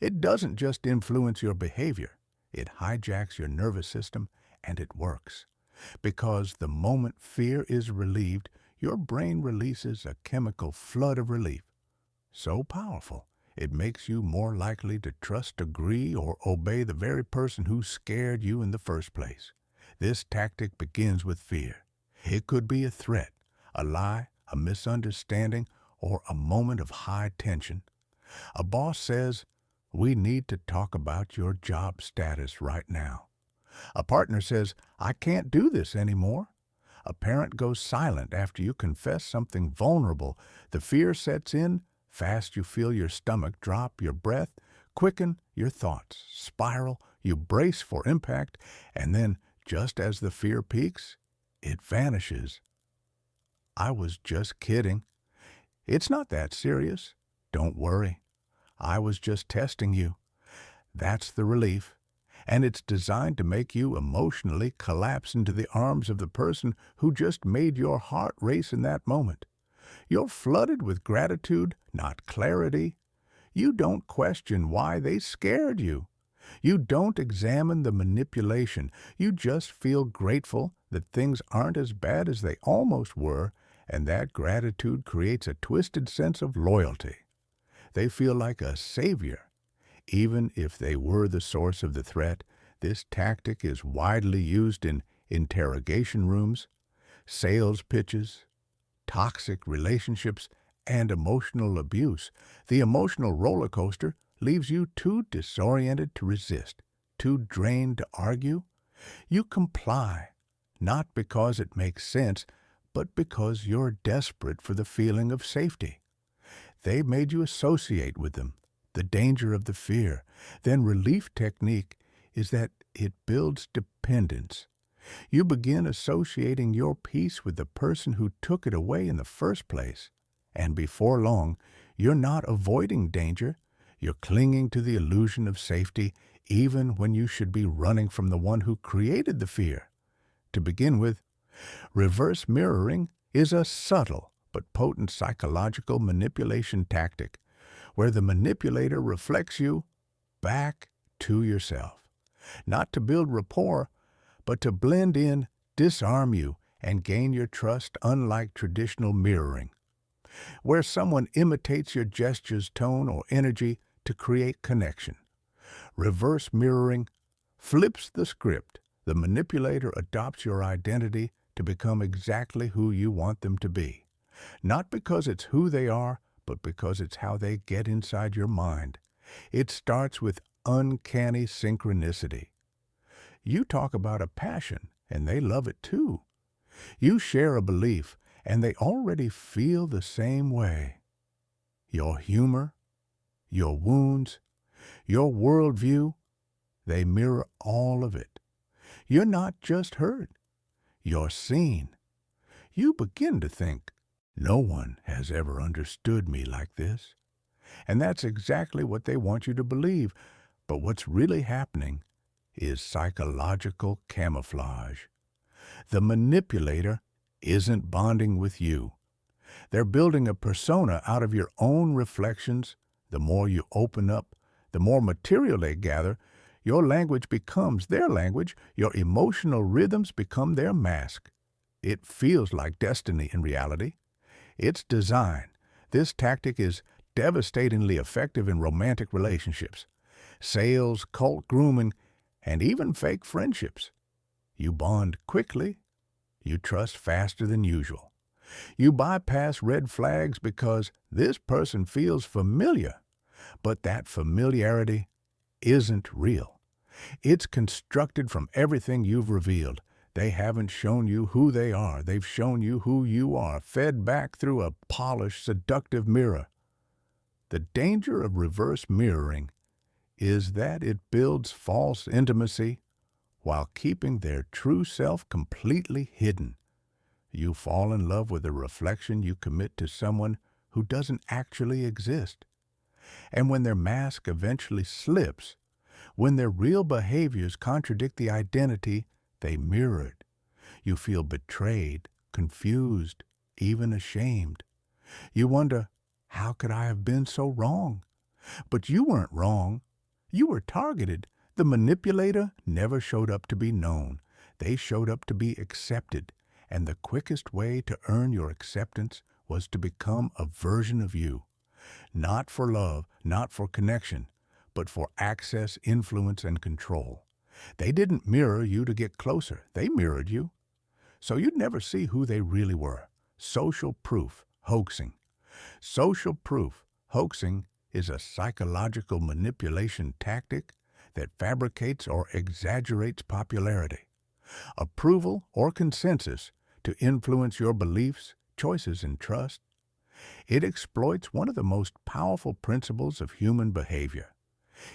It doesn't just influence your behavior, it hijacks your nervous system, and it works. Because the moment fear is relieved, your brain releases a chemical flood of relief. So powerful, it makes you more likely to trust, agree, or obey the very person who scared you in the first place. This tactic begins with fear. It could be a threat, a lie, a misunderstanding, or a moment of high tension. A boss says, "We need to talk about your job status right now." A partner says, "I can't do this anymore." A parent goes silent after you confess something vulnerable. The fear sets in. Fast you feel your stomach drop, your breath quicken, your thoughts spiral. You brace for impact, and then, just as the fear peaks, it vanishes. "I was just kidding. It's not that serious. Don't worry. I was just testing you." That's the relief. and it's designed to make you emotionally collapse into the arms of the person who just made your heart race in that moment. You're flooded with gratitude, not clarity. You don't question why they scared you. You don't examine the manipulation. You just feel grateful that things aren't as bad as they almost were, and that gratitude creates a twisted sense of loyalty. They feel like a savior. Even if they were the source of the threat, this tactic is widely used in interrogation rooms, sales pitches, toxic relationships, and emotional abuse. The emotional roller coaster leaves you too disoriented to resist, too drained to argue. You comply, not because it makes sense, but because you're desperate for the feeling of safety. They made you associate with them, the danger of the fear. Then relief technique is that it builds dependence. You begin associating your peace with the person who took it away in the first place. And before long, you're not avoiding danger. You're clinging to the illusion of safety, even when you should be running from the one who created the fear. To begin with, reverse mirroring is a subtle but potent psychological manipulation tactic where the manipulator reflects you back to yourself. Not to build rapport, but to blend in, disarm you, and gain your trust, unlike traditional mirroring, where someone imitates your gestures, tone, or energy to create connection. Reverse mirroring flips the script. The manipulator adopts your identity to become exactly who you want them to be. Not because it's who they are, but because it's how they get inside your mind. It starts with uncanny synchronicity. You talk about a passion, and they love it too. You share a belief, and they already feel the same way. Your humor, your wounds, your worldview, they mirror all of it. You're not just heard, you're seen. You begin to think, no one has ever understood me like this. And that's exactly what they want you to believe. But what's really happening is psychological camouflage. The manipulator isn't bonding with you. They're building a persona out of your own reflections. The more you open up, the more material they gather. Your language becomes their language. Your emotional rhythms become their mask. It feels like destiny in reality. It's design. This tactic is devastatingly effective in romantic relationships, sales, cult grooming, and even fake friendships. You bond quickly. You trust faster than usual. You bypass red flags because this person feels familiar, but that familiarity isn't real. It's constructed from everything you've revealed. They haven't shown you who they are. They've shown you who you are, fed back through a polished, seductive mirror. The danger of reverse mirroring is that it builds false intimacy while keeping their true self completely hidden. You fall in love with a reflection you commit to someone who doesn't actually exist. And when their mask eventually slips, when their real behaviors contradict the identity they mirrored, you feel betrayed, confused, even ashamed. You wonder, how could I have been so wrong? But you weren't wrong. You were targeted. The manipulator never showed up to be known. They showed up to be accepted. And the quickest way to earn your acceptance was to become a version of you. Not for love, not for connection, but for access, influence, and control. They didn't mirror you to get closer. They mirrored you. So you'd never see who they really were. Social proof, hoaxing. Social proof, hoaxing, is a psychological manipulation tactic that fabricates or exaggerates popularity, approval, or consensus to influence your beliefs, choices, and trust. It exploits one of the most powerful principles of human behavior.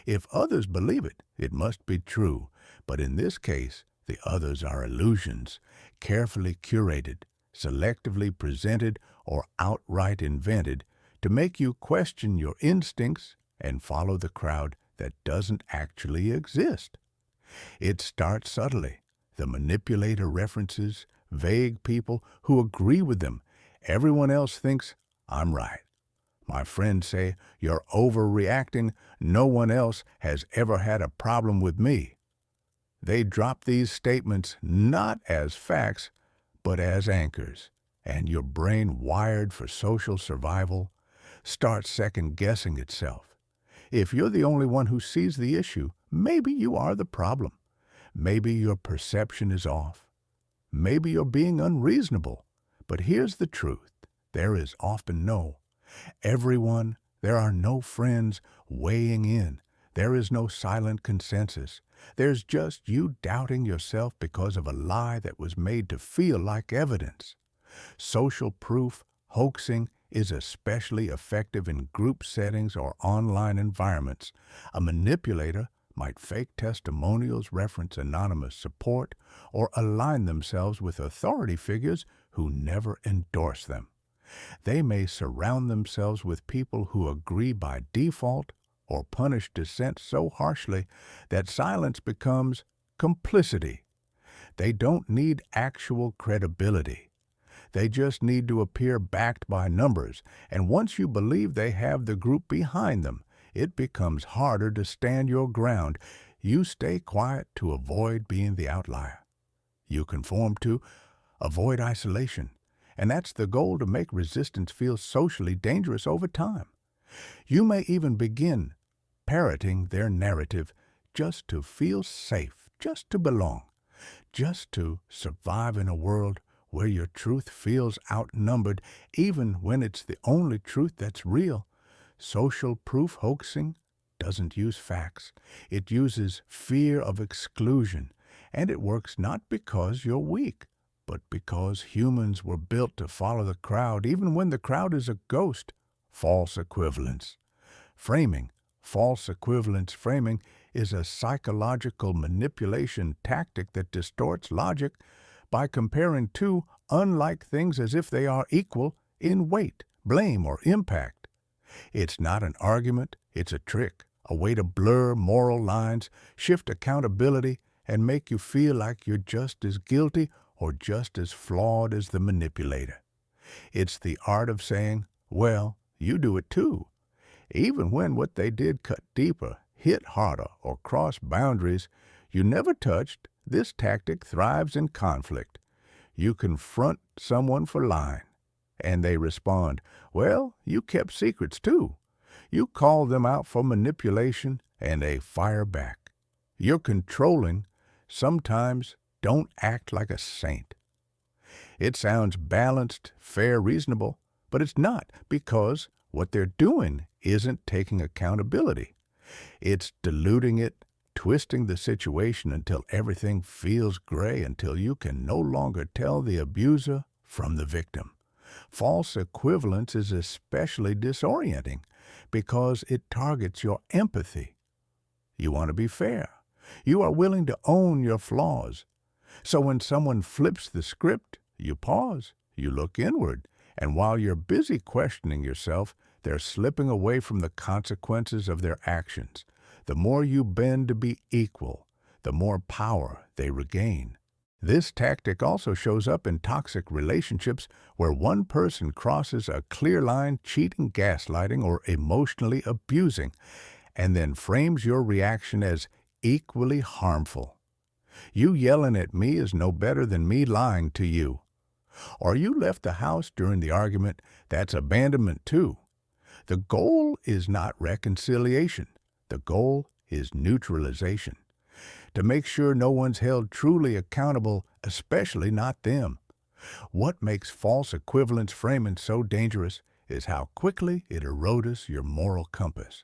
If others believe it, it must be true, but in this case, the others are illusions, carefully curated, selectively presented, or outright invented to make you question your instincts and follow the crowd that doesn't actually exist. It starts subtly. The manipulator references vague people who agree with them. Everyone else thinks, I'm right. My friends say, you're overreacting. No one else has ever had a problem with me. They drop these statements not as facts, but as anchors. And your brain, wired for social survival, starts second-guessing itself. If you're the only one who sees the issue, maybe you are the problem. Maybe your perception is off. Maybe you're being unreasonable. But here's the truth. There is often no everyone. There are no friends weighing in. There is no silent consensus. There's just you doubting yourself because of a lie that was made to feel like evidence. Social proof hoaxing is especially effective in group settings or online environments. A manipulator might fake testimonials, reference anonymous support, or align themselves with authority figures who never endorse them. They may surround themselves with people who agree by default or punish dissent so harshly that silence becomes complicity. They don't need actual credibility. They just need to appear backed by numbers, and once you believe they have the group behind them, it becomes harder to stand your ground. You stay quiet to avoid being the outlier. You conform to avoid isolation, and that's the goal, to make resistance feel socially dangerous over time. You may even begin parroting their narrative just to feel safe, just to belong, just to survive in a world where your truth feels outnumbered, even when it's the only truth that's real. Social proof hoaxing doesn't use facts. It uses fear of exclusion, and it works not because you're weak, but because humans were built to follow the crowd, even when the crowd is a ghost. False equivalence. Framing. False equivalence framing is a psychological manipulation tactic that distorts logic by comparing two unlike things as if they are equal in weight, blame, or impact. It's not an argument, it's a trick, a way to blur moral lines, shift accountability, and make you feel like you're just as guilty or just as flawed as the manipulator. It's the art of saying, well, you do it too. Even when what they did cut deeper, hit harder, or crossed boundaries you never touched. This tactic thrives in conflict. You confront someone for lying, and they respond, well, you kept secrets too. You call them out for manipulation, and they fire back. You're controlling. Sometimes don't act like a saint. It sounds balanced, fair, reasonable, but it's not, because what they're doing isn't taking accountability. It's diluting it, twisting the situation until everything feels gray, until you can no longer tell the abuser from the victim. False equivalence is especially disorienting because it targets your empathy. You want to be fair. You are willing to own your flaws. So when someone flips the script, you pause, you look inward, and while you're busy questioning yourself, they're slipping away from the consequences of their actions. The more you bend to be equal, the more power they regain. This tactic also shows up in toxic relationships where one person crosses a clear line, cheating, gaslighting, or emotionally abusing, and then frames your reaction as equally harmful. You yelling at me is no better than me lying to you. Or you left the house during the argument, that's abandonment too. The goal is not reconciliation. The goal is neutralization. To make sure no one's held truly accountable, especially not them. What makes false equivalence framing so dangerous is how quickly it erodes your moral compass.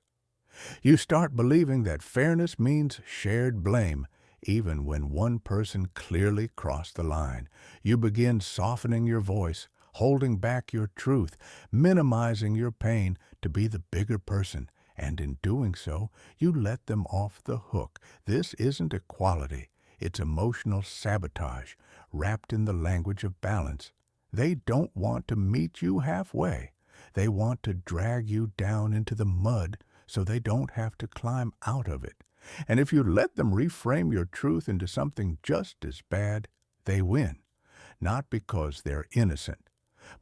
You start believing that fairness means shared blame, even when one person clearly crossed the line. You begin softening your voice, holding back your truth, minimizing your pain to be the bigger person, and in doing so, you let them off the hook. This isn't equality, it's emotional sabotage, wrapped in the language of balance. They don't want to meet you halfway. They want to drag you down into the mud so they don't have to climb out of it. And if you let them reframe your truth into something just as bad, they win. Not because they're innocent,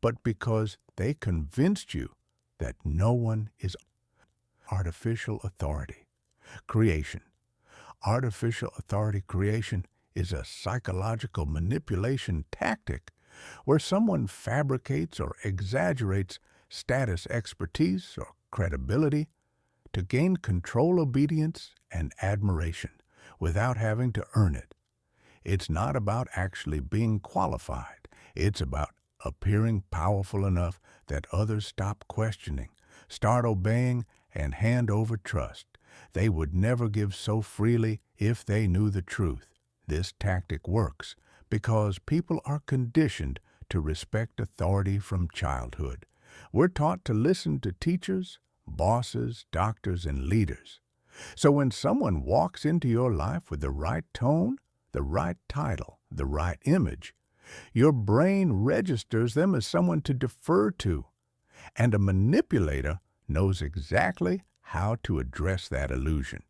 but because they convinced you that no one is artificial authority. Creation. Artificial authority creation is a psychological manipulation tactic where someone fabricates or exaggerates status, expertise, or credibility to gain control, obedience, and admiration without having to earn it. It's not about actually being qualified. It's about appearing powerful enough that others stop questioning, start obeying, and hand over trust. They would never give so freely if they knew the truth. This tactic works because people are conditioned to respect authority from childhood. We're taught to listen to teachers, bosses, doctors, and leaders. So when someone walks into your life with the right tone, the right title, the right image, your brain registers them as someone to defer to. And a manipulator knows exactly how to address that illusion.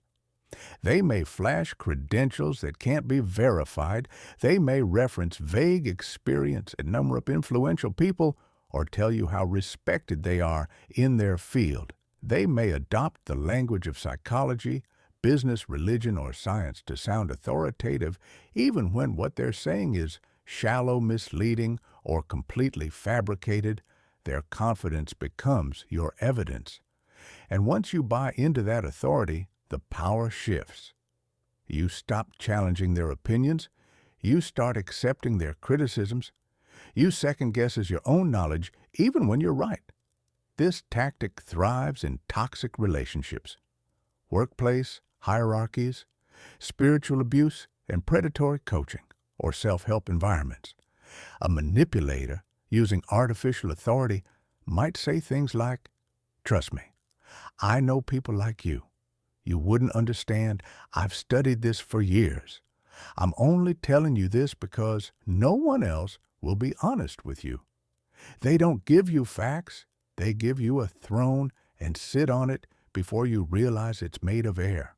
They may flash credentials that can't be verified. They may reference vague experience and number of influential people or tell you how respected they are in their field. They may adopt the language of psychology, business, religion, or science to sound authoritative, even when what they're saying is shallow, misleading, or completely fabricated. Their confidence becomes your evidence. And once you buy into that authority, the power shifts. You stop challenging their opinions. You start accepting their criticisms. You second-guess your own knowledge, even when you're right. This tactic thrives in toxic relationships, workplace hierarchies, spiritual abuse, and predatory coaching or self-help environments. A manipulator using artificial authority might say things like, "Trust me, I know people like you. You wouldn't understand. I've studied this for years. I'm only telling you this because no one else will be honest with you." They don't give you facts. They give you a throne and sit on it before you realize it's made of air.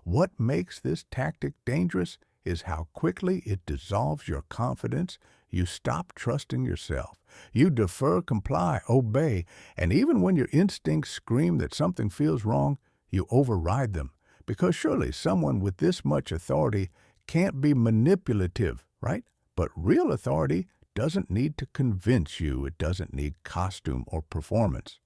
What makes this tactic dangerous is how quickly it dissolves your confidence. You stop trusting yourself. You defer, comply, obey, and even when your instincts scream that something feels wrong, you override them, because surely someone with this much authority can't be manipulative, right? But real authority doesn't need to convince you. It doesn't need costume or performance.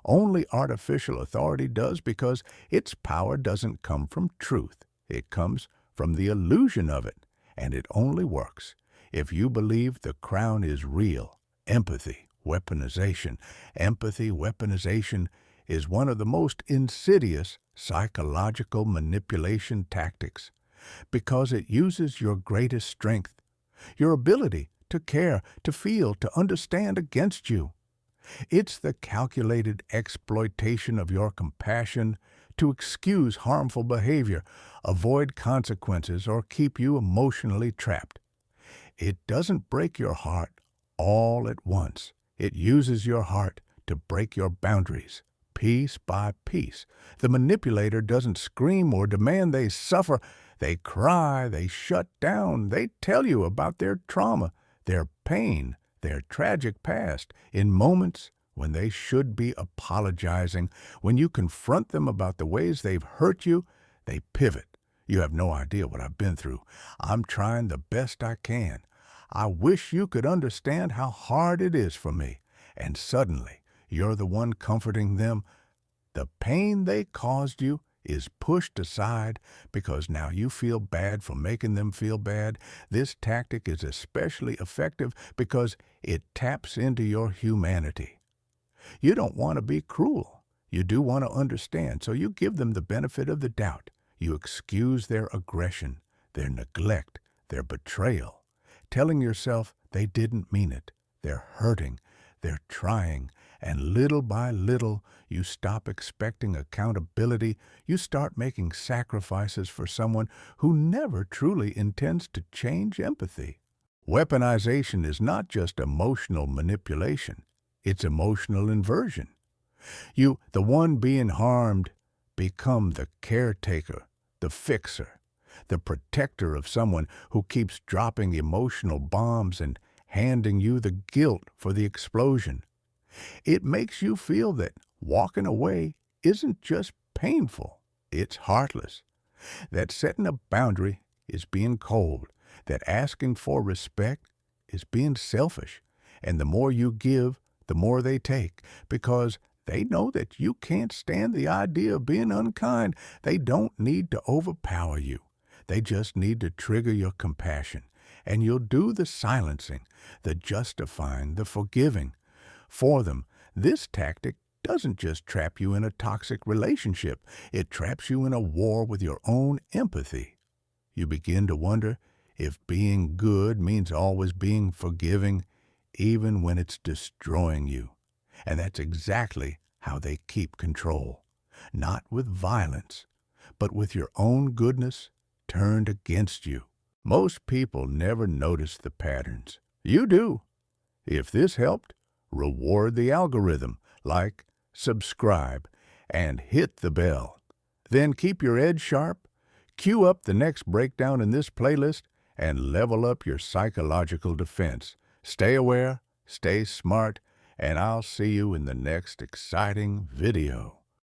Only artificial authority does, because its power doesn't come from truth. It comes from the illusion of it, and it only works if you believe the crown is real. Empathy, weaponization. Empathy, weaponization is one of the most insidious psychological manipulation tactics because it uses your greatest strength, your ability to care, to feel, to understand against you. It's the calculated exploitation of your compassion to excuse harmful behavior, avoid consequences, or keep you emotionally trapped. It doesn't break your heart all at once. It uses your heart to break your boundaries, piece by piece. The manipulator doesn't scream or demand they suffer. They cry, they shut down, they tell you about their trauma, their pain, their tragic past, in moments when they should be apologizing. When you confront them about the ways they've hurt you, they pivot. "You have no idea what I've been through. I'm trying the best I can. I wish you could understand how hard it is for me." And suddenly, you're the one comforting them. The pain they caused you is pushed aside because now you feel bad for making them feel bad. This tactic is especially effective because it taps into your humanity. You don't want to be cruel. You do want to understand, so you give them the benefit of the doubt. You excuse their aggression, their neglect, their betrayal, telling yourself they didn't mean it. They're hurting, they're trying, and little by little, you stop expecting accountability. You start making sacrifices for someone who never truly intends to change. Empathy. Weaponization is not just emotional manipulation. It's emotional inversion. You, the one being harmed, become the caretaker, the fixer, the protector of someone who keeps dropping emotional bombs and handing you the guilt for the explosion. It makes you feel that walking away isn't just painful, it's heartless. That setting a boundary is being cold, that asking for respect is being selfish, and the more you give, the more they take, because they know that you can't stand the idea of being unkind. They don't need to overpower you. They just need to trigger your compassion, and you'll do the silencing, the justifying, the forgiving. For them, this tactic doesn't just trap you in a toxic relationship, it traps you in a war with your own empathy. You begin to wonder if being good means always being forgiving, even when it's destroying you. And that's exactly how they keep control. Not with violence, but with your own goodness turned against you. Most people never notice the patterns. You do. If this helped, reward the algorithm, like, subscribe, and hit the bell. Then keep your edge sharp, cue up the next breakdown in this playlist, and level up your psychological defense. Stay aware, stay smart, and I'll see you in the next exciting video.